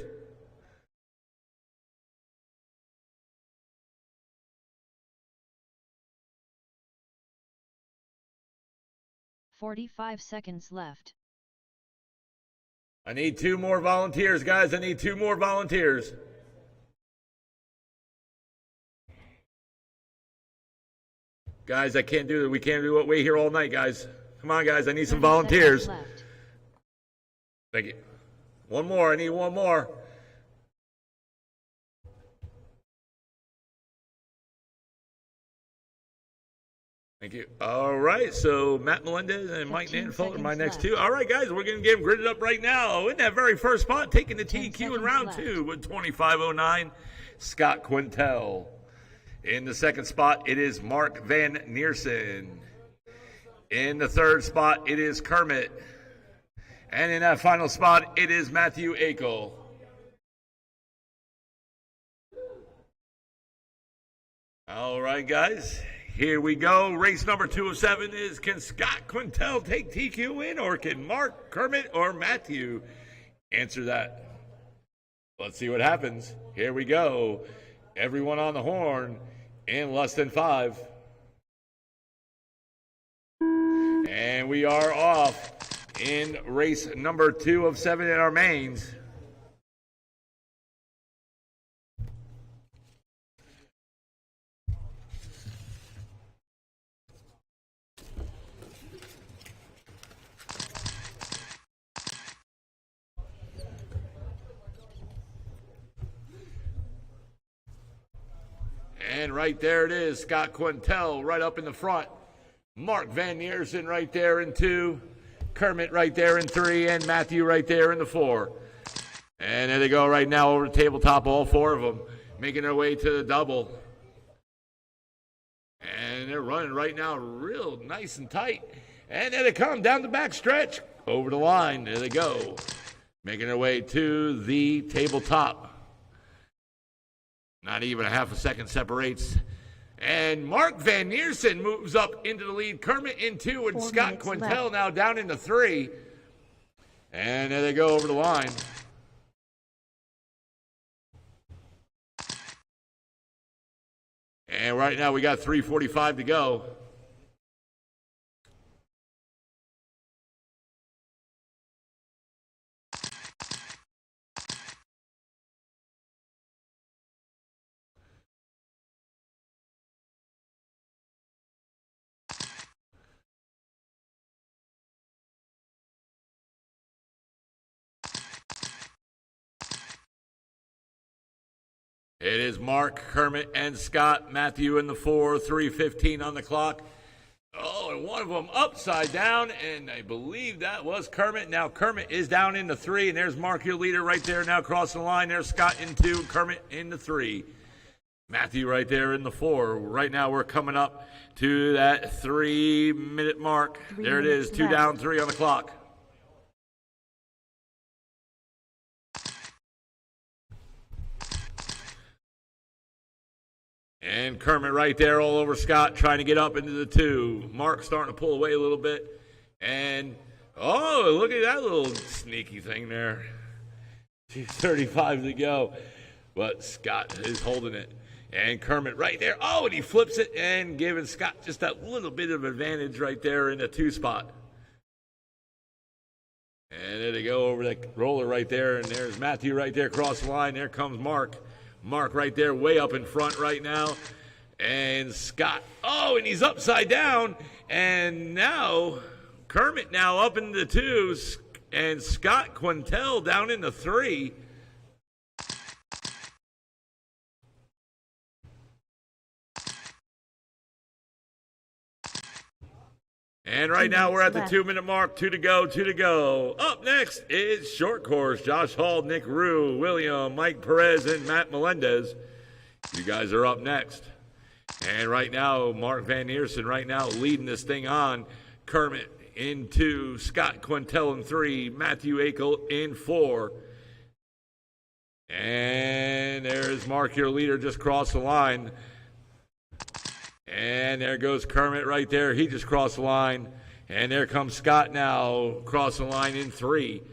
"45 seconds left. I need 2 more volunteers, guys. I need 2 more volunteers. Guys, I can't do it. We can't do it. Wait here all night, guys. Come on, guys. I need some 30 volunteers. seconds left. Thank you. One more. I need 1 more. Thank you. All right. So Matt Melendez and Mike 15 Nanfold are my seconds next left. 2. All right, guys. We're going to get them gridded up right now. In that very first spot, taking the 10 TQ in seconds round left. 2 with 25.09, Scott Quintel. In the second spot, it is Mark Van Neersen. In the third spot, it is Kermit. And in that final spot, it is Matthew Akel. All right, guys. Here we go. Race number 2 of 7 is, can Scott Quintel take TQ in, or can Mark, Kermit, or Matthew answer that? Let's see what happens. Here we go. Everyone on the horn in less than 5. And we are off in race number 2 of 7 in our mains. And right there it is, Scott Quintel right up in the front. Mark Van Neersen right there in 2. Kermit right there in 3. And Matthew right there in the 4. And there they go right now over the tabletop, all 4 of them, making their way to the double. And they're running right now real nice and tight. And there they come down the back stretch, over the line. There they go, making their way to the tabletop. Not even a half a second separates. And Mark Van Neersen moves up into the lead. Kermit in 2, and Scott Quintel now down into 3. And there they go over the line. And right now we got 3:45 to go. It is Mark, Kermit, and Scott. Matthew in the 4, 3:15 on the clock. Oh, and one of them upside down, and I believe that was Kermit. Now Kermit is down into 3, and there's Mark, your leader, right there now crossing the line. There's Scott in 2, Kermit in the 3. Matthew right there in the 4. Right now we're coming up to that 3-minute mark. There it is, 2 down, 3 on the clock. And Kermit right there all over Scott, trying to get up into the 2. Mark starting to pull away a little bit. And, oh, look at that little sneaky thing there. 2:35 to go. But Scott is holding it. And Kermit right there. Oh, and he flips it and giving Scott just that little bit of advantage right there in the 2 spot. And there they go over that roller right there. And there's Matthew right there across the line. There comes Mark. Mark right there way up in front right now. And Scott. Oh, and he's upside down. And now Kermit now up in the 2. And Scott Quintel down in the 3. And right now we're at the 2-minute mark. 2 to go, 2 to go. Up next is short course. Josh Hall, Nick Rue, William, Mike Perez, and Matt Melendez. You guys are up next. And right now, Mark Van Neersen right now leading this thing on. Kermit in 2, Scott Quintel in 3, Matthew Akel in 4. And there's Mark, your leader, just crossed the line. And there goes Kermit right there. He just crossed the line. And there comes Scott now, crossing the line in 3.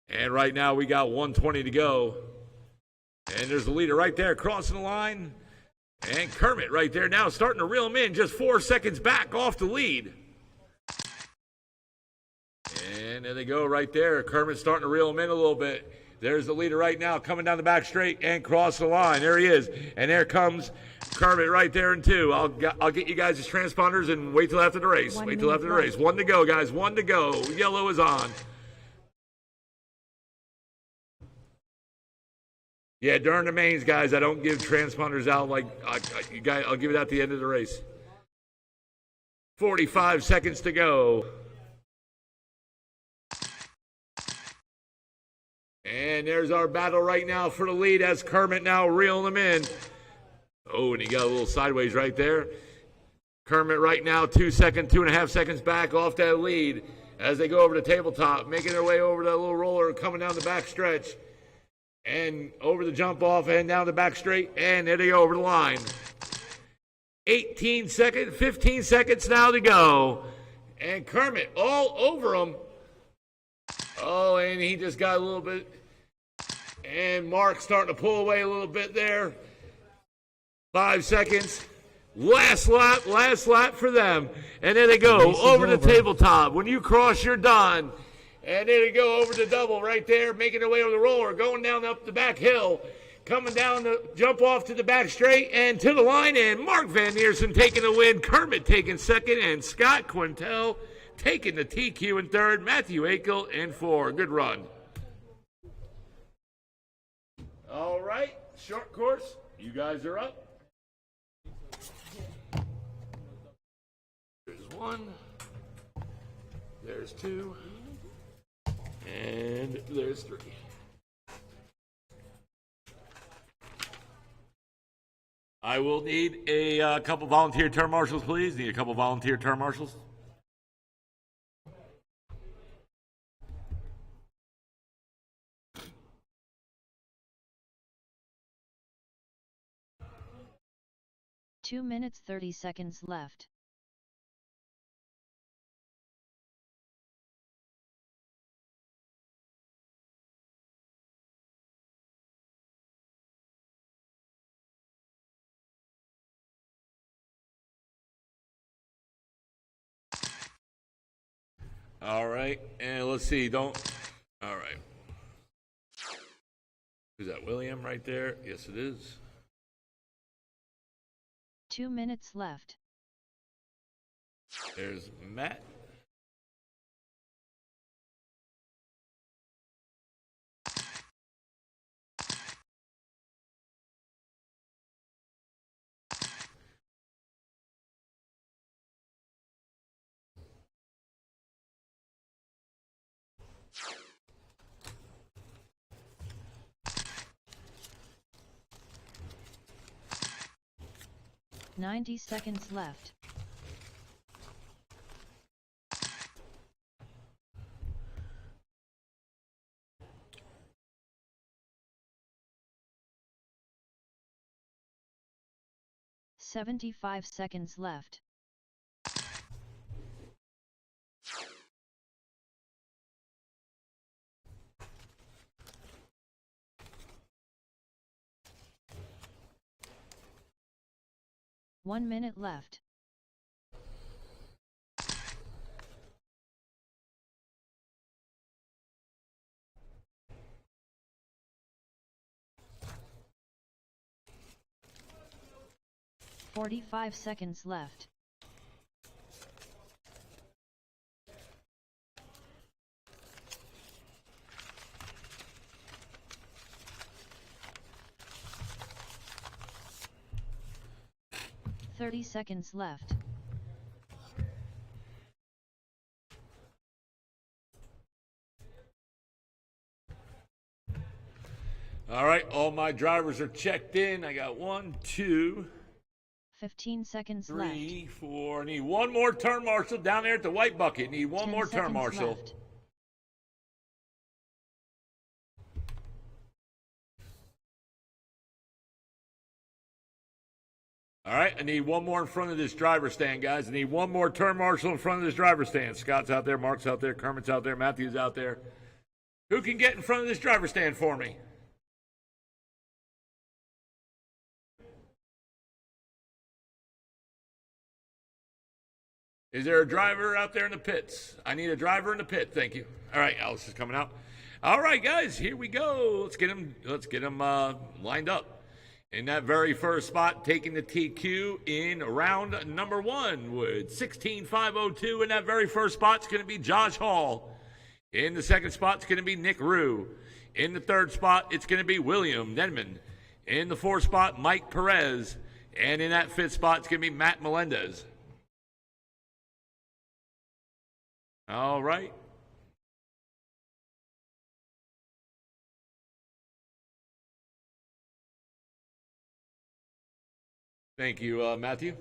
And right now we got 1:20 to go. And there's the leader right there crossing the line. And Kermit right there now starting to reel him in, just 4 seconds back off the lead. And there they go right there. Kermit starting to reel him in a little bit. There's the leader right now coming down the back straight and cross the line. There he is. And there comes Kermit right there in 2. I'll get you guys his transponders and wait till after the race. Wait till after the race. 1 to go, guys. 1 to go. Yellow is on. Yeah, during the mains, guys, I don't give transponders out like you guys. I'll give it at the end of the race. 45 seconds to go. And there's our battle right now for the lead as Kermit now reeling them in. Oh, and he got a little sideways right there. Kermit right now 2.5 seconds back off that lead as they go over the tabletop, making their way over that little roller, coming down the back stretch. And over the jump off and down the back straight. And there they go over the line. 15 seconds now to go. And Kermit all over him. Oh, and he just got a little bit. And Mark starting to pull away a little bit there. 5 seconds. Last lap for them. And there they go over the tabletop. When you cross, you're done. And there they go over the double right there, making their way over the roller, going down up the back hill, coming down the jump off to the back straight and to the line. And Mark Van Neersen taking the win. Kermit taking second. And Scott Quintel taking the TQ in third. Matthew Akel in 4. Good run. All right, short course. You guys are up. There's one. There's two. And there's three. I will need a couple volunteer turn marshals, please. Need a couple volunteer turn marshals. Two minutes 30 seconds left. All right, and let's see. All right. Is that William right there? Yes, it is. 2 minutes left. There's Matt. $90 seconds left. $75 seconds left. One minute left. $45 seconds left. $30 seconds left. All right, all my drivers are checked in. I got 1, 2, 15 seconds 3, left. 4. I need one more turn marshal down there at the white bucket. Need one 10 more turn seconds marshal. left. All right, I need one more in front of this driver stand, guys. I need one more turn marshal in front of this driver stand. Scott's out there, Mark's out there, Kermit's out there, Matthew's out there. Who can get in front of this driver stand for me? Is there a driver out there in the pits? I need a driver in the pit, thank you. All right, Alice is coming out. All right, guys, here we go. Let's get him lined up. In that very first spot, taking the TQ in round number 1 with 16.502. In that very first spot, it's going to be Josh Hall. In the second spot, it's going to be Nick Rue. In the third spot, it's going to be William Denman. In the fourth spot, Mike Perez. And in that fifth spot, it's going to be Matt Melendez. All right. Thank you, Matthew.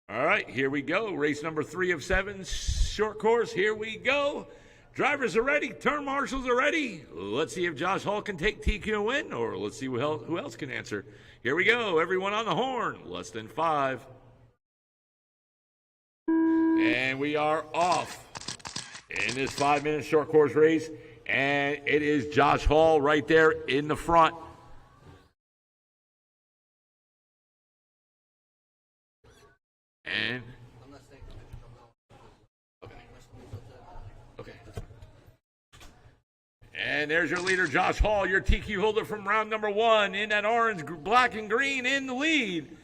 All right, here we go. Race number 3 of 7, short course. Here we go. Drivers are ready. Turn marshals are ready. Let's see if Josh Hall can take TQ and win, or let's see who else can answer. Here we go. Everyone on the horn. Less than 5. And we are off in this 5-minute short course race. And it is Josh Hall right there in the front. And okay. And there's your leader, Josh Hall, your TQ holder from round number 1 in that orange, black, and green in the lead.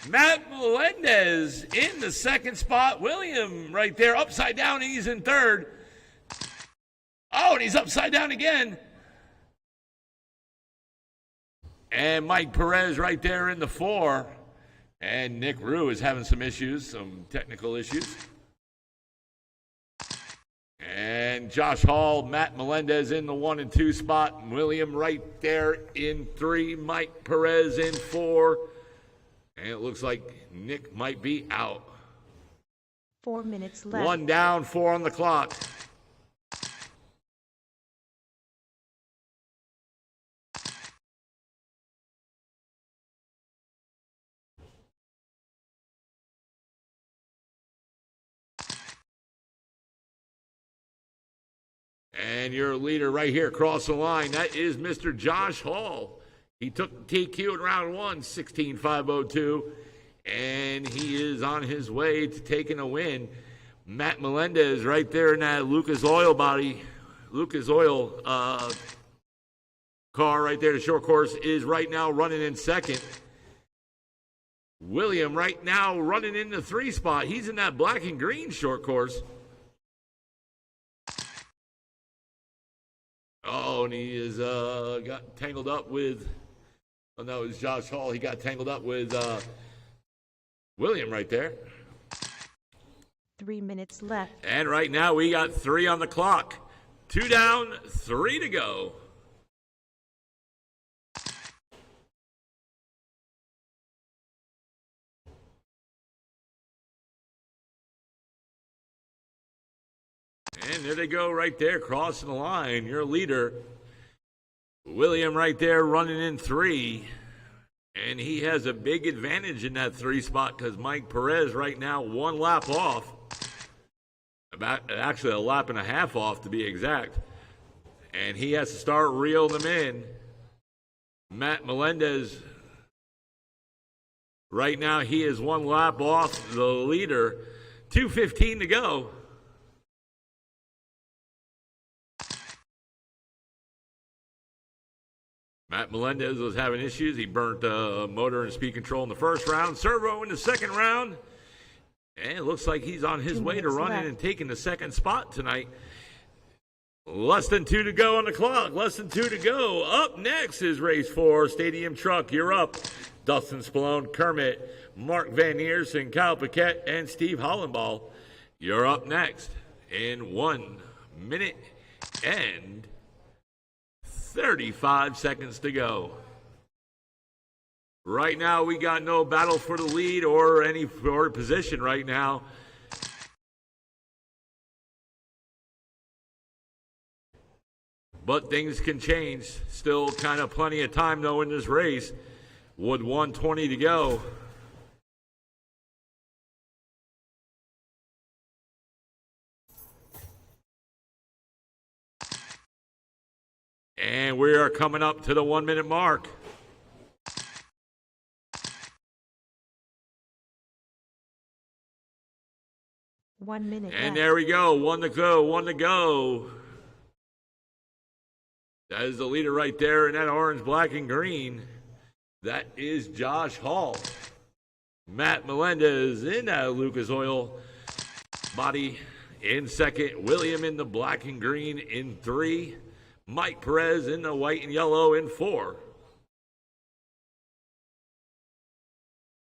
Matt Melendez in the second spot. William right there, upside down, and he's in third. Oh, and he's upside down again. And Mike Perez right there in the 4. And Nick Rue is having some issues, some technical issues. And Josh Hall, Matt Melendez in the 1 and 2 spot. William right there in 3. Mike Perez in 4. And it looks like Nick might be out. 4 minutes left. 1 down, 4 on the clock. And your leader right here across the line, that is Mr. Josh Hall. He took the TQ in round 1, 16.502, and he is on his way to taking a win. Matt Melendez right there in that Lucas Oil car right there, the short course, is right now running in 2nd. William right now running in the 3 spot. He's in that black and green short course. Oh, and he is got tangled up with, oh no, it was Josh Hall. He got tangled up with William right there. 3 minutes left. And right now we got 3 on the clock. 2 down, 3 to go. And there they go right there, crossing the line. Your leader, William, right there running in 3. And he has a big advantage in that 3 spot because Mike Perez right now 1 lap off. About actually a lap and a half off to be exact. And he has to start reeling them in. Matt Melendez, right now he is 1 lap off the leader. 2:15 to go. Matt Melendez was having issues. He burnt motor and speed control in the 1st round, servo in the 2nd round. And it looks like he's on his way to running and taking the 2nd spot tonight. Less than 2 to go on the clock. Less than 2 to go. Up next is race 4, Stadium Truck. You're up. Dustin Spallone, Kermit, Mark Van Eersen, Kyle Paquette, and Steve Hollenball. You're up next in 1 minute and 35 seconds to go. Right now, we got no battle for the lead or any for position right now. But things can change. Still kind of plenty of time, though, in this race. With 1:20 to go. And we are coming up to the 1 minute mark. One minute And left. there we go. 1 to go. 1 to go. That is the leader right there in that orange, black, and green. That is Josh Hall. Matt Melendez in that Lucas Oil body in 2nd. William in the black and green in 3. Mike Perez in the white and yellow in 4.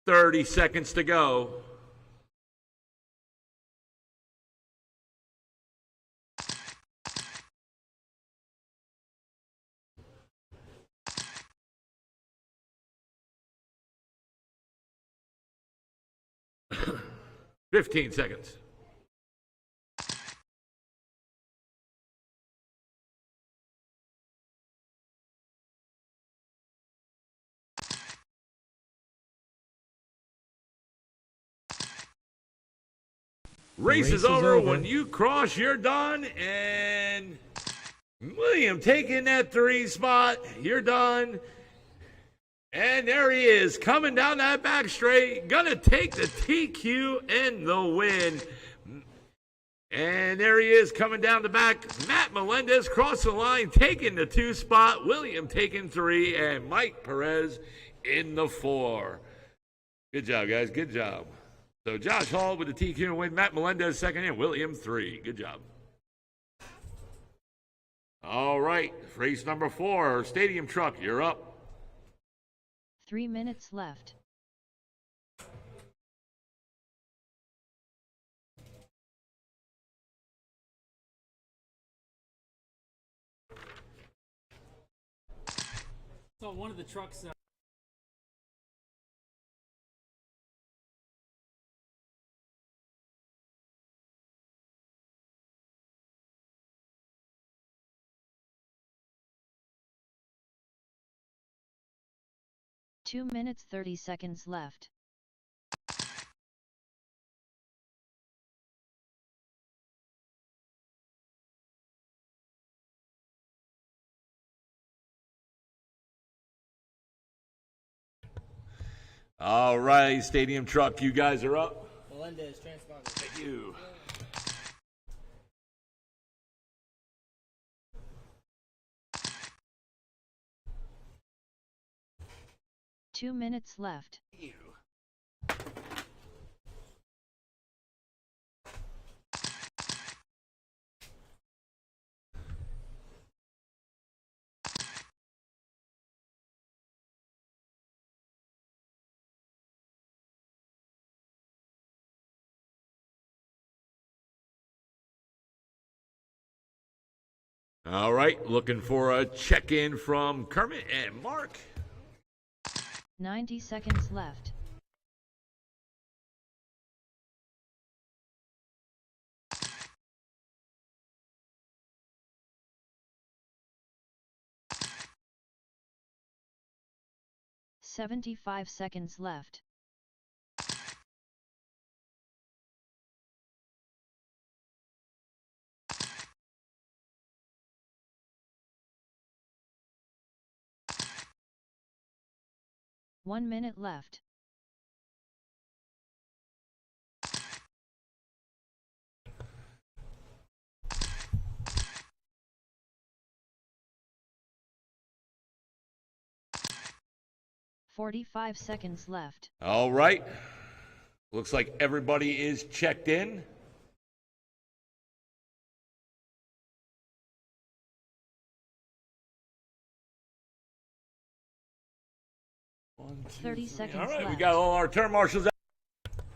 30 seconds to go. $15 seconds. Race is over. When you cross, you're done. And William taking that 3 spot. You're done. And there he is, coming down that back straight. Gonna take the TQ and the win. And there he is, coming down the back. Matt Melendez crossing the line, taking the 2 spot. William taking 3. And Mike Perez in the 4. Good job, guys. Good job. So Josh Hall with the TQ and win. Matt Melendez 2nd and William 3. Good job. All right, race number 4, Stadium Truck, you're up. 3 minutes left. So one of the trucks. 2 minutes 30 seconds left. All right, Stadium Truck, you guys are up. Melendez transponder. Thank you. Two minutes left. All right, looking for a check-in from Kermit and Mark. 90 seconds left. "75 seconds left. One minute left. "45 seconds left. All right. Looks like everybody is checked in. One, two, 30 seconds all right, we left. got all our turn marshals out.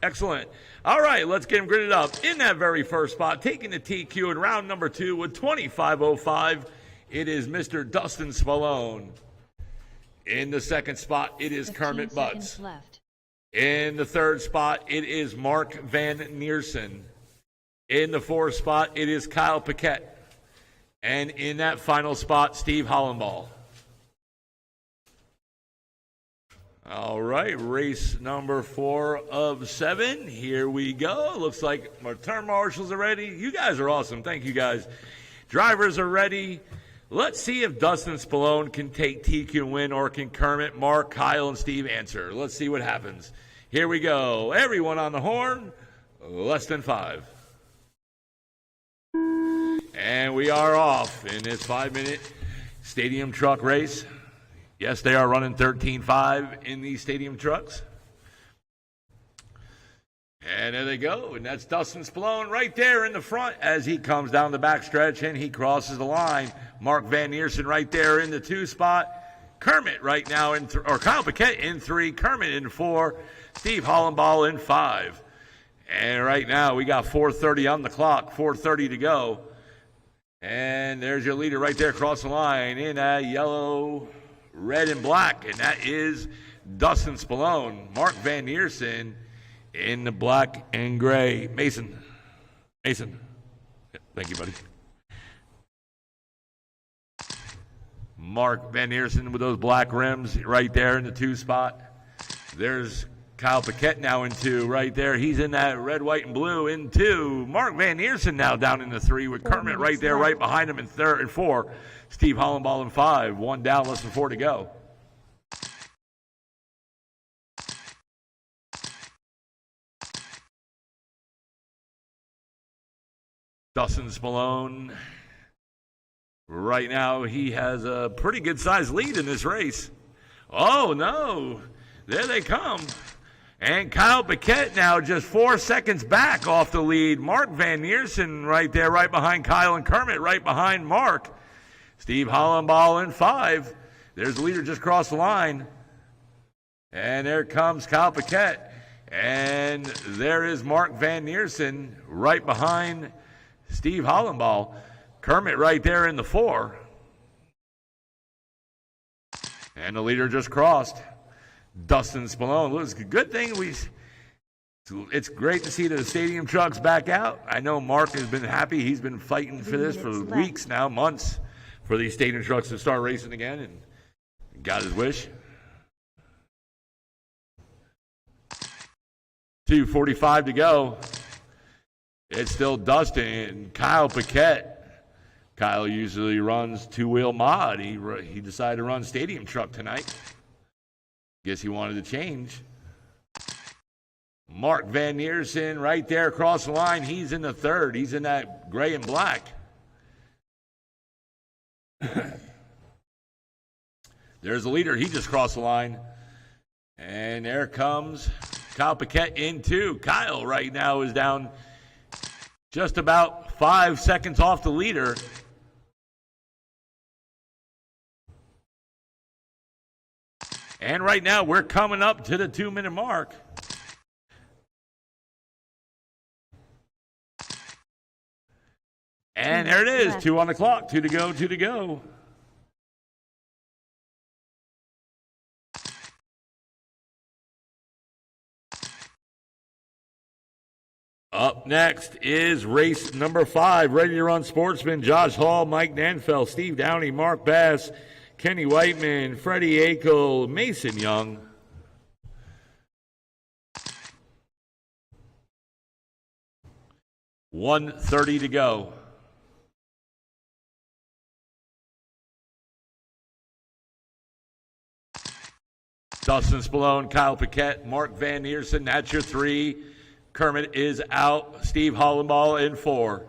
Excellent. All right, let's get them gridded up. In that very first spot, taking the TQ in round number 2 with 25.05, it is Mr. Dustin Spallone. In the second spot, it is 15 Kermit seconds Butts. left. In the third spot, it is Mark Van Neersen. In the fourth spot, it is Kyle Paquette. And in that final spot, Steve Hollenball. All right, race number 4 of 7. Here we go. Looks like our turn marshals are ready. You guys are awesome. Thank you, guys. Drivers are ready. Let's see if Dustin Spallone can take TQ and win, or can Kermit, Mark, Kyle, and Steve answer. Let's see what happens. Here we go. Everyone on the horn, less than 5. And we are off in this 5-minute stadium truck race. Yes, they are running 13.5 in these stadium trucks. And there they go. And that's Dustin Spallone right there in the front as he comes down the backstretch and he crosses the line. Mark Van Neersen right there in the 2 spot. Kermit right now in or Kyle Paquette in 3. Kermit in 4. Steve Hollenball in 5. And right now we got 4:30 on the clock. 4:30 to go. And there's your leader right there across the line in that yellow, red, and black. And that is Dustin Spallone. Mark Van Neersen in the black and gray. Mason. Thank you, buddy. Mark Van Neersen with those black rims right there in the 2 spot. There's Kyle Paquette now in 2 right there. He's in that red, white, and blue in 2. Mark Van Neersen now down in the 3 with Kermit right there, right behind him in 4. Steve Hollenball in 5. 1 down, less than 4 to go. Dustin Spallone, right now he has a pretty good sized lead in this race. Oh no, there they come. And Kyle Paquette now just 4 seconds back off the lead. Mark Van Neersen right there, right behind Kyle, and Kermit right behind Mark. Steve Hollenball in 5. There's the leader just crossed the line. And there comes Kyle Paquette. And there is Mark Van Neersen right behind Steve Hollenball. Kermit right there in the 4. And the leader just crossed. Dustin Spallone. Looks good thing it's great to see the stadium trucks back out. I know Mark has been happy. He's been fighting for this for weeks now, months, for these stadium trucks to start racing again, and got his wish. 2:45 to go. It's still Dustin and Kyle Paquette. Kyle usually runs two-wheel mod. He decided to run stadium truck tonight. Guess he wanted to change. Mark Van Neersen right there across the line. He's in the 3rd. He's in that gray and black. There's the leader. He just crossed the line. And there comes Kyle Paquette in 2. Kyle right now is down just about 5 seconds off the leader. And right now we're coming up to the 2-minute mark. And there it is, 2 on the clock, 2 to go, 2 to go. Up next is race number 5. Ready to Run Sportsman, Josh Hall, Mike Nanfeld, Steve Downey, Mark Bass, Kenny Whiteman, Freddie Akel, Mason Young. $1:30 to go. Dustin Spallone, Kyle Paquette, Mark Van Neersen, that's your 3. Kermit is out. Steve Hollenball in 4.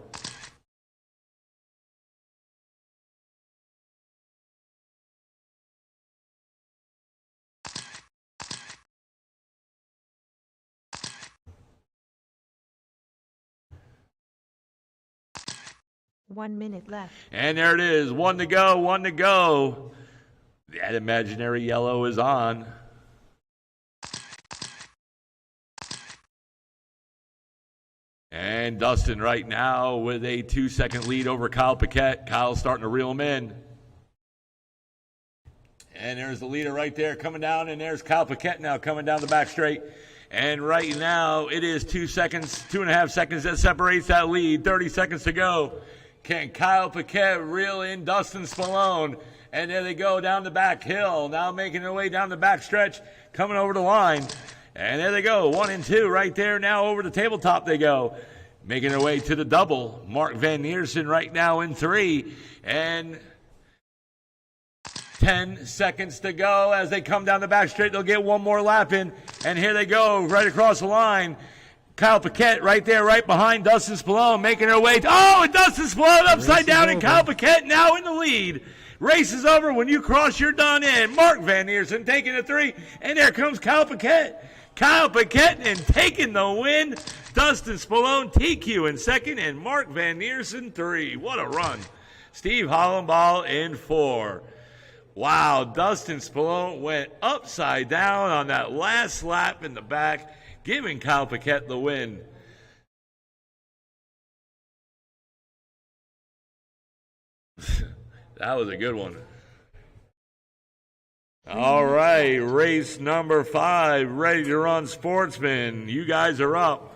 One minute left. And there it is. 1 to go, 1 to go. That imaginary yellow is on. And Dustin right now with a 2-second lead over Kyle Paquette. Kyle's starting to reel him in. And there's the leader right there coming down, and there's Kyle Paquette now coming down the back straight. And right now it is 2 seconds, 2.5 seconds that separates that lead. 30 seconds to go. Can Kyle Paquette reel in Dustin Spallone? And there they go down the back hill. Now making their way down the back stretch, coming over the line. And there they go, 1 and 2 right there. Now over the tabletop they go. Making their way to the double. Mark Van Neersen right now in 3. And 10 seconds to go as they come down the back straight. They'll get one more lap in. And here they go, right across the line. Kyle Paquette right there, right behind Dustin Spallone, making their way. And Dustin Spallone upside down, and Kyle Paquette now in the lead. Race is over. When you cross, you're done in. Mark Van Neersen taking a 3, and there comes Kyle Paquette. Kyle Paquette and taking the win. Dustin Spallone TQ in 2nd, and Mark Van Neersen 3. What a run. Steve Hollenball in 4. Wow, Dustin Spallone went upside down on that last lap in the back, giving Kyle Paquette the win. That was a good one. All right, race number 5, Ready to Run Sportsman. You guys are up.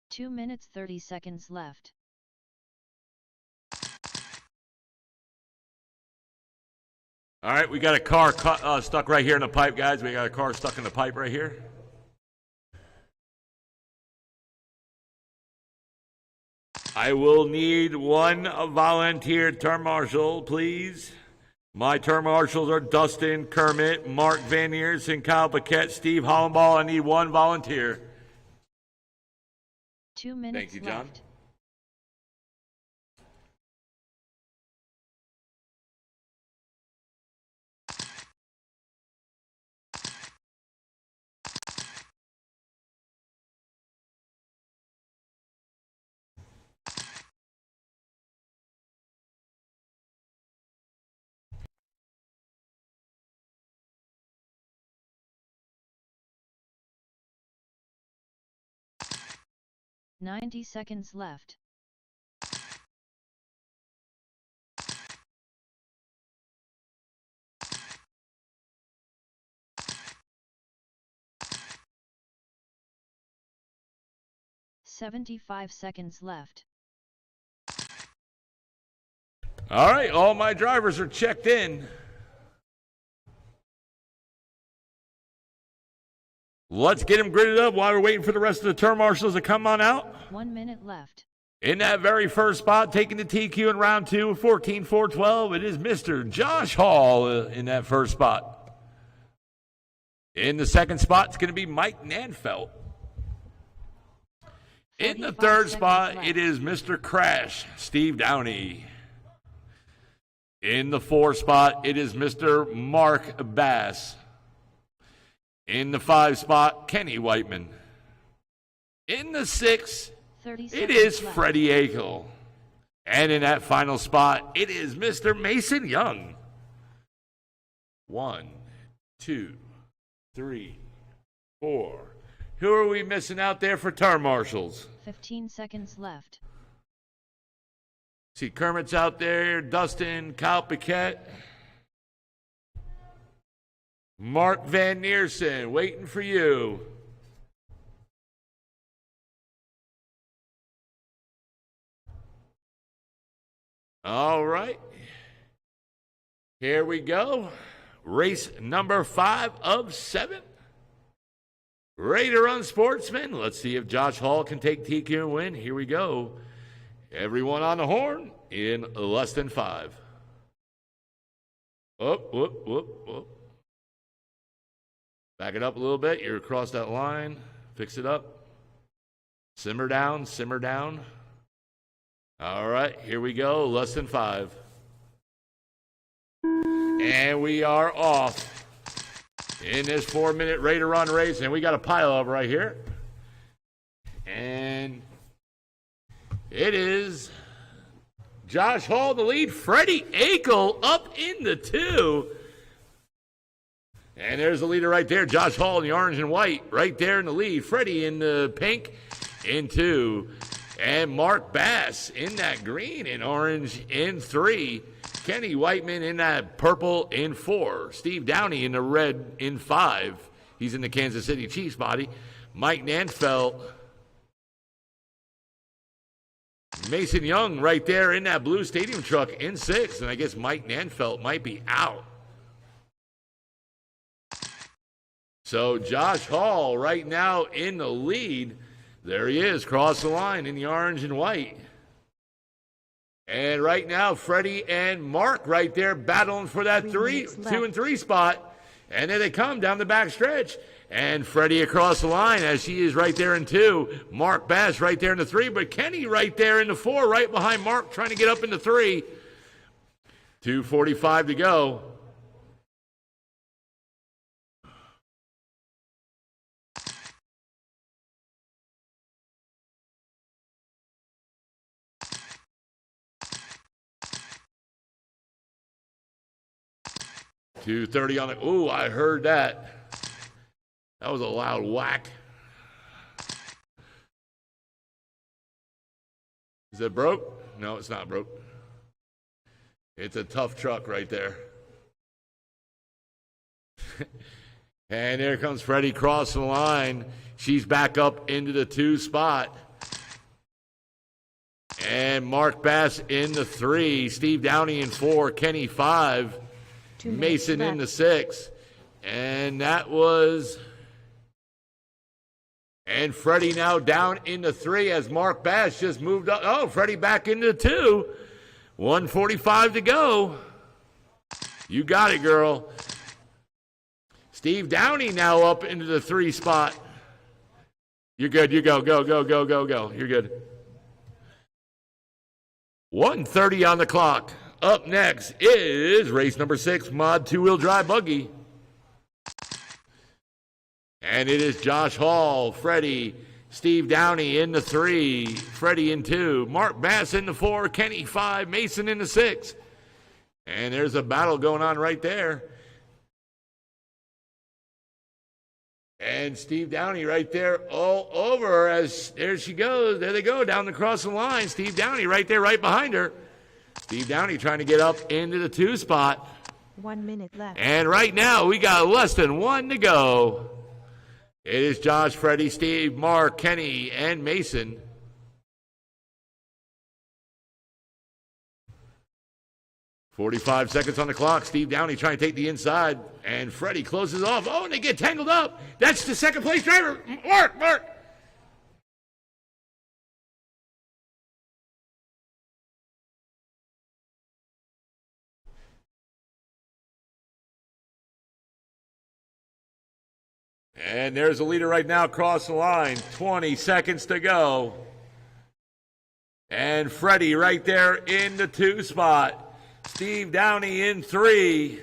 Two minutes 30 seconds left. All right, we got a car stuck right here in the pipe, guys. We got a car stuck in the pipe right here. I will need one volunteer turn marshal, please. My turn marshals are Dustin, Kermit, Mark Van Neersen, Kyle Paquette, Steve Hollenball. I need one volunteer. 2 minutes Thank you, John. left. 90 seconds left. "75 seconds left. All right, all my drivers are checked in. Let's get them gridded up while we're waiting for the rest of the turn marshals to come on out. 1 minute left. In that very first spot, taking the TQ in round 2 of 14-4-12, it is Mr. Josh Hall in that first spot. In the second spot, it's going to be Mike Nanfelt. In the 45 third spot, seconds it is Mr. Crash, Steve Downey. In the fourth spot, it is Mr. Mark Bass. In the 5 spot, Kenny Whiteman. In the 6, 30 it seconds is left. Freddie Akel. And in that final spot, it is Mr. Mason Young. 1, 2, 3, 4. Who are we missing out there for turn marshals? 15 seconds left. See Kermit's out there, Dustin, Kyle Paquette, Mark Van Neersen, waiting for you. All right. Here we go. Race number 5 of 7. Ready to run, sportsmen. Let's see if Josh Hall can take TQ and win. Here we go. Everyone on the horn in less than 5. Whoop, whoop, whoop, whoop. Back it up a little bit. You're across that line. Fix it up. Simmer down, simmer down. All right, here we go. Less than 5. And we are off in this 4-minute ready to run race. And we got a pile up right here. And it is Josh Hall the lead. Freddie Akel up in the 2. And there's the leader right there. Josh Hall in the orange and white right there in the lead. Freddie in the pink in 2. And Mark Bass in that green and orange in 3. Kenny Whiteman in that purple in 4. Steve Downey in the red in 5. He's in the Kansas City Chiefs body. Mike Nanfelt. Mason Young right there in that blue stadium truck in 6. And I guess Mike Nanfelt might be out. So Josh Hall right now in the lead. There he is, cross the line in the orange and white. And right now, Freddie and Mark right there battling for that 2 and 3 spot. And then they come down the back stretch. And Freddie across the line as she is right there in 2. Mark Bass right there in the 3. But Kenny right there in the 4, right behind Mark, trying to get up in the 3. 2:45 to go. .230 on the. Ooh, I heard that. That was a loud whack. Is it broke? No, it's not broke. It's a tough truck right there. And there comes Freddie crossing the line. She's back up into the 2 spot. And Mark Bass in the 3. Steve Downey in 4. Kenny 5. Mason in the 6. And that was. And Freddie now down in the 3 as Mark Bass just moved up. Oh, Freddie back into 2. 1:45 to go. You got it, girl. Steve Downey now up into the 3 spot. You're good. You go. Go, go, go, go, go. You're good. 1:30 on the clock. Up next is race number 6, Mod 2-wheel drive buggy. And it is Josh Hall, Freddie, Steve Downey in the 3, Freddie in 2, Mark Bass in the 4, Kenny 5, Mason in the 6. And there's a battle going on right there. And Steve Downey right there all over her as there she goes. There they go down the crossing line. Steve Downey right there, right behind her. Steve Downey trying to get up into the 2 spot. 1 minute left. And right now we got less than 1 to go. It is Josh, Freddie, Steve, Mark, Kenny, and Mason. .45 seconds on the clock. Steve Downey trying to take the inside, and Freddie closes off. Oh, and they get tangled up. That's the second place driver, Mark. And there's the leader right now across the line. 20 seconds to go. And Freddie right there in the 2 spot. Steve Downey in 3.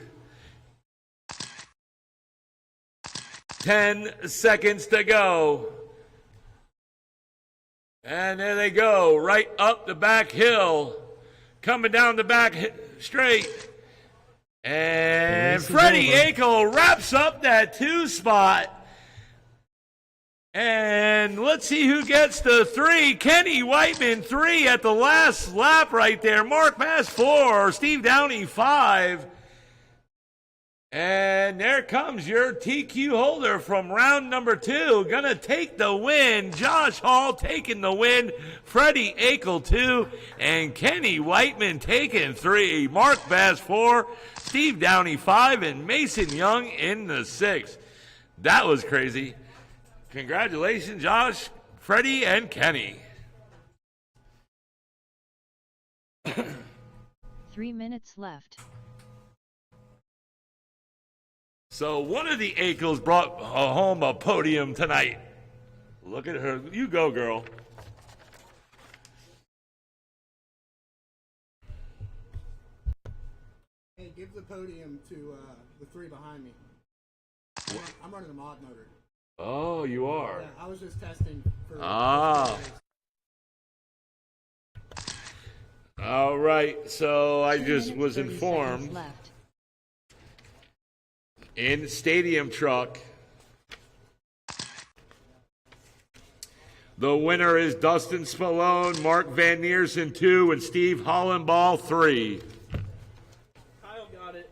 10 seconds to go. And there they go, right up the back hill. Coming down the back straight. And Freddie Akel wraps up that 2 spot. And let's see who gets the 3. Kenny Whiteman 3 at the last lap right there. Mark Bass 4. Steve Downey 5. And there comes your TQ holder from round number 2. Gonna take the win. Josh Hall taking the win. Freddie Akel 2. And Kenny Whiteman taking 3. Mark Bass 4. Steve Downey 5. And Mason Young in the 6. That was crazy. Congratulations, Josh, Freddie, and Kenny. 3 minutes left. So one of the Akels brought home a podium tonight. Look at her. You go, girl. Hey, give the podium to the 3 behind me. I'm running a mod motor. Oh, you are. Yeah, I was just testing for. All right. So I 2 just minutes, was 30 informed seconds left. in Stadium Truck, the winner is Dustin Spallone, Mark Van Neersen 2, and Steve Hollenball 3. Kyle got it.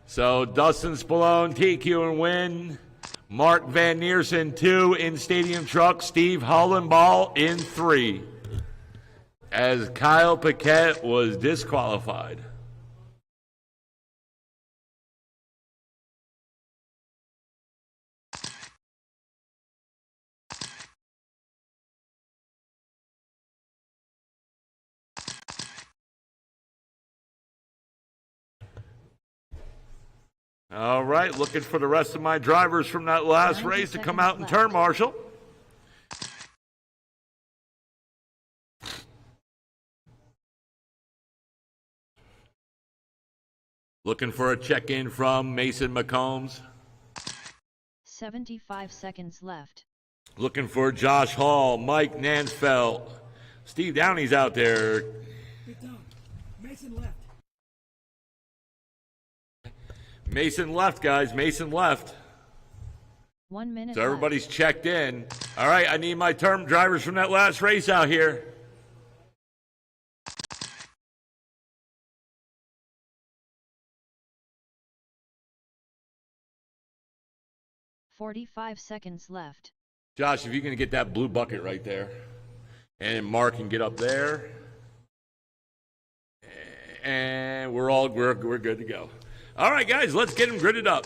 So Dustin Spallone, TQ and win. Mark Van Neersen 2 in Stadium Truck. Steve Hollenball in 3. As Kyle Paquette was disqualified. All right, looking for the rest of my drivers from that last 90 race to come seconds out and turn left. marshal. Looking for a check-in from Mason McCombs. 75 seconds left. Looking for Josh Hall, Mike Nansfeld. Steve Downey's out there. Get down. Mason left. Mason left, guys. Mason left. 1 minute So left. everybody's checked in. All right, I need my term drivers from that last race out here. .45 seconds left. Josh, if you can get that blue bucket right there. And Mark can get up there. And we're good to go. All right, guys, let's get them gridded up.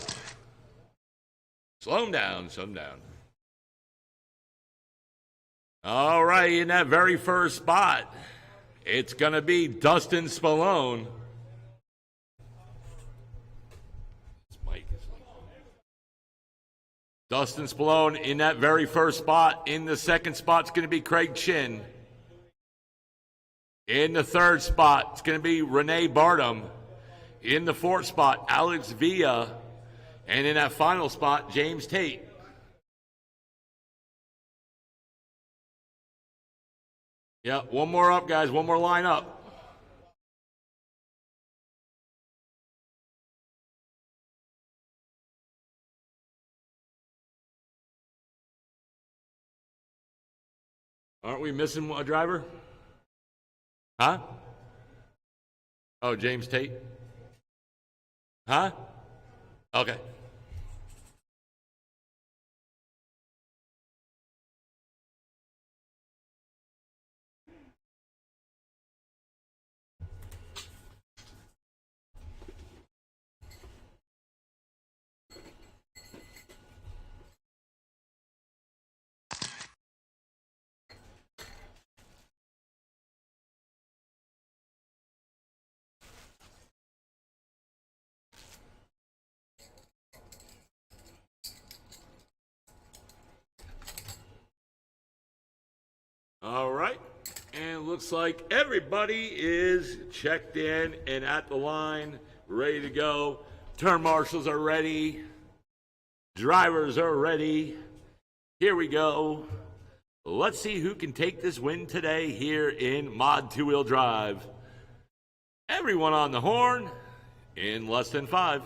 Slow them down, slow them down. All right, in that very first spot, it's going to be Dustin Spallone. Dustin Spallone in that very first spot. In the second spot, it's going to be Craig Chin. In the third spot, it's going to be Renee Bartum. In the fourth spot, Alex Villa. And in that final spot, James Tate. Yeah, one more up, guys. One more line up. Aren't we missing a driver? Huh? Oh, James Tate? Huh? Okay. All right. And it looks like everybody is checked in and at the line, ready to go. Turn marshals are ready. Drivers are ready. Here we go. Let's see who can take this win today here in Mod 2-Wheel Drive. Everyone on the horn in less than 5.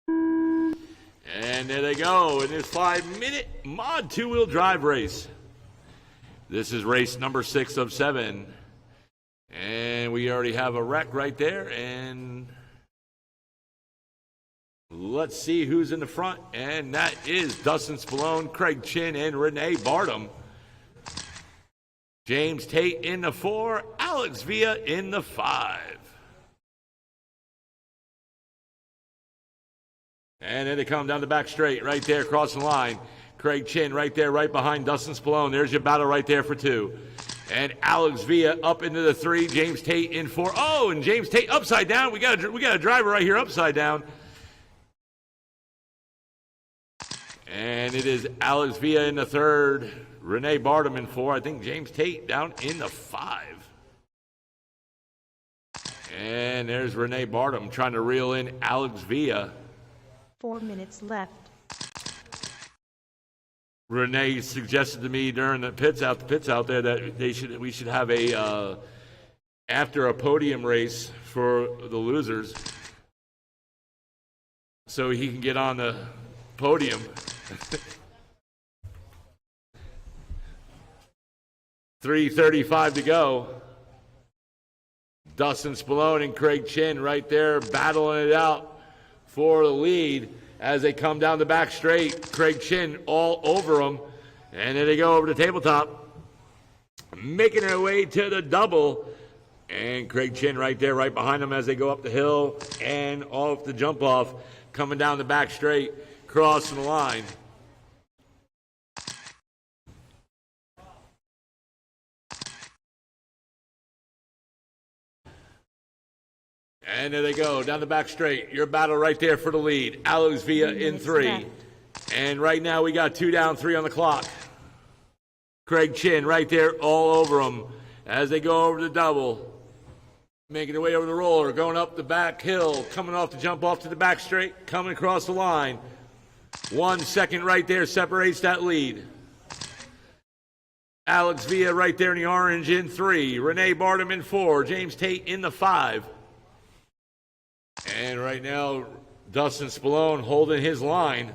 And there they go in this 5-minute Mod 2-Wheel Drive race. This is race number 6 of 7. And we already have a wreck right there. And let's see who's in the front. And that is Dustin Spallone, Craig Chin, and Renee Bartum. James Tate in the 4, Alex Villa in the 5. And then they come down the back straight right there across the line. Craig Chin right there, right behind Dustin Spallone. There's your battle right there for 2. And Alex Villa up into the 3. James Tate in 4. Oh, and James Tate upside down. We got a driver right here upside down. And it is Alex Villa in the 3rd. Renee Bartum in 4. I think James Tate down in the 5. And there's Renee Bartum trying to reel in Alex Villa. 4 minutes left. Renee suggested to me during the pits out there that we should have a after a podium race for the losers, so he can get on the podium. 3:35 to go. Dustin Spallone and Craig Chin right there battling it out for the lead. As they come down the back straight, Craig Chin all over them. And then they go over to tabletop, making their way to the double. And Craig Chin right there, right behind them as they go up the hill and off the jump off, coming down the back straight, crossing the line. And there they go, down the back straight. Your battle right there for the lead. Alex Villa in 3. And right now we got 2 down, 3 on the clock. Craig Chin right there all over them as they go over the double. Making their way over the roller, going up the back hill, coming off the jump off to the back straight, coming across the line. 1 second right there separates that lead. Alex Villa right there in the orange in 3. Renee Bartum in 4. James Tate in the 5. And right now, Dustin Spallone holding his line.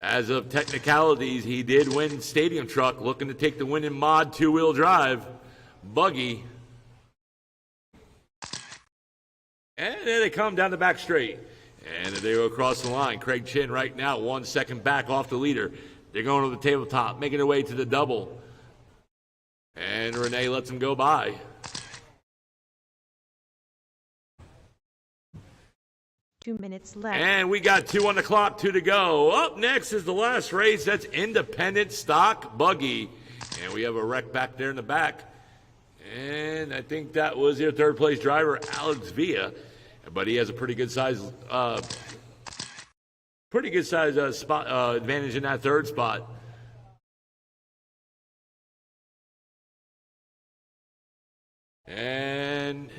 As of technicalities, he did win Stadium Truck, looking to take the win in Mod 2-Wheel Drive. Buggy. And there they come down the back straight. And they go across the line. Craig Chin right now, 1 second back off the leader. They're going to the tabletop, making their way to the double. And Renee lets him go by. Two minutes left. And we got 2 on the clock, 2 to go. Up next is the last race. That's Independent Stock Buggy. And we have a wreck back there in the back. And I think that was their 3rd place driver, Alex Villa. But he has a pretty good size spot advantage in that 3rd spot. And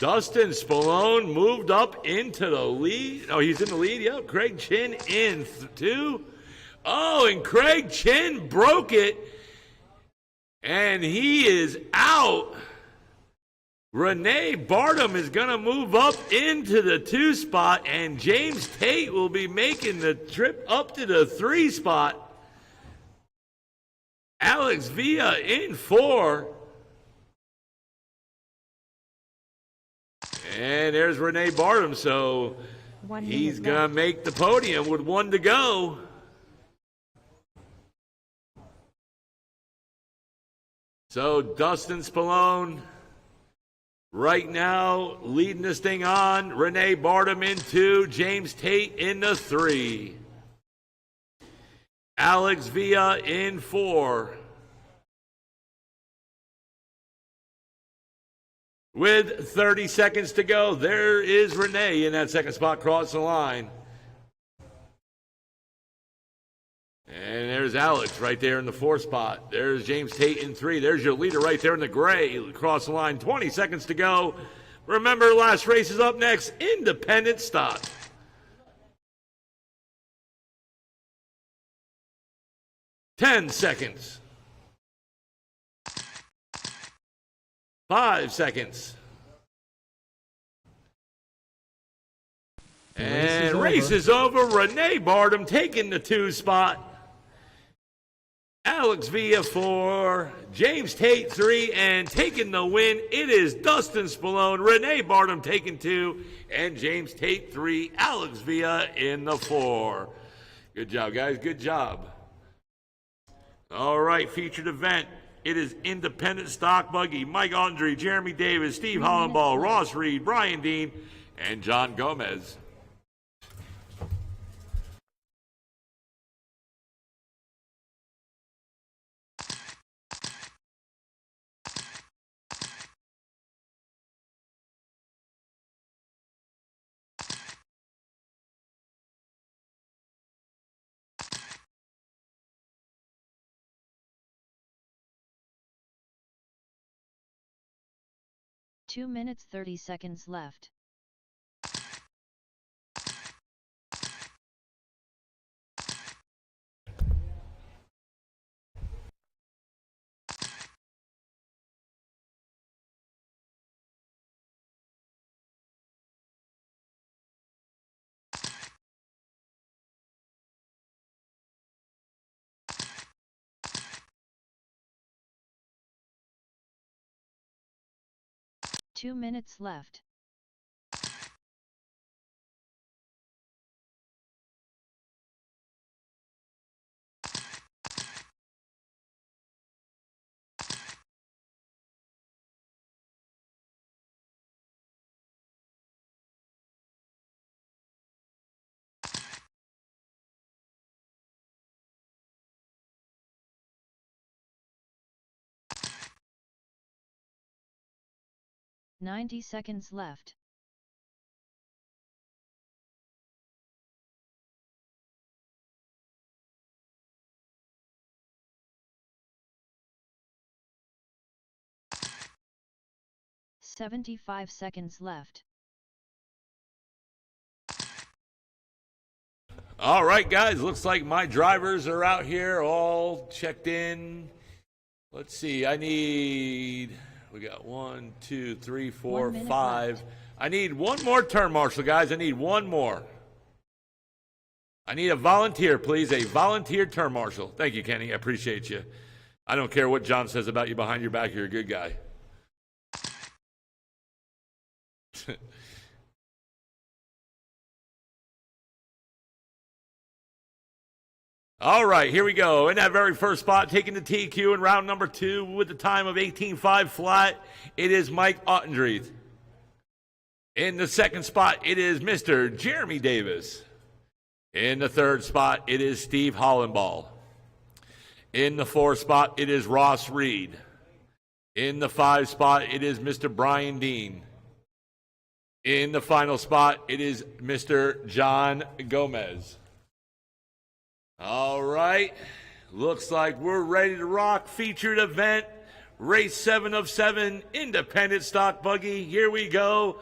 Dustin Spallone moved up into the lead. Oh, he's in the lead. Yep. Craig Chin in 2. Oh, and Craig Chin broke it. And he is out. Renee Bartum is going to move up into the 2 spot, and James Tate will be making the trip up to the 3 spot. Alex Villa in 4. And there's Renee Bartum, so 1 he's minute going to left. make the podium with 1 to go. So Dustin Spallone right now leading this thing on. Renee Bartum in 2, James Tate in the 3. Alex Villa in 4. With 30 seconds to go, there is Renee in that 2nd spot, crossing the line. And there's Alex right there in the 4th spot. There's James Tate in 3. There's your leader right there in the gray, across the line. 20 seconds to go. Remember, last race is up next, independent stock. Ten seconds. 5 seconds. And race is over. Renee Bartum taking the 2 spot. Alex Villa 4, James Tate 3, and taking the win, it is Dustin Spallone. Renee Bartum taking 2, and James Tate 3, Alex Villa in the 4. Good job, guys. Good job. All right, featured event. It is independent stock buggy. Mike Andre, Jeremy Davis, Steve Hollenball, Ross Reed, Brian Dean, and John Gomez. Two minutes 30 seconds left. Two minutes left. Ninety seconds left. $75 seconds left. All right, guys. Looks like my drivers are out here all checked in. Let's see. We got 1, 2, 3, 4, 5. Left. I need one more turn marshal, guys. I need one more. I need a volunteer, please. A volunteer turn marshal. Thank you, Kenny. I appreciate you. I don't care what John says about you behind your back. You're a good guy. All right, here we go. In that very first spot, taking the TQ in round number 2 with the time of 18.5 flat, it is Mike Ottendreith. In the second spot, it is Mr. Jeremy Davis. In the third spot, it is Steve Hollenball. In the fourth spot, it is Ross Reed. In the 5 spot, it is Mr. Brian Dean. In the final spot, it is Mr. John Gomez. All right, looks like we're ready to rock. Featured event, race 7 of 7, independent stock buggy. Here we go.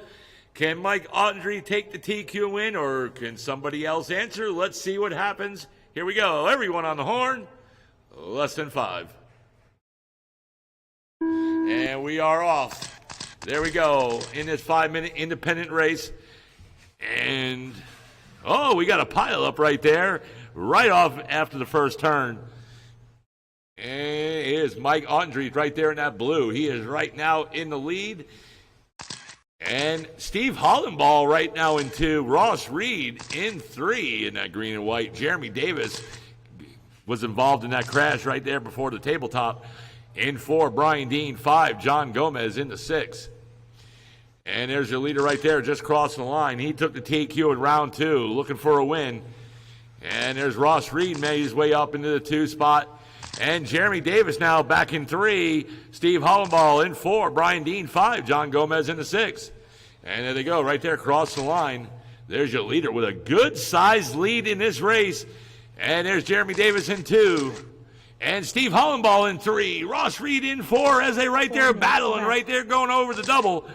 Can Mike Ottendreith take the TQ win, or can somebody else answer? Let's see what happens. Here we go. Everyone on the horn. Less than 5. And we are off. There we go in this 5-minute independent race. And, oh, we got a pile up right there, right off after the first turn. And it is Mike Audrey right there in that blue. He is right now in the lead. And Steve Hollenball right now in 2. Ross Reed in 3 in that green and white. Jeremy Davis was involved in that crash right there before the tabletop. In 4, Brian Dean. 5, John Gomez into 6. And there's your leader right there, just crossing the line. He took the TQ in round 2, looking for a win. And there's Ross Reed made his way up into the 2 spot. And Jeremy Davis now back in 3. Steve Hollenball in 4. Brian Dean 5. John Gomez in the 6. And there they go, right there across the line. There's your leader with a good-sized lead in this race. And there's Jeremy Davis in 2. And Steve Hollenball in 3. Ross Reed in 4 as they right there battling, right there going over the double.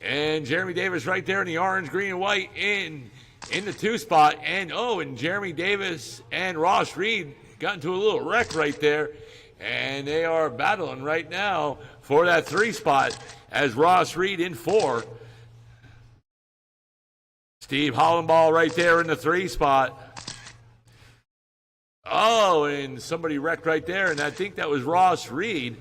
And Jeremy Davis right there in the orange, green, and white in the 2 spot. And, and Jeremy Davis and Ross Reed got into a little wreck right there. And they are battling right now for that 3 spot as Ross Reed in 4. Steve Hollenball right there in the 3 spot. Oh, and somebody wrecked right there, and I think that was Ross Reed.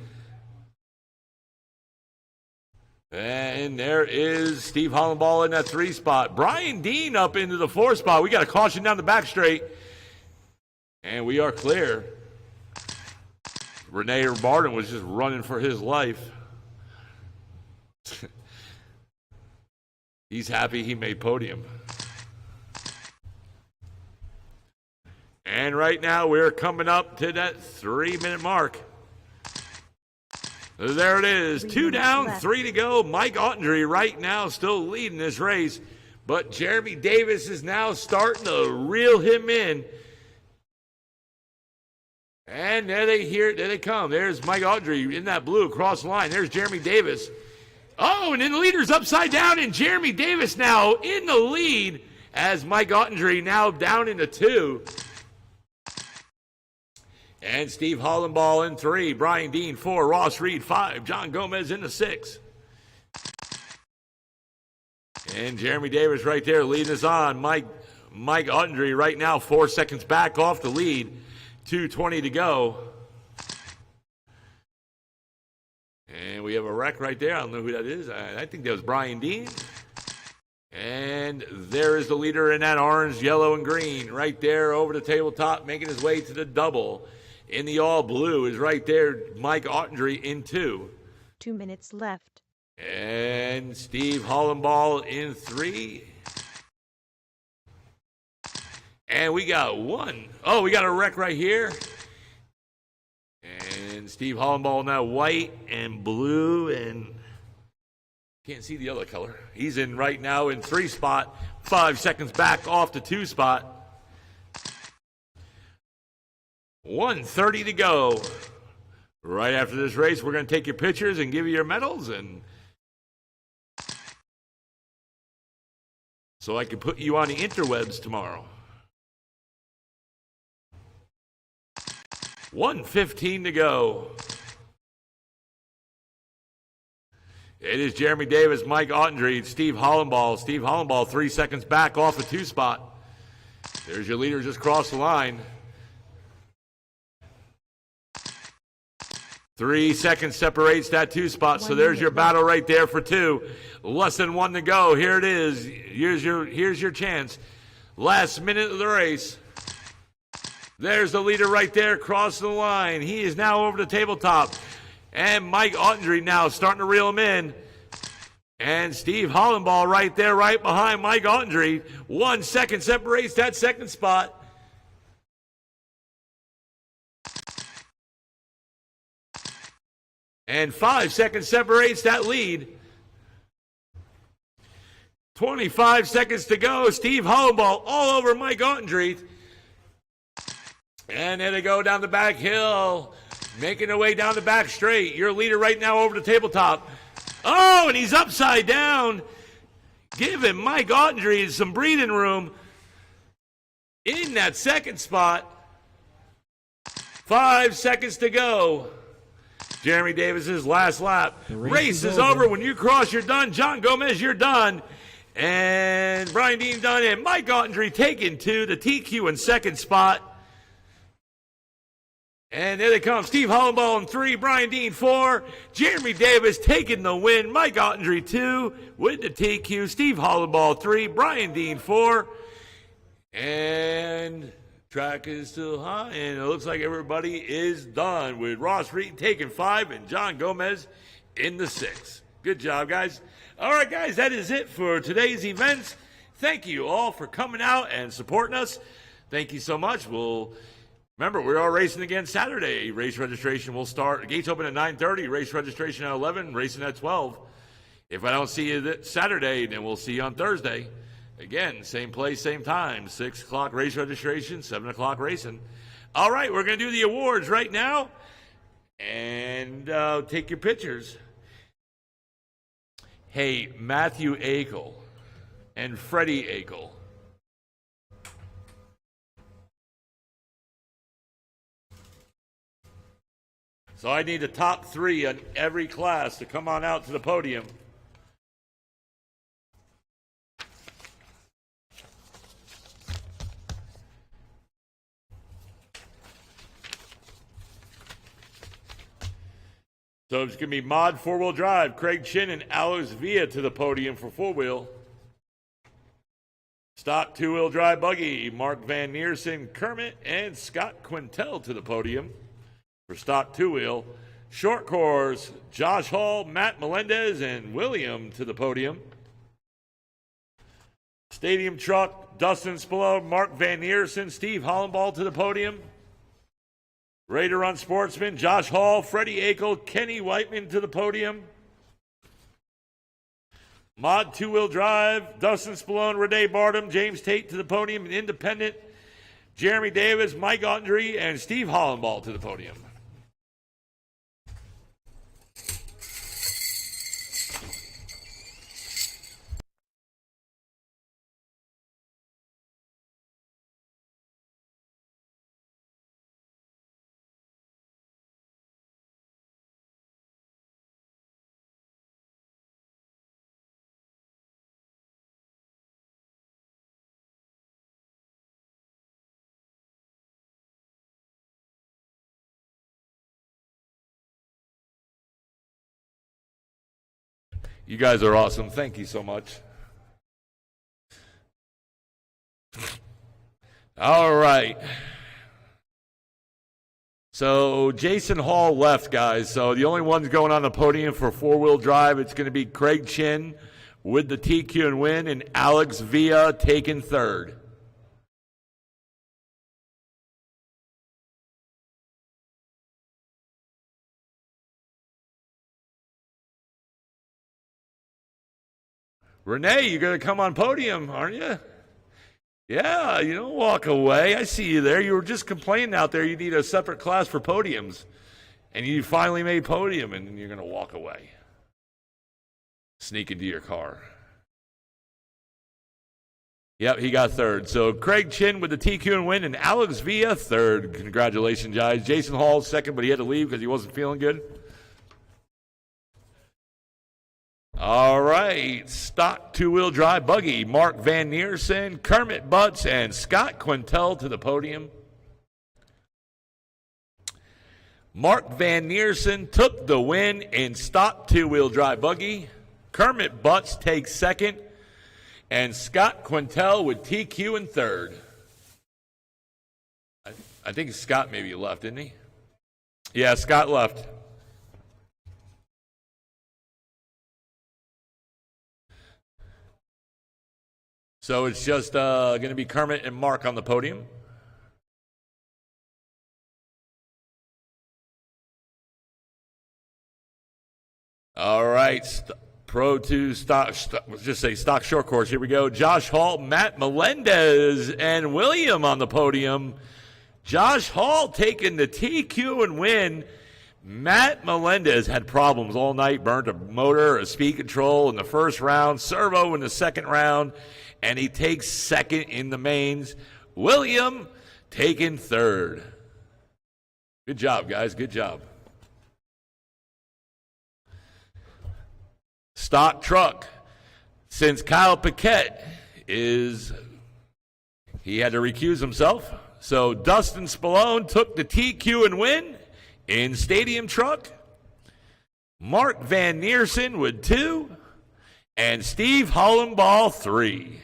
And there is Steve Hollenball in that 3 spot. Brian Dean up into the 4 spot. We got a caution down the back straight. And we are clear. Renee Barton was just running for his life. He's happy he made podium. And right now we're coming up to that 3-minute mark. There it is. 2 down, 3 to go. Mike Audrey right now still leading this race. But Jeremy Davis is now starting to reel him in. And there they come. There's Mike Audrey in that blue across the line. There's Jeremy Davis. Oh, and then the leader's upside down, and Jeremy Davis now in the lead as Mike Audrey now down into 2. And Steve Hollenball in 3, Brian Dean 4, Ross Reed 5, John Gomez in the 6. And Jeremy Davis right there leading us on. Mike Audrey right now 4 seconds back off the lead. 2:20 to go. And we have a wreck right there. I don't know who that is. I think that was Brian Dean. And there is the leader in that orange, yellow, and green right there over the tabletop, making his way to the double. In the all blue is right there, Mike Audrey in 2. 2 minutes left. And Steve Hollenball in 3. And we got 1. Oh, we got a wreck right here. And Steve Hollenball now white and blue and can't see the other color. He's in right now in 3 spot, 5 seconds back off the 2 spot. 1:30 to go. Right after this race, we're going to take your pictures and give you your medals, and so I can put you on the interwebs tomorrow. 1:15 to go. It is Jeremy Davis, Mike Audrey, Steve Hollenball. Steve Hollenball 3 seconds back off the 2 spot. There's your leader just crossed the line. 3 seconds separates that 2 spot, so there's your battle right there for 2. Less than 1 to go. Here it is. Here's your chance. Last minute of the race. There's the leader right there crossing the line. He is now over the tabletop. And Mike Audrey now starting to reel him in. And Steve Hollenball right there, right behind Mike Audrey. 1 second separates that 2nd spot. And 5 seconds separates that lead. 25 seconds to go. Steve Hollenball all over Mike Audrey. And there they go down the back hill, making their way down the back straight. Your leader right now over the tabletop. Oh, and he's upside down, giving Mike Audrey some breathing room in that 2nd spot. 5 seconds to go. Jeremy Davis's last lap. The Race is over. When you cross, you're done. John Gomez, you're done. And Brian Dean done. And Mike Ottenry taken to the TQ in second spot. And there they come. Steve Hollenball in 3, Brian Dean 4. Jeremy Davis taking the win. Mike Ottenry 2 with the TQ. Steve Hollenball 3, Brian Dean 4. And track is still high, and it looks like everybody is done with Ross Reed taking 5 and John Gomez in the 6. Good job, guys. All right, guys, that is it for today's events. Thank you all for coming out and supporting us. Thank you so much. Remember, we're all racing again Saturday. Race registration will start. The gates open at 9:30. Race registration at 11. Racing at 12. If I don't see you Saturday, then we'll see you on Thursday. Again, same place, same time. 6 o'clock race registration, 7 o'clock racing. All right, we're going to do the awards right now. And take your pictures. Hey, Matthew Akel and Freddie Akel. So I need the top 3 on every class to come on out to the podium. So it's going to be Mod 4-wheel drive, Craig Chin and Alex Villa to the podium for 4-wheel. Stock 2-wheel drive buggy, Mark Van Neersen, Kermit, and Scott Quintel to the podium for stock 2-wheel. Short course, Josh Hall, Matt Melendez, and William to the podium. Stadium truck, Dustin Spillone, Mark Van Neersen, Steve Hollenball to the podium. Ready to Run Sportsman, Josh Hall, Freddie Akel, Kenny Whiteman to the podium. Mod 2-wheel drive, Dustin Spillone, Renee Bartum, James Tate to the podium. And Independent, Jeremy Davis, Mike Ottenry, and Steve Hollenball to the podium. You guys are awesome. Thank you so much. All right. So Jason Hall left, guys. So the only ones going on the podium for 4-wheel drive, it's going to be Craig Chin with the TQ and win, and Alex Villa taking 3rd. Renee, you're going to come on podium, aren't you? Yeah, you don't walk away. I see you there. You were just complaining out there you need a separate class for podiums. And you finally made podium, and you're going to walk away. Sneak into your car. Yep, he got 3rd. So Craig Chin with the TQ and win, and Alex Villa 3rd. Congratulations, guys. Jason Hall 2nd, but he had to leave because he wasn't feeling good. All right, stock 2-wheel drive buggy, Mark Van Neersen, Kermit Butts, and Scott Quintel to the podium. Mark Van Neersen took the win in stock 2-wheel drive buggy. Kermit Butts takes 2nd, and Scott Quintel with TQ in 3rd. I think Scott maybe left, didn't he? Yeah, Scott left. So it's just going to be Kermit and Mark on the podium. All right, Pro 2 stock, let's just say stock short course. Here we go. Josh Hall, Matt Melendez, and William on the podium. Josh Hall taking the TQ and win. Matt Melendez had problems all night, burnt a motor, a speed control in the first round, servo in the second round, and he takes 2nd in the mains. William taking 3rd. Good job, guys. Good job. Stock truck. Since Kyle Paquette he had to recuse himself. So Dustin Spallone took the TQ and win in stadium truck. Mark Van Neersen with 2. And Steve Hollenball 3.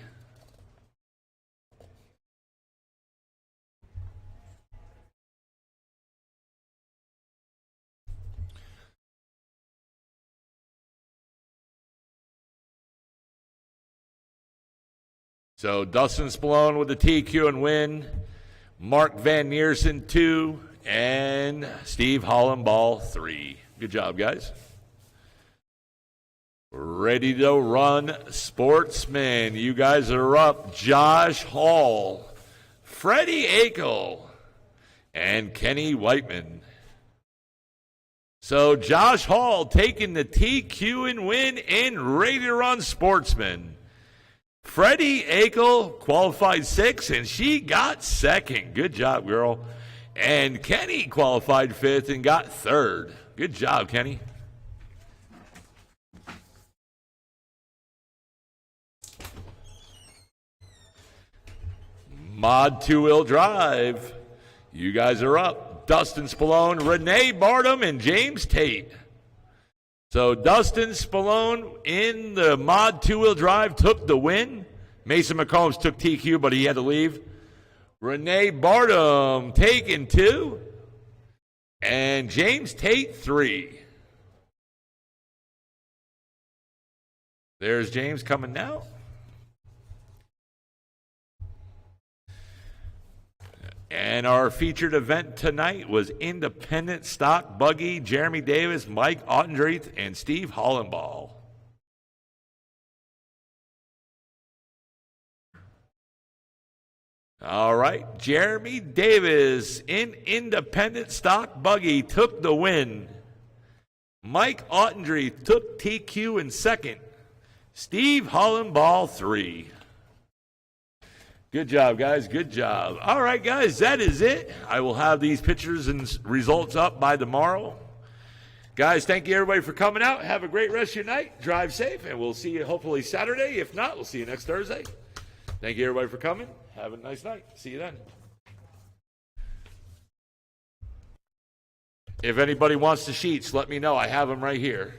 So Dustin Spallone with the TQ and win. Mark Van Neersen 2. And Steve Hollenball 3. Good job, guys. Ready to run sportsmen. You guys are up. Josh Hall, Freddie Akel, and Kenny Whiteman. So Josh Hall taking the TQ and win in Ready to Run sportsmen. Freddie Akel qualified 6th, and she got 2nd. Good job, girl. And Kenny qualified 5th and got 3rd. Good job, Kenny. Mod 2-wheel drive. You guys are up. Dustin Spallone, Renee Bartum, and James Tate. So Dustin Spallone in the Mod 2-wheel drive took the win. Mason McCombs took TQ, but he had to leave. Renee Bartum taking 2. And James Tate 3. There's James coming now. And our featured event tonight was Independent Stock Buggy, Jeremy Davis, Mike Ottendreith, and Steve Hollenball. All right, Jeremy Davis in Independent Stock Buggy took the win. Mike Ottendreith took TQ in 2nd. Steve Hollenball 3. Good job, guys. Good job. All right, guys, that is it. I will have these pictures and results up by tomorrow. Guys, thank you, everybody, for coming out. Have a great rest of your night. Drive safe, and we'll see you hopefully Saturday. If not, we'll see you next Thursday. Thank you, everybody, for coming. Have a nice night. See you then. If anybody wants the sheets, let me know. I have them right here.